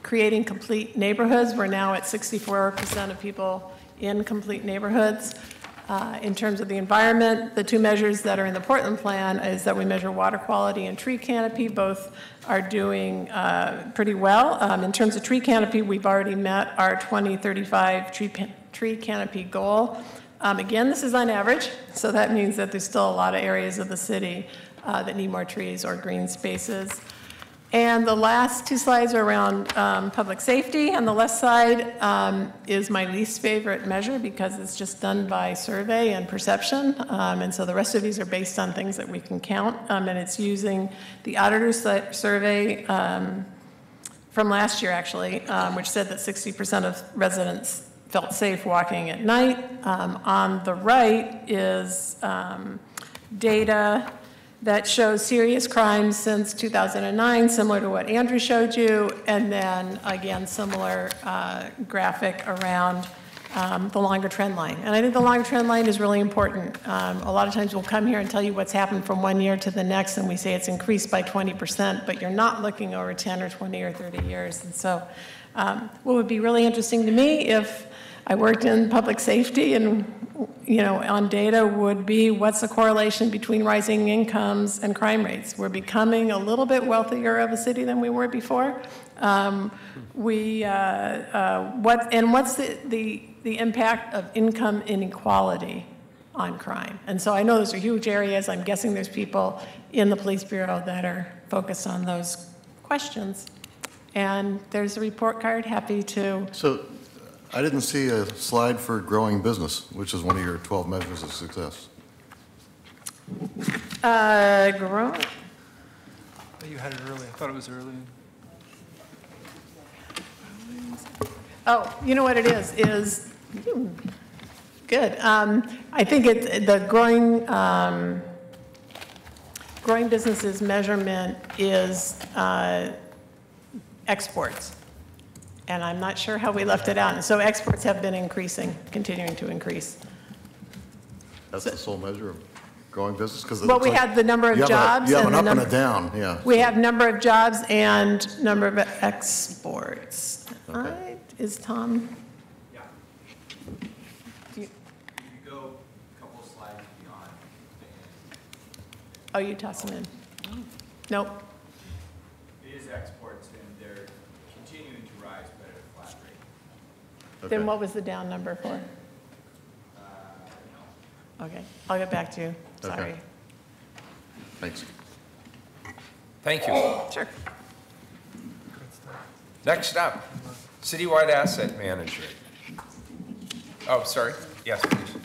creating complete neighborhoods. We're now at 64% of people in complete neighborhoods. In terms of the environment, the 2 measures that are in the Portland plan is that we measure water quality and tree canopy. Both are doing pretty well. In terms of tree canopy, we've already met our 2035 tree canopy goal. Again, this is on average, so that means that there's still a lot of areas of the city that need more trees or green spaces. And the last 2 slides are around public safety. On the left side is my least favorite measure, because it's just done by survey and perception. And so the rest of these are based on things that we can count. And it's using the auditor's survey from last year, actually, which said that 60% of residents felt safe walking at night. On the right is data that shows serious crimes since 2009, similar to what Andrew showed you, and then again, similar graphic around the longer trend line. And I think the longer trend line is really important. A lot of times we'll come here and tell you what's happened from one year to the next, and we say it's increased by 20%, but you're not looking over 10 or 20 or 30 years. And so what would be really interesting to me if I worked in public safety and, on data would be what's the correlation between rising incomes and crime rates. We're becoming a little bit wealthier of a city than we were before. What's the impact of income inequality on crime? And so I know those are huge areas. I'm guessing there's people in the police bureau that are focused on those questions. And there's a report card, happy to.
So I didn't see a slide for growing business, which is one of your 12 measures of success.
Growing.
You had it early. I thought it was early.
Oh, you know what it is good. I think the growing businesses measurement is exports. And I'm not sure how we left it out. And so exports have been increasing, continuing to increase.
That's the sole measure of growing business? Because
well, we have the number of jobs.
You have an up and a down, yeah.
We have number of jobs and number of exports.
Okay.
Is Tom?
Yeah.
You
go a couple of slides beyond the end.
Oh, you toss them in. Nope.
It is exports, and they're continuing to rise, but at a flat rate.
Okay.
Then what was the down number for?
No.
Okay, I'll get back to you. Sorry.
Okay. Thanks.
Thank you.
Sure.
Next up, Citywide Asset Manager. Oh, sorry. Yes, please.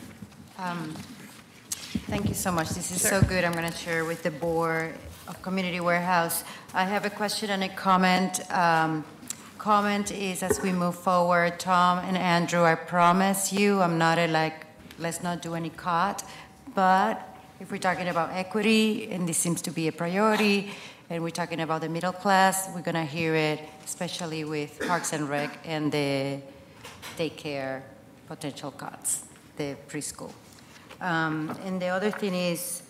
Thank you so much. This is so good. I'm going to share with the Board of Community Warehouse. I have a question and a comment. Comment is, as we move forward, Tom and Andrew, I promise you, I'm not let's not do any cut, but if we're talking about equity, and this seems to be a priority, and we're talking about the middle class, we're going to hear it, especially with Parks and Rec and the daycare potential cuts, the preschool. And the other thing is,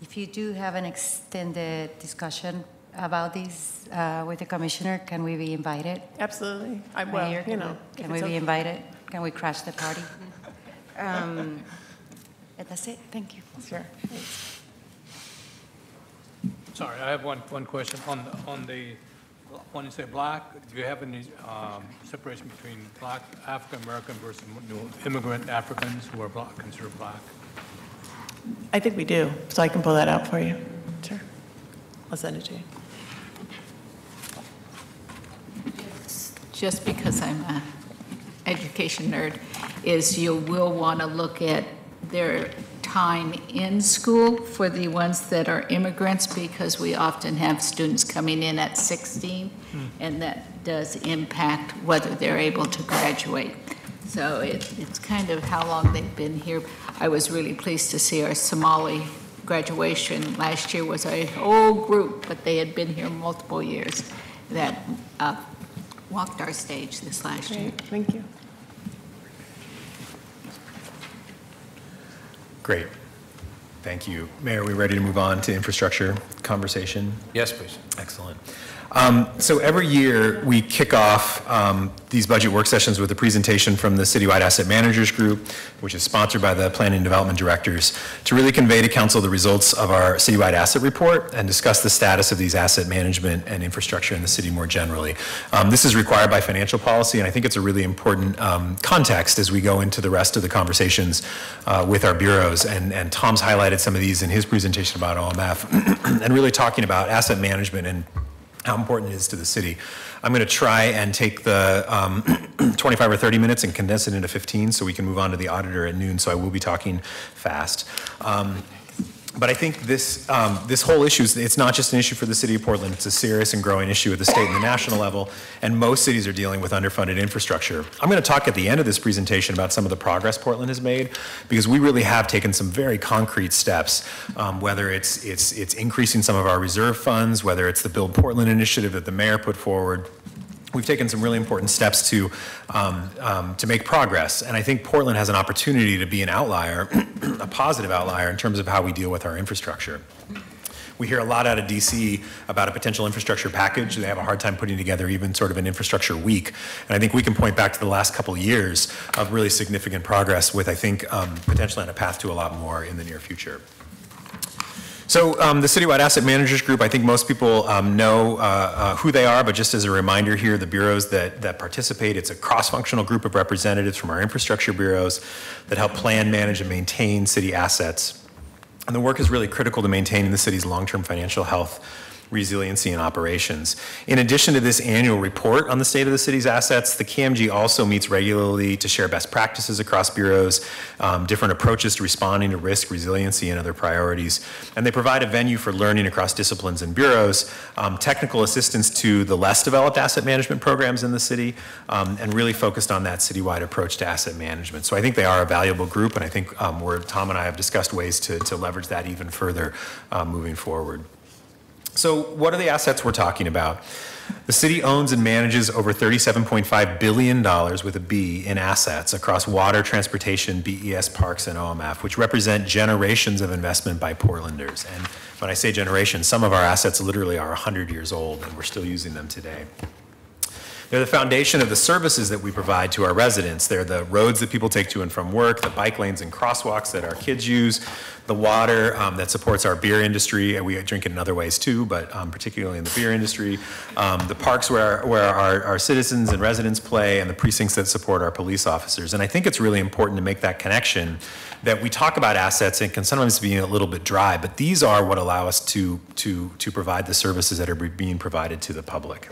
if you do have an extended discussion about this with the commissioner, can we be invited?
Absolutely.
Mayor, can we be invited? Can we crash the party? And that's it. Thank you.
Sure.
Sorry, I have one question. On the, when you say black, do you have any separation between black African-American versus immigrant Africans who are black, considered black?
I think we do, so I can pull that out for you. Sure. I'll send it to you.
Just because I'm an education nerd, is you will want to look at their time in school for the ones that are immigrants, because we often have students coming in at 16, and that does impact whether they're able to graduate. So it's kind of how long they've been here. I was really pleased to see our Somali graduation last year was a whole group, but they had been here multiple years that walked our stage this last year.
Thank you.
Great. Thank you. Mayor, are we ready to move on to infrastructure conversation?
Yes, please.
Excellent. So every year we kick off these budget work sessions with a presentation from the Citywide Asset Managers Group, which is sponsored by the Planning and Development Directors, to really convey to Council the results of our Citywide Asset Report and discuss the status of these asset management and infrastructure in the city more generally. This is required by financial policy, and I think it's a really important context as we go into the rest of the conversations with our bureaus. And Tom's highlighted some of these in his presentation about OMF and really talking about asset management and how important it is to the city. I'm going to try and take the 25 or 30 minutes and condense it into 15 so we can move on to the auditor at noon, so I will be talking fast. But I think this whole issue, it's not just an issue for the city of Portland, it's a serious and growing issue at the state and the national level, and most cities are dealing with underfunded infrastructure. I'm going to talk at the end of this presentation about some of the progress Portland has made, because we really have taken some very concrete steps, whether it's increasing some of our reserve funds, whether it's the Build Portland initiative that the mayor put forward. We've taken some really important steps to make progress, and I think Portland has an opportunity to be an outlier, a positive outlier in terms of how we deal with our infrastructure. We hear a lot out of DC about a potential infrastructure package. They have a hard time putting together even sort of an infrastructure week, and I think we can point back to the last couple of years of really significant progress with, I think, potentially on a path to a lot more in the near future. So the Citywide Asset Managers Group, I think most people know who they are, but just as a reminder here, the bureaus that participate, it's a cross-functional group of representatives from our infrastructure bureaus that help plan, manage, and maintain city assets. And the work is really critical to maintaining the city's long-term financial health, resiliency, and operations. In addition to this annual report on the state of the city's assets, the KMG also meets regularly to share best practices across bureaus, different approaches to responding to risk, resiliency, and other priorities. And they provide a venue for learning across disciplines and bureaus, technical assistance to the less developed asset management programs in the city, and really focused on that citywide approach to asset management. So I think they are a valuable group, and I think Tom and I have discussed ways to leverage that even further moving forward. So what are the assets we're talking about? The city owns and manages over $37.5 billion with a B in assets across water, transportation, BES, parks, and OMF, which represent generations of investment by Portlanders. And when I say generations, some of our assets literally are 100 years old, and we're still using them today. They're the foundation of the services that we provide to our residents. They're the roads that people take to and from work, the bike lanes and crosswalks that our kids use, the water that supports our beer industry, and we drink it in other ways too, but particularly in the beer industry, the parks where our citizens and residents play, and the precincts that support our police officers. And I think it's really important to make that connection, that we talk about assets and can sometimes be a little bit dry, but these are what allow us to provide the services that are being provided to the public.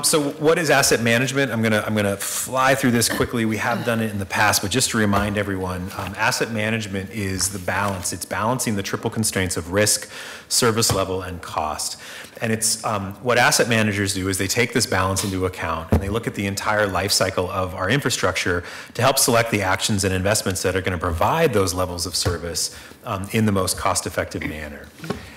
So what is asset management? I'm gonna fly through this quickly. We have done it in the past, but just to remind everyone, asset management is the balance. It's balancing the triple constraints of risk, service level, and cost. And it's what asset managers do is they take this balance into account, and they look at the entire life cycle of our infrastructure to help select the actions and investments that are going to provide those levels of service in the most cost-effective manner.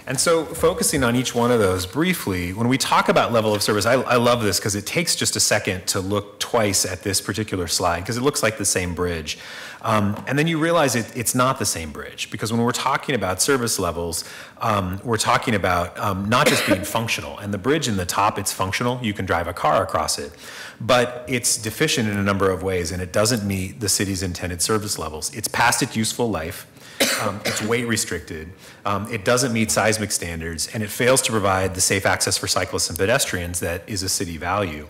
And so focusing on each one of those briefly, when we talk about level of service, I love this because it takes just a second to look twice at this particular slide because it looks like the same bridge. And then you realize it's not the same bridge, because when we're talking about service levels, we're talking about not just being functional. And the bridge in the top, it's functional. You can drive a car across it. But it's deficient in a number of ways, and it doesn't meet the city's intended service levels. It's past its useful life. It's weight restricted. It doesn't meet seismic standards, and it fails to provide the safe access for cyclists and pedestrians that is a city value.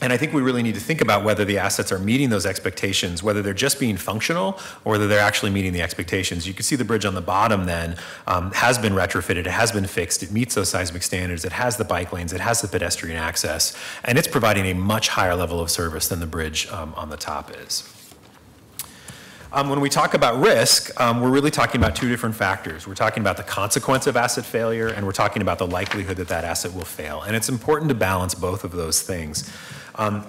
And I think we really need to think about whether the assets are meeting those expectations, whether they're just being functional or whether they're actually meeting the expectations. You can see the bridge on the bottom then has been retrofitted, it has been fixed, it meets those seismic standards, it has the bike lanes, it has the pedestrian access, and it's providing a much higher level of service than the bridge on the top is. When we talk about risk, we're really talking about two different factors. We're talking about the consequence of asset failure, and we're talking about the likelihood that that asset will fail. And it's important to balance both of those things.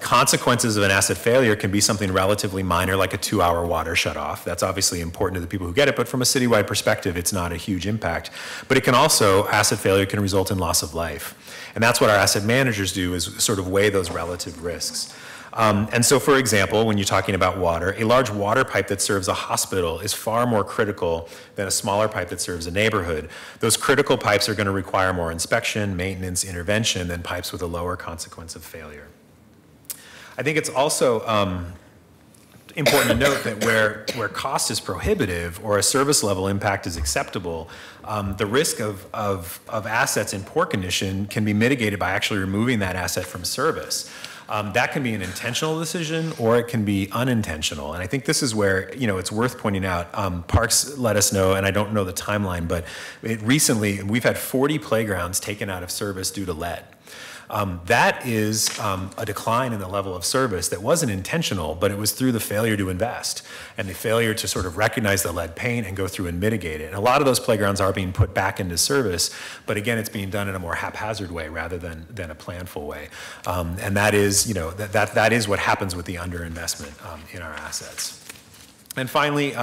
Consequences of an asset failure can be something relatively minor, like a 2-hour water shutoff. That's obviously important to the people who get it, but from a citywide perspective, it's not a huge impact. But it can also, asset failure can result in loss of life. And that's what our asset managers do, is sort of weigh those relative risks. And so, for example, when you're talking about water, a large water pipe that serves a hospital is far more critical than a smaller pipe that serves a neighborhood. Those critical pipes are going to require more inspection, maintenance, intervention than pipes with a lower consequence of failure. I think it's also important to note that where cost is prohibitive or a service level impact is acceptable, the risk of assets in poor condition can be mitigated by actually removing that asset from service. That can be an intentional decision or it can be unintentional. And I think this is where, it's worth pointing out, Parks let us know, and I don't know the timeline, but recently we've had 40 playgrounds taken out of service due to lead. That is a decline in the level of service that wasn't intentional, but it was through the failure to invest and the failure to sort of recognize the lead paint and go through and mitigate it. And a lot of those playgrounds are being put back into service, but again, it's being done in a more haphazard way rather than a planful way. And that is, you know, that is what happens with the underinvestment in our assets. And finally,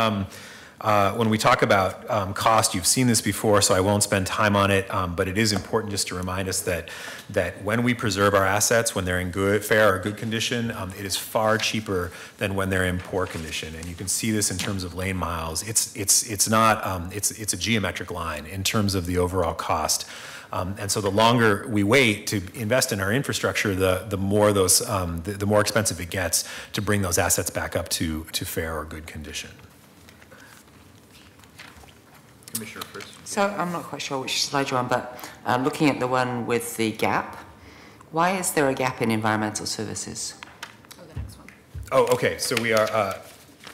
when we talk about cost, you've seen this before, so I won't spend time on it, but it is important just to remind us that when we preserve our assets, when they're in fair or good condition, it is far cheaper than when they're in poor condition. And you can see this in terms of lane miles. It's a geometric line in terms of the overall cost. And so the longer we wait to invest in our infrastructure, the more the more expensive it gets to bring those assets back up to fair or good condition.
Commissioner Fritz.
So I'm not quite sure which slide you're on, but looking at the one with the gap, why is there a gap in environmental services?
Oh, the next one.
Oh, okay, so we are,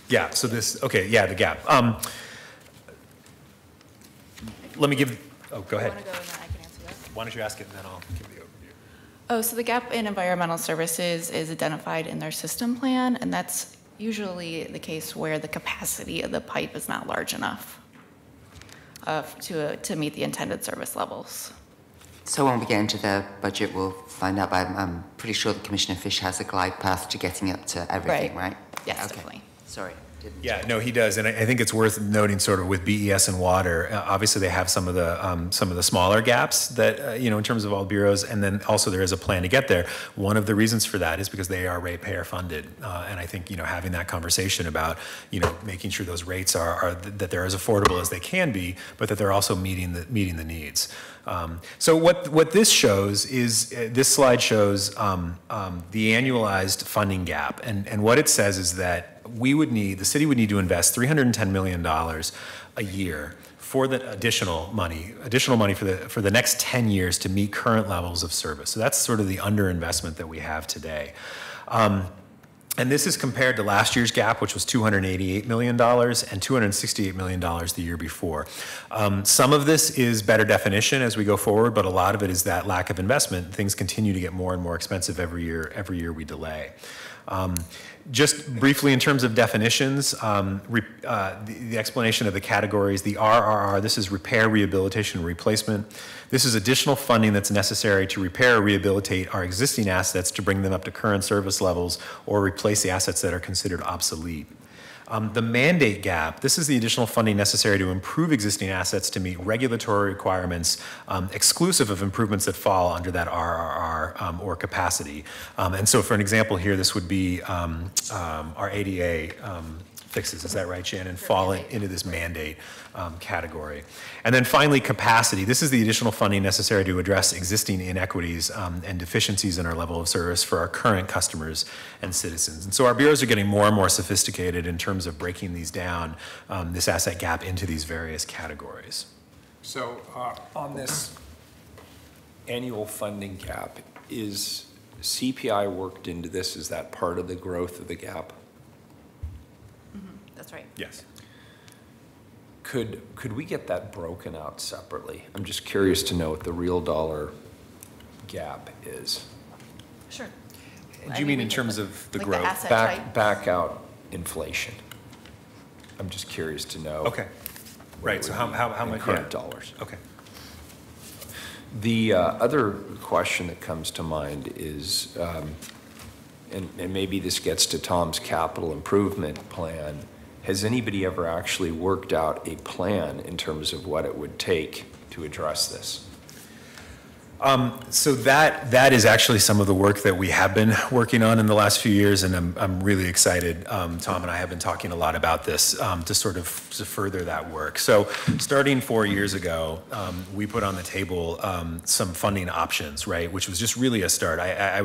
yeah, so this, okay, yeah, the gap. Let me give, oh, go ahead.
Want to go and then I can answer that?
Why don't you ask it and then I'll give the overview.
Oh, so the gap in environmental services is identified in their system plan, and that's usually the case where the capacity of the pipe is not large enough to meet the intended service levels.
So when we get into the budget, we'll find out, but I'm pretty sure that Commissioner Fish has a glide path to getting up to everything, right?
Yes,
Okay.
definitely.
Sorry.
Yeah, no, he does, and I think it's worth noting, sort of with BES and water. Obviously, they have some of the smaller gaps that you know, in terms of all bureaus, and then also there is a plan to get there. One of the reasons for that is because they are ratepayer funded, and I think, you know, having that conversation about, you know, making sure those rates are that they're as affordable as they can be, but that they're also meeting the needs. So what this shows is this slide shows the annualized funding gap, and what it says is that the city would need to invest $310 million a year for the additional money for the next 10 years to meet current levels of service. So that's sort of the underinvestment that we have today. And this is compared to last year's gap, which was $288 million and $268 million the year before. Some of this is better definition as we go forward, but a lot of it is that lack of investment. Things continue to get more and more expensive every year we delay. Just briefly in terms of definitions, the explanation of the categories, the RRR, this is repair, rehabilitation, and replacement. This is additional funding that's necessary to repair or rehabilitate our existing assets to bring them up to current service levels or replace the assets that are considered obsolete. The mandate gap, this is the additional funding necessary to improve existing assets to meet regulatory requirements exclusive of improvements that fall under that RRR or capacity. And so for an example here, this would be our ADA fixes, is that right, Shannon? Falling into this mandate category. And then finally, capacity. This is the additional funding necessary to address existing inequities and deficiencies in our level of service for our current customers and citizens. And so our bureaus are getting more and more sophisticated in terms of breaking these down, this asset gap, into these various categories.
So on this annual funding gap, is CPI worked into this? Is that part of the growth of the gap?
That's right.
Yes.
Could we get that broken out separately? I'm just curious to know what the real dollar gap is.
Sure.
Do you mean in terms of the
like the
growth?
asset type?
Back out inflation. I'm just curious to know.
Okay. Right, so how much?
Current dollars.
Okay.
The other question that comes to mind is, and maybe this gets to Tom's capital improvement plan, has anybody ever actually worked out a plan in terms of what it would take to address this?
So that is actually some of the work that we have been working on in the last few years, and I'm really excited. Tom and I have been talking a lot about this to further that work. So starting 4 years ago, we put on the table some funding options, right, which was just really a start. I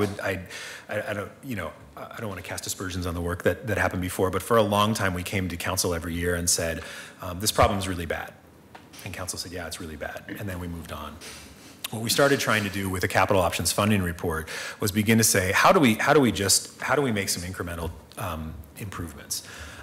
don't want to cast aspersions on the work that happened before, but for a long time we came to council every year and said, this problem is really bad. And council said, yeah, it's really bad. And then we moved on. What we started trying to do with the capital options funding report was begin to say, how do we make some incremental improvements?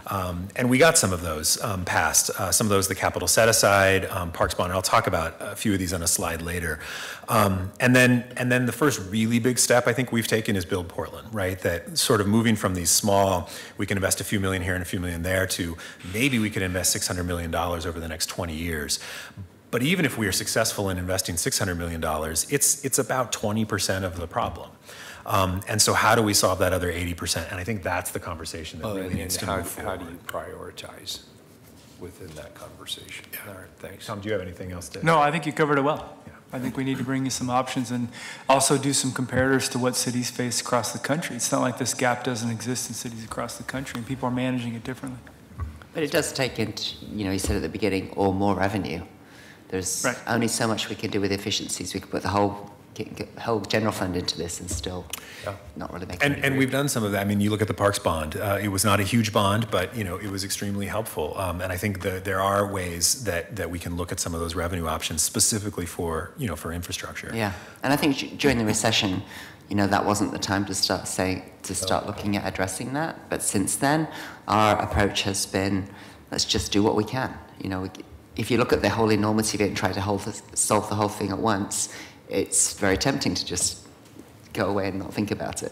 And we got some of those passed. Some of those, the capital set aside, Parks Bond, and I'll talk about a few of these on a slide later. And then the first really big step I think we've taken is Build Portland, right? That sort of moving from these small, we can invest a few million here and a few million there, to maybe we could invest $600 million over the next 20 years. But even if we are successful in investing $600 million, it's about 20% of the problem. And so how do we solve that other 80%? And I think that's the conversation that really needs to move forward.
How do you prioritize within that conversation? All right, thanks.
Tom, do you have anything else to?
No, I think you covered it well. I think we need to bring you some options and also do some comparators to what cities face across the country. It's not like this gap doesn't exist in cities across the country, and people are managing it differently.
But it does take into, you said at the beginning, or more revenue. There's only so much we can do with efficiencies. We could put the whole general fund into this and still not really make it.
And we've done some of that. I mean, you look at the Parks Bond. It was not a huge bond, but it was extremely helpful. And I think there are ways that we can look at some of those revenue options specifically for infrastructure.
Yeah, and I think during the recession, that wasn't the time to start looking at addressing that. But since then, our approach has been, let's just do what we can. If you look at the whole enormity of it and try to solve the whole thing at once, it's very tempting to just go away and not think about it.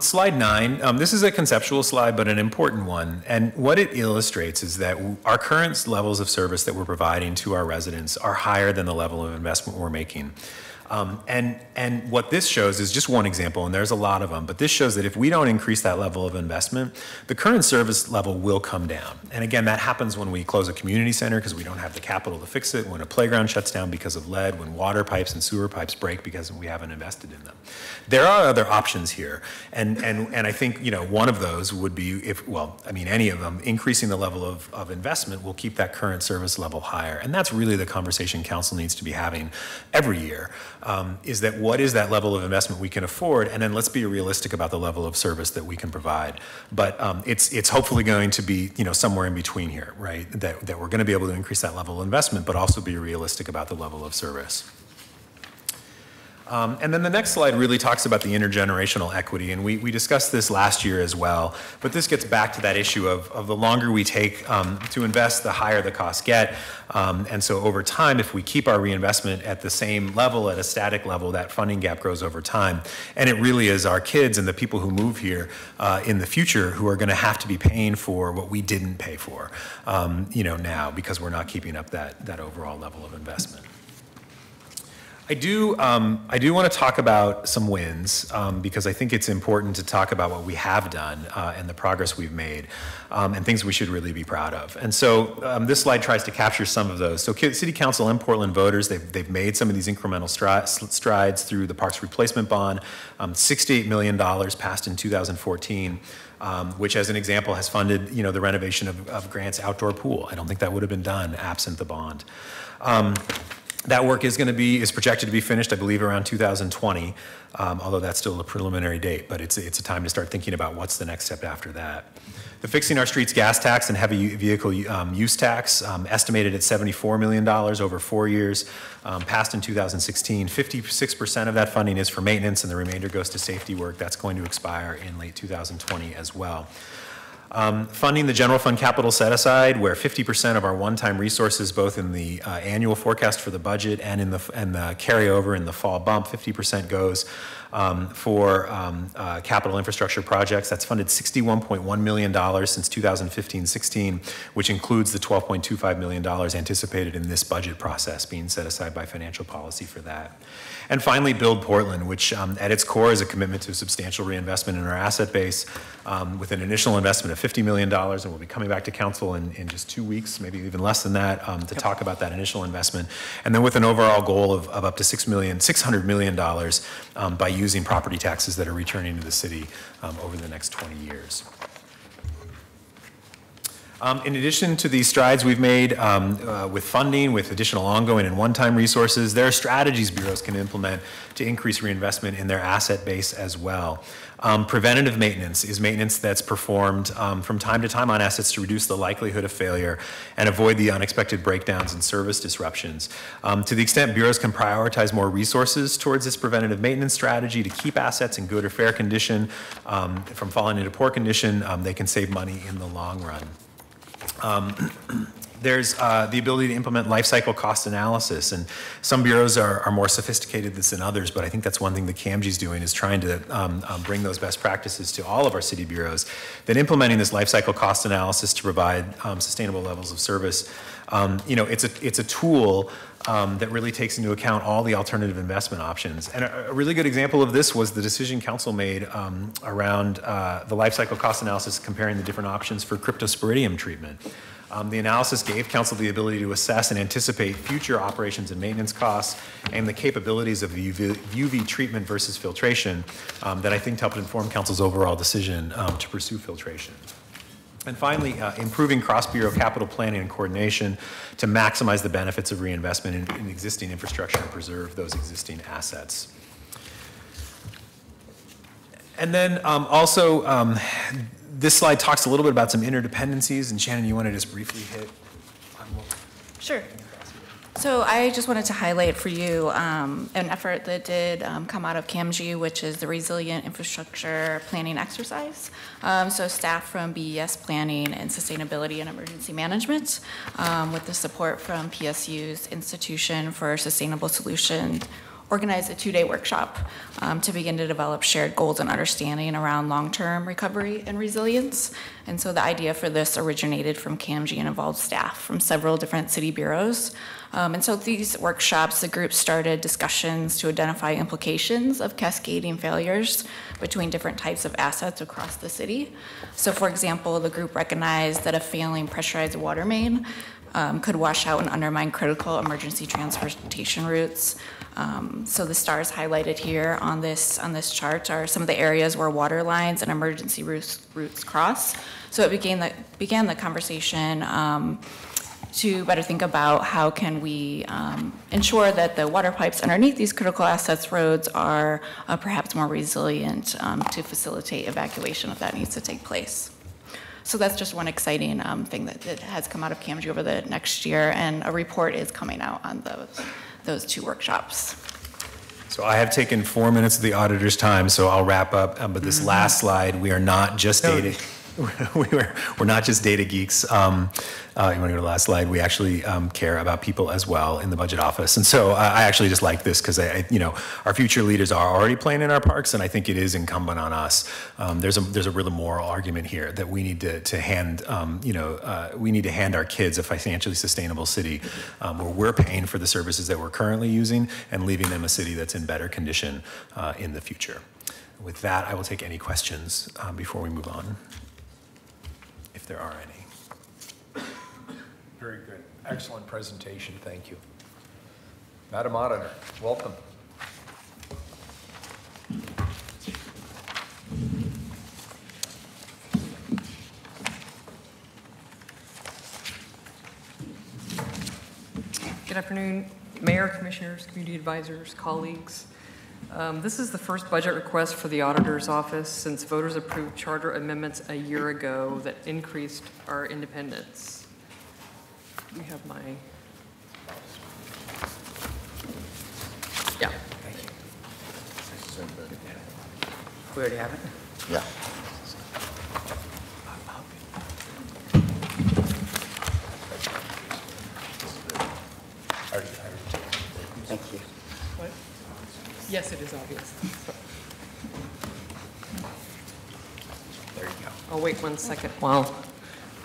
Slide 9, this is a conceptual slide, but an important one. And what it illustrates is that our current levels of service that we're providing to our residents are higher than the level of investment we're making. And what this shows is just one example, and there's a lot of them, but this shows that if we don't increase that level of investment, the current service level will come down. And again, that happens when we close a community center because we don't have the capital to fix it, when a playground shuts down because of lead, when water pipes and sewer pipes break because we haven't invested in them. There are other options here, and I think one of those would be any of them, increasing the level of investment will keep that current service level higher. And that's really the conversation council needs to be having every year. Is that what is that level of investment we can afford, and then let's be realistic about the level of service that we can provide. But it's hopefully going to be somewhere in between here, right? That we're going to be able to increase that level of investment, but also be realistic about the level of service. And then the next slide really talks about the intergenerational equity, and we discussed this last year as well, but this gets back to that issue of the longer we take to invest, the higher the costs get. And so over time, if we keep our reinvestment at the same level, at a static level, that funding gap grows over time. And it really is our kids and the people who move here in the future who are going to have to be paying for what we didn't pay for, now, because we're not keeping up that overall level of investment. I do want to talk about some wins because I think it's important to talk about what we have done and the progress we've made and things we should really be proud of. And so this slide tries to capture some of those. So City Council and Portland voters, they've made some of these incremental strides through the Parks Replacement Bond, $68 million passed in 2014. Which, as an example, has funded, the renovation of Grant's outdoor pool. I don't think that would have been done absent the bond. That work is projected to be finished, I believe, around 2020, although that's still a preliminary date, but it's a time to start thinking about what's the next step after that. The Fixing Our Streets gas tax and heavy vehicle use tax, estimated at $74 million over 4 years, passed in 2016. 56% of that funding is for maintenance, and the remainder goes to safety work. That's going to expire in late 2020 as well. Funding the general fund capital set aside, where 50% of our one-time resources, both in the annual forecast for the budget and in the carryover in the fall bump, 50% goes for capital infrastructure projects. That's funded $61.1 million since 2015-16, which includes the $12.25 million anticipated in this budget process being set aside by financial policy for that. And finally, Build Portland, which at its core is a commitment to substantial reinvestment in our asset base with an initial investment of $50 million, and we'll be coming back to council in just 2 weeks, maybe even less than that, to talk about that initial investment. And then with an overall goal of up to $600 million by using property taxes that are returning to the city over the next 20 years. In addition to these strides we've made with funding, with additional ongoing and one-time resources, there are strategies bureaus can implement to increase reinvestment in their asset base as well. Preventative maintenance is maintenance that's performed from time to time on assets to reduce the likelihood of failure and avoid the unexpected breakdowns and service disruptions. To the extent bureaus can prioritize more resources towards this preventative maintenance strategy to keep assets in good or fair condition from falling into poor condition, they can save money in the long run. There's the ability to implement life cycle cost analysis, and some bureaus are more sophisticated than others, but I think that's one thing that CAMG is doing, is trying to bring those best practices to all of our city bureaus, that implementing this life cycle cost analysis to provide sustainable levels of service. It's a tool that really takes into account all the alternative investment options. And a really good example of this was the decision council made around the life cycle cost analysis comparing the different options for cryptosporidium treatment. The analysis gave council the ability to assess and anticipate future operations and maintenance costs and the capabilities of the UV treatment versus filtration that I think helped inform council's overall decision to pursue filtration. And finally, improving cross-bureau capital planning and coordination to maximize the benefits of reinvestment in existing infrastructure and preserve those existing assets. And then also, this slide talks a little bit about some interdependencies, and Shannon, you want to just briefly hit on what?
Sure. So I just wanted to highlight for you an effort that did come out of CAMG, which is the Resilient Infrastructure Planning Exercise. So staff from BES Planning and Sustainability and Emergency Management, with the support from PSU's Institution for Sustainable Solutions, organized a 2-day workshop to begin to develop shared goals and understanding around long-term recovery and resilience. And so the idea for this originated from CAMG and involved staff from several different city bureaus. And so these workshops, the group started discussions to identify implications of cascading failures between different types of assets across the city. So for example, the group recognized that a failing pressurized water main could wash out and undermine critical emergency transportation routes. So the stars highlighted here on this chart are some of the areas where water lines and emergency routes cross. So it began the conversation to better think about how can we ensure that the water pipes underneath these critical assets roads are perhaps more resilient to facilitate evacuation if that needs to take place. So that's just one exciting thing that has come out of CAMG over the next year, and a report is coming out on those 2 workshops.
So I have taken 4 minutes of the auditor's time, so I'll wrap up. But this last slide, we are not just data. We're not just data geeks. You want to go to the last slide? We actually care about people as well in the budget office. And so I actually just like this because our future leaders are already playing in our parks, and I think it is incumbent on us. There's a real moral argument here that we need to hand our kids a financially sustainable city where we're paying for the services that we're currently using and leaving them a city that's in better condition in the future. With that, I will take any questions before we move on, if there are any.
Very good. Excellent presentation. Thank you. Madam Auditor, welcome.
Good afternoon, Mayor, Commissioners, Community Advisors, colleagues. This is the first budget request for the Auditor's Office since voters approved charter amendments a year ago that increased our independence. We have my, yeah.
We already have it?
Yeah.
Thank you.
What? Yes, it is obvious.
There you go.
I'll wait 1 second while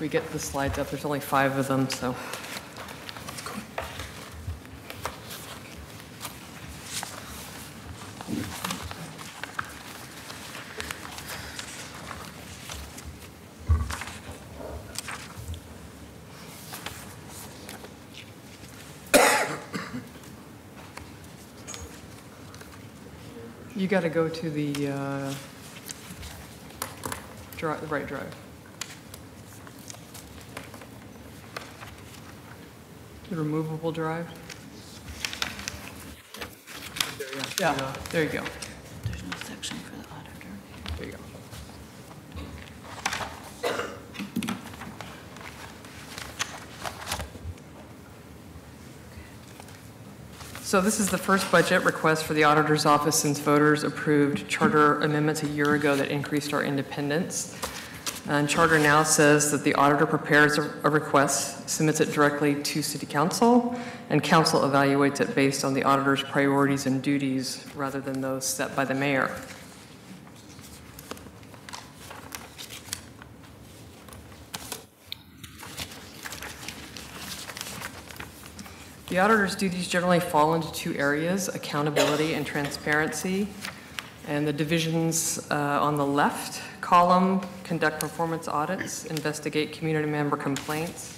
we get the slides up. There's only 5 of them, so. You got to go to the right drive. The removable drive?
Yeah.
There you go.
There's no section for the auditor.
There you go. So this is the first budget request for the auditor's office since voters approved charter amendments a year ago that increased our independence. And charter now says that the auditor prepares a request, submits it directly to City Council, and Council evaluates it based on the auditor's priorities and duties rather than those set by the mayor. The auditor's duties generally fall into two areas, accountability and transparency. And the divisions on the left column conduct performance audits, investigate community member complaints,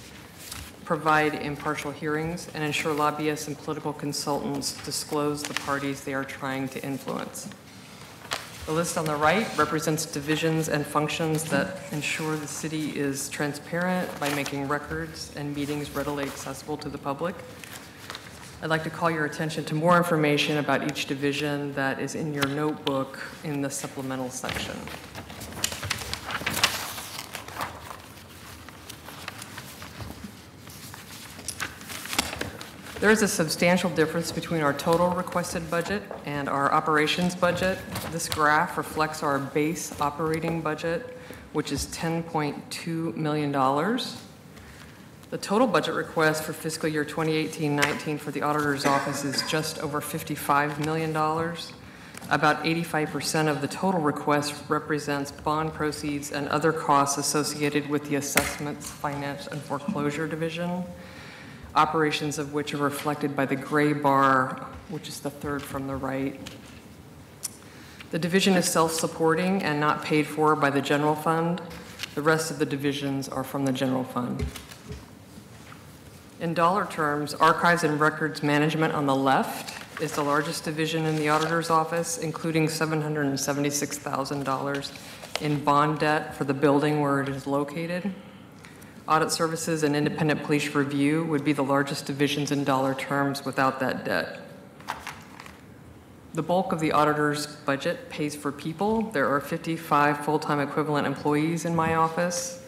provide impartial hearings, and ensure lobbyists and political consultants disclose the parties they are trying to influence. The list on the right represents divisions and functions that ensure the city is transparent by making records and meetings readily accessible to the public. I'd like to call your attention to more information about each division that is in your notebook in the supplemental section. There is a substantial difference between our total requested budget and our operations budget. This graph reflects our base operating budget, which is $10.2 million. The total budget request for fiscal year 2018-19 for the auditor's office is just over $55 million. About 85% of the total request represents bond proceeds and other costs associated with the assessments, finance, and foreclosure division, operations of which are reflected by the gray bar, which is the third from the right. The division is self-supporting and not paid for by the general fund. The rest of the divisions are from the general fund. In dollar terms, Archives and Records Management on the left is the largest division in the auditor's office, including $776,000 in bond debt for the building where it is located. Audit Services and Independent Police Review would be the largest divisions in dollar terms without that debt. The bulk of the auditor's budget pays for people. There are 55 full-time equivalent employees in my office,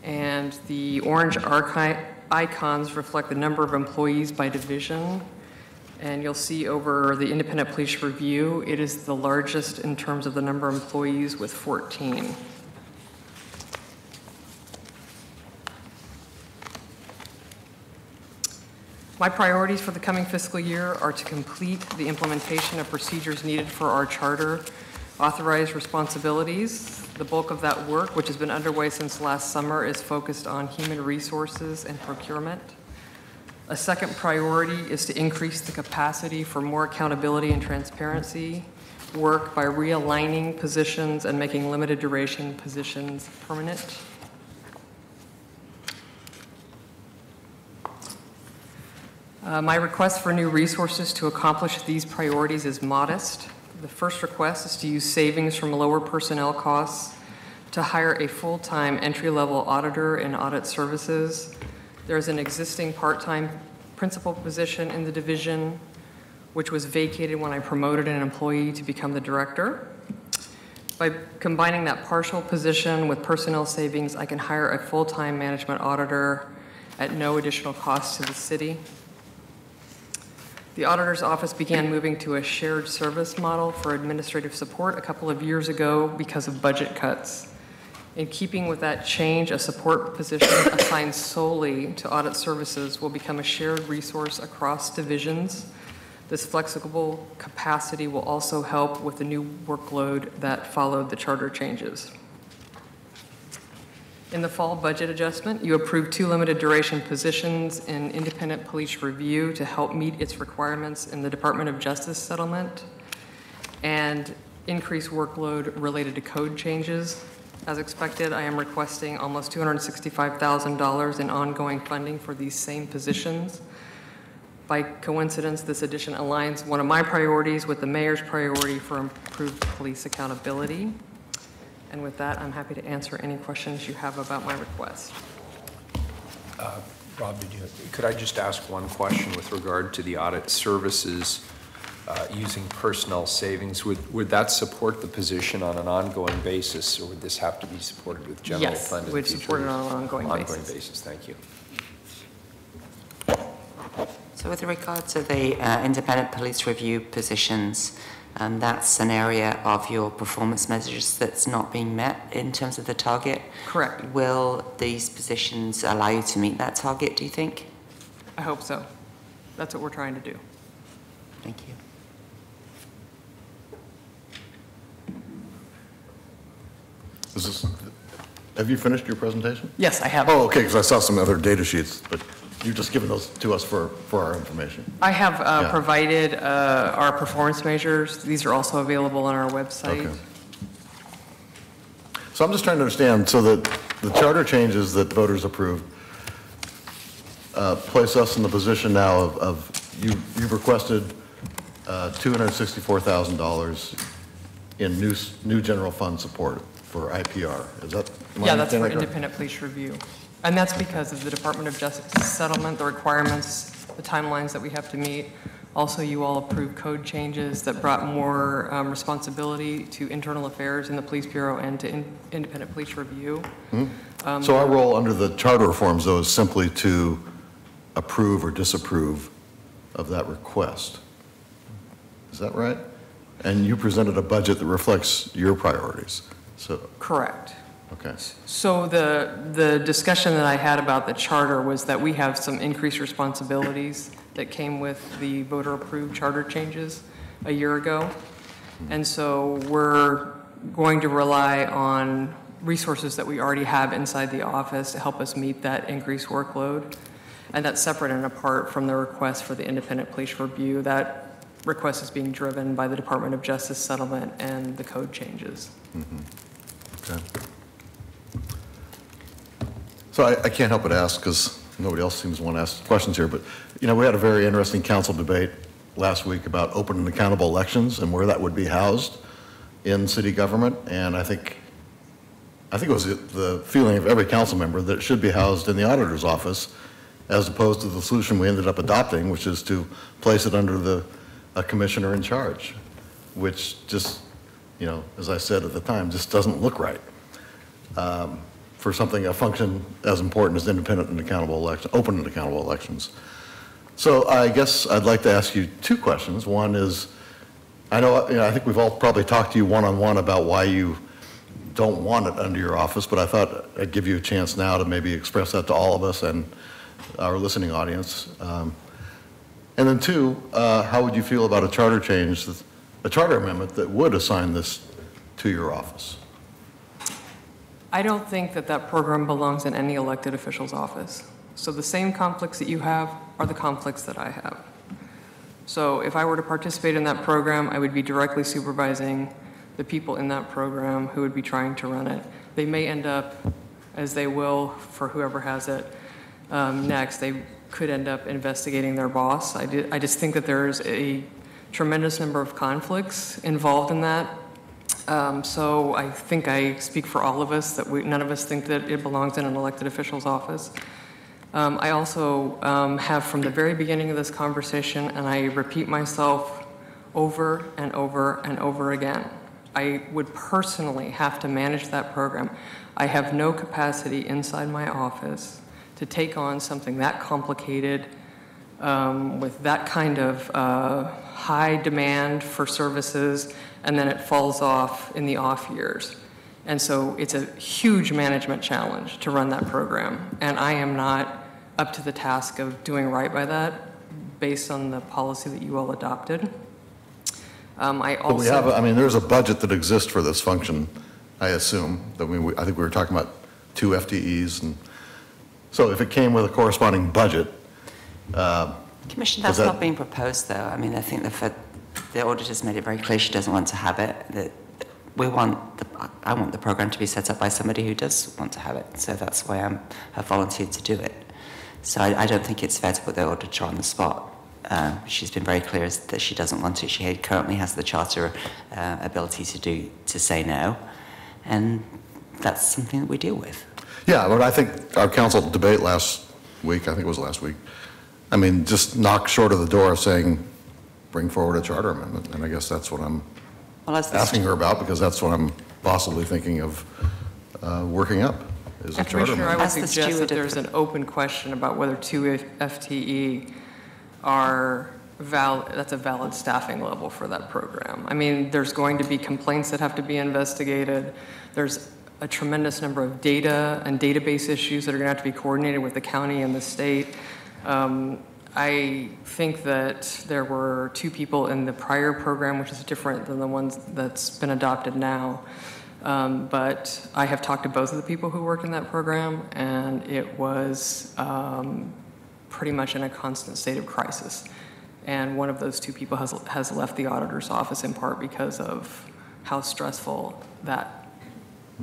and the orange icons reflect the number of employees by division. And you'll see over the Independent Police Review, it is the largest in terms of the number of employees with 14. My priorities for the coming fiscal year are to complete the implementation of procedures needed for our charter, authorized responsibilities. The bulk of that work, which has been underway since last summer, is focused on human resources and procurement. A second priority is to increase the capacity for more accountability and transparency work by realigning positions and making limited duration positions permanent. My request for new resources to accomplish these priorities is modest. The first request is to use savings from lower personnel costs to hire a full-time entry-level auditor in audit services. There's an existing part-time principal position in the division, which was vacated when I promoted an employee to become the director. By combining that partial position with personnel savings, I can hire a full-time management auditor at no additional cost to the city. The auditor's office began moving to a shared service model for administrative support a couple of years ago because of budget cuts. In keeping with that change, a support position assigned solely to audit services will become a shared resource across divisions. This flexible capacity will also help with the new workload that followed the charter changes. In the fall budget adjustment, you approved 2 limited duration positions in Independent Police Review to help meet its requirements in the Department of Justice settlement and increase workload related to code changes. As expected, I am requesting almost $265,000 in ongoing funding for these same positions. By coincidence, this addition aligns one of my priorities with the mayor's priority for improved police accountability. And with that, I'm happy to answer any questions you have about my request.
Rob, could I just ask one question with regard to the audit services using personnel savings? Would that support the position on an ongoing basis, or would this have to be supported with general fund?
Yes, we'd support it on an ongoing basis.
Ongoing basis, thank you.
So with regard to the independent police review positions, that's an area of your performance measures that's not being met in terms of the target.
Correct.
Will these positions allow you to meet that target, do you think?
I hope so. That's what we're trying to do.
Thank you.
Have you finished your presentation?
Yes, I have.
Oh, okay, because I saw some other data sheets, but you've just given those to us for our information.
I have provided our performance measures. These are also available on our website.
Okay. So I'm just trying to understand, so that the charter changes that voters approved place us in the position now of you've requested $264,000 in new general fund support for IPR. Is that?
Yeah, that's for independent police review. And that's because of the Department of Justice settlement, the requirements, the timelines that we have to meet. Also, you all approved code changes that brought more responsibility to internal affairs in the police bureau and to independent police review.
Mm-hmm. So our role under the charter reforms, though, is simply to approve or disapprove of that request. Is that right? And you presented a budget that reflects your priorities. So
correct.
Okay.
So the discussion that I had about the charter was that we have some increased responsibilities that came with the voter-approved charter changes a year ago. And so we're going to rely on resources that we already have inside the office to help us meet that increased workload. And that's separate and apart from the request for the independent police review. That request is being driven by the Department of Justice settlement and the code changes.
Mm-hmm. Okay. So I can't help but ask, because nobody else seems to want to ask questions here, but we had a very interesting council debate last week about open and accountable elections and where that would be housed in city government. And I think it was the feeling of every council member that it should be housed in the auditor's office, as opposed to the solution we ended up adopting, which is to place it under a commissioner in charge, which just, as I said at the time, just doesn't look right. For a function as important as independent and accountable elections, open and accountable elections. So I guess I'd like to ask you two questions. One is, I think we've all probably talked to you one-on-one about why you don't want it under your office, but I thought I'd give you a chance now to maybe express that to all of us and our listening audience. And then two, how would you feel about a charter change, a charter amendment that would assign this to your office?
I don't think that program belongs in any elected official's office. So the same conflicts that you have are the conflicts that I have. So if I were to participate in that program, I would be directly supervising the people in that program who would be trying to run it. They may end up, as they will for whoever has it next, they could end up investigating their boss. I just think that there's a tremendous number of conflicts involved in that. So I think I speak for all of us that none of us think that it belongs in an elected official's office. I also have from the very beginning of this conversation, and I repeat myself over and over and over again, I would personally have to manage that program. I have no capacity inside my office to take on something that complicated with that kind of high demand for services, and then it falls off in the off years. And so it's a huge management challenge to run that program. And I am not up to the task of doing right by that based on the policy that you all adopted.
But there's a budget that exists for this function, I assume. I think we were talking about 2 FTEs. And so if it came with a corresponding budget.
Commissioner, that's not being proposed, though. I think the auditor's made it very clear she doesn't want to have it. That I want the program to be set up by somebody who does want to have it. So that's why I've volunteered to do it. So I don't think it's fair to put the auditor on the spot. She's been very clear that she doesn't want it. She currently has the charter ability to say no, and that's something that we deal with.
Yeah, but I think our council debate last week, I think it was last week. I mean, just knock short of the door of saying, bring forward a charter amendment. And I guess that's what I'm asking her about, because that's what I'm possibly thinking of working up, is a charter
Commissioner, I
amendment.
would suggest that there's an open question about whether 2 FTE are that's a valid staffing level for that program. I mean, there's going to be complaints that have to be investigated. There's a tremendous number of data and database issues that are going to have to be coordinated with the county and the state. I think that there were 2 people in the prior program, which is different than the ones that's been adopted now. But I have talked to both of the people who work in that program, and it was pretty much in a constant state of crisis. And one of those 2 people has left the auditor's office in part because of how stressful that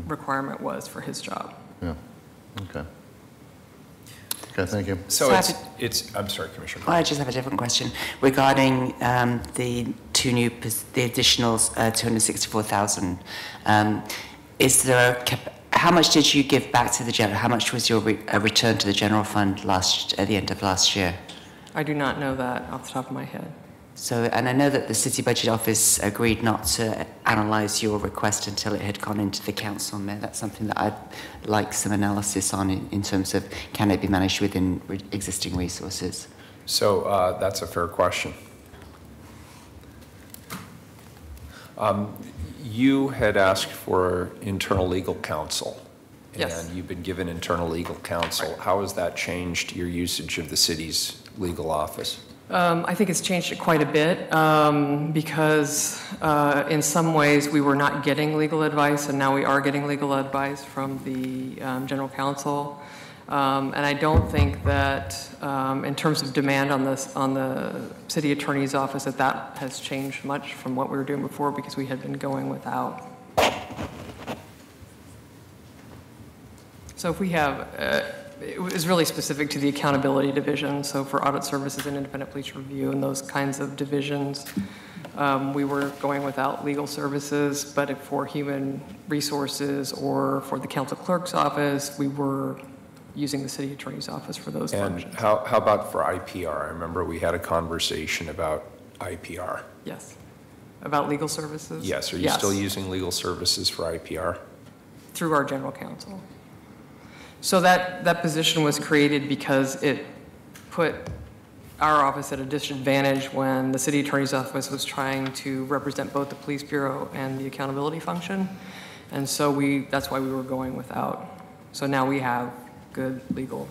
requirement was for his job.
Yeah, okay. Okay, thank you.
So it's I'm sorry, Commissioner.
Well, I just have a different question regarding the additional 264,000. Is there how much did you give back to the general? How much was your return to the general fund at the end of last year?
I do not know that off the top of my head.
So, and I know that the City Budget Office agreed not to analyse your request until it had gone into the council. Mayor, that's something that I'd like some analysis on in terms of can it be managed within existing resources.
So that's a fair question. You had asked for internal legal counsel.
Yes.
And you've been given internal legal counsel. Right. How has that changed your usage of the city's legal office?
I think it's changed it quite a bit because in some ways we were not getting legal advice, and now we are getting legal advice from the general counsel. And I don't think that in terms of demand on the city attorney's office that has changed much from what we were doing before, because we had been going without. So if we have, it was really specific to the accountability division. So for audit services and independent police review and those kinds of divisions, we were going without legal services. But if for human resources or for the council clerk's office, we were using the city attorney's office for those functions.
And how about for IPR? I remember we had a conversation about IPR.
Yes. About legal services?
Yes. Are you still using legal services for IPR?
Through our general counsel. So that position was created because it put our office at a disadvantage when the city attorney's office was trying to represent both the police bureau and the accountability function. And so that's why we were going without. So now we have good legal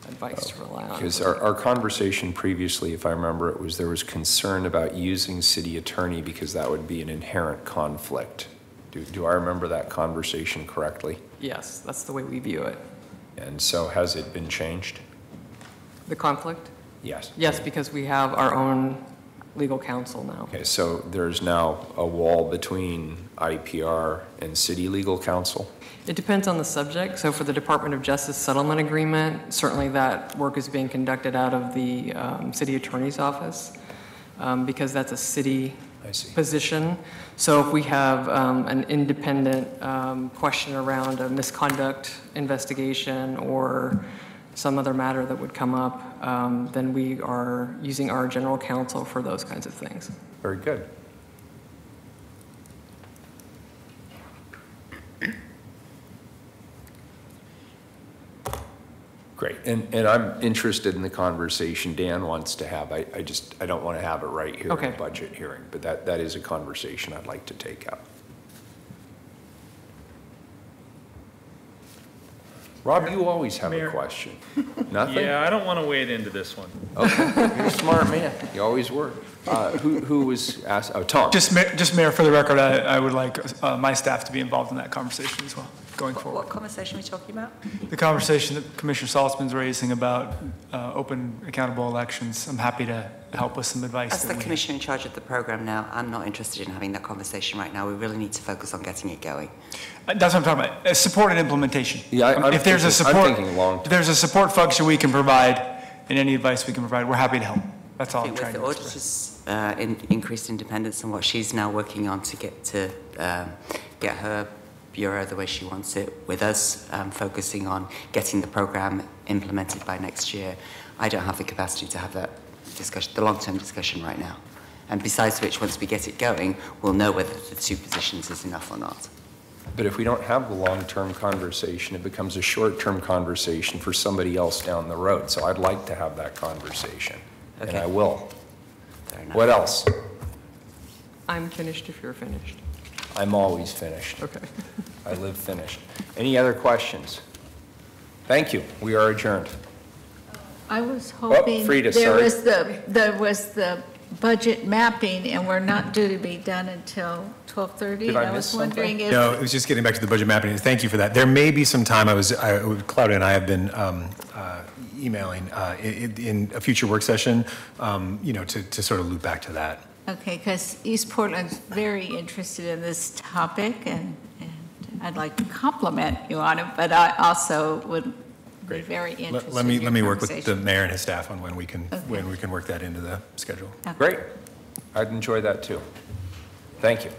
advice to rely on.
Because our conversation previously, if I remember it, was there was concern about using city attorney because that would be an inherent conflict. Do I remember that conversation correctly?
Yes, that's the way we view it.
And so has it been changed?
The conflict?
Yes.
Yes, because we have our own legal counsel now.
Okay, so there's now a wall between IPR and city legal counsel?
It depends on the subject. So for the Department of Justice settlement agreement, certainly that work is being conducted out of the city attorney's office because that's a city position. So if we have an independent question around a misconduct investigation or some other matter that would come up, then we are using our general counsel for those kinds of things.
Very good. Great, and I'm interested in the conversation Dan wants to have. I don't want to have it right here in the budget hearing, but that is a conversation I'd like to take up. Rob, you always have a question. Nothing?
Yeah, I don't want to wade into this one.
Okay, you're a smart man. You always were. Who was asked? Oh, Tom.
Just Mayor, for the record, I would like my staff to be involved in that conversation as well, going forward.
What conversation are we talking about?
The conversation that Commissioner Saltzman's raising about open, accountable elections. I'm happy to help with some advice.
As the commissioner in charge of the program now, I'm not interested in having that conversation right now. We really need to focus on getting it going.
That's what I'm talking about. Support and implementation.
Yeah,
if there's a support function we can provide, and any advice we can provide, we're happy to help. That's all I'm trying to do.
With the auditor's increased independence and what she's now working on to get her bureau the way she wants it, with us focusing on getting the program implemented by next year, I don't have the capacity to have that discussion, the long-term discussion right now. And besides which, once we get it going, we'll know whether the 2 positions is enough or not.
But if we don't have the long-term conversation, it becomes a short-term conversation for somebody else down the road. So I'd like to have that conversation, and
Okay.
I will.
Fair enough.
What else?
I'm finished if you're finished.
I'm always finished.
Okay.
I live finished. Any other questions? Thank you. We are adjourned.
I was hoping
Frida,
there
sorry.
was the budget mapping, and we're not due to be done until 12:30.
Did I
was
miss something?
wondering if.
No, it was just getting back to the budget mapping. Thank you for that. There may be some time, Claudia and I have been emailing in a future work session, to sort of loop back to that.
Okay, because East Portland's very interested in this topic, and I'd like to compliment you on it, but I also would be very interested
Let
in
me
your
work with the
conversation.
mayor and his staff on when we can
Okay.
work that into the schedule.
Great. I'd enjoy that too. Thank you.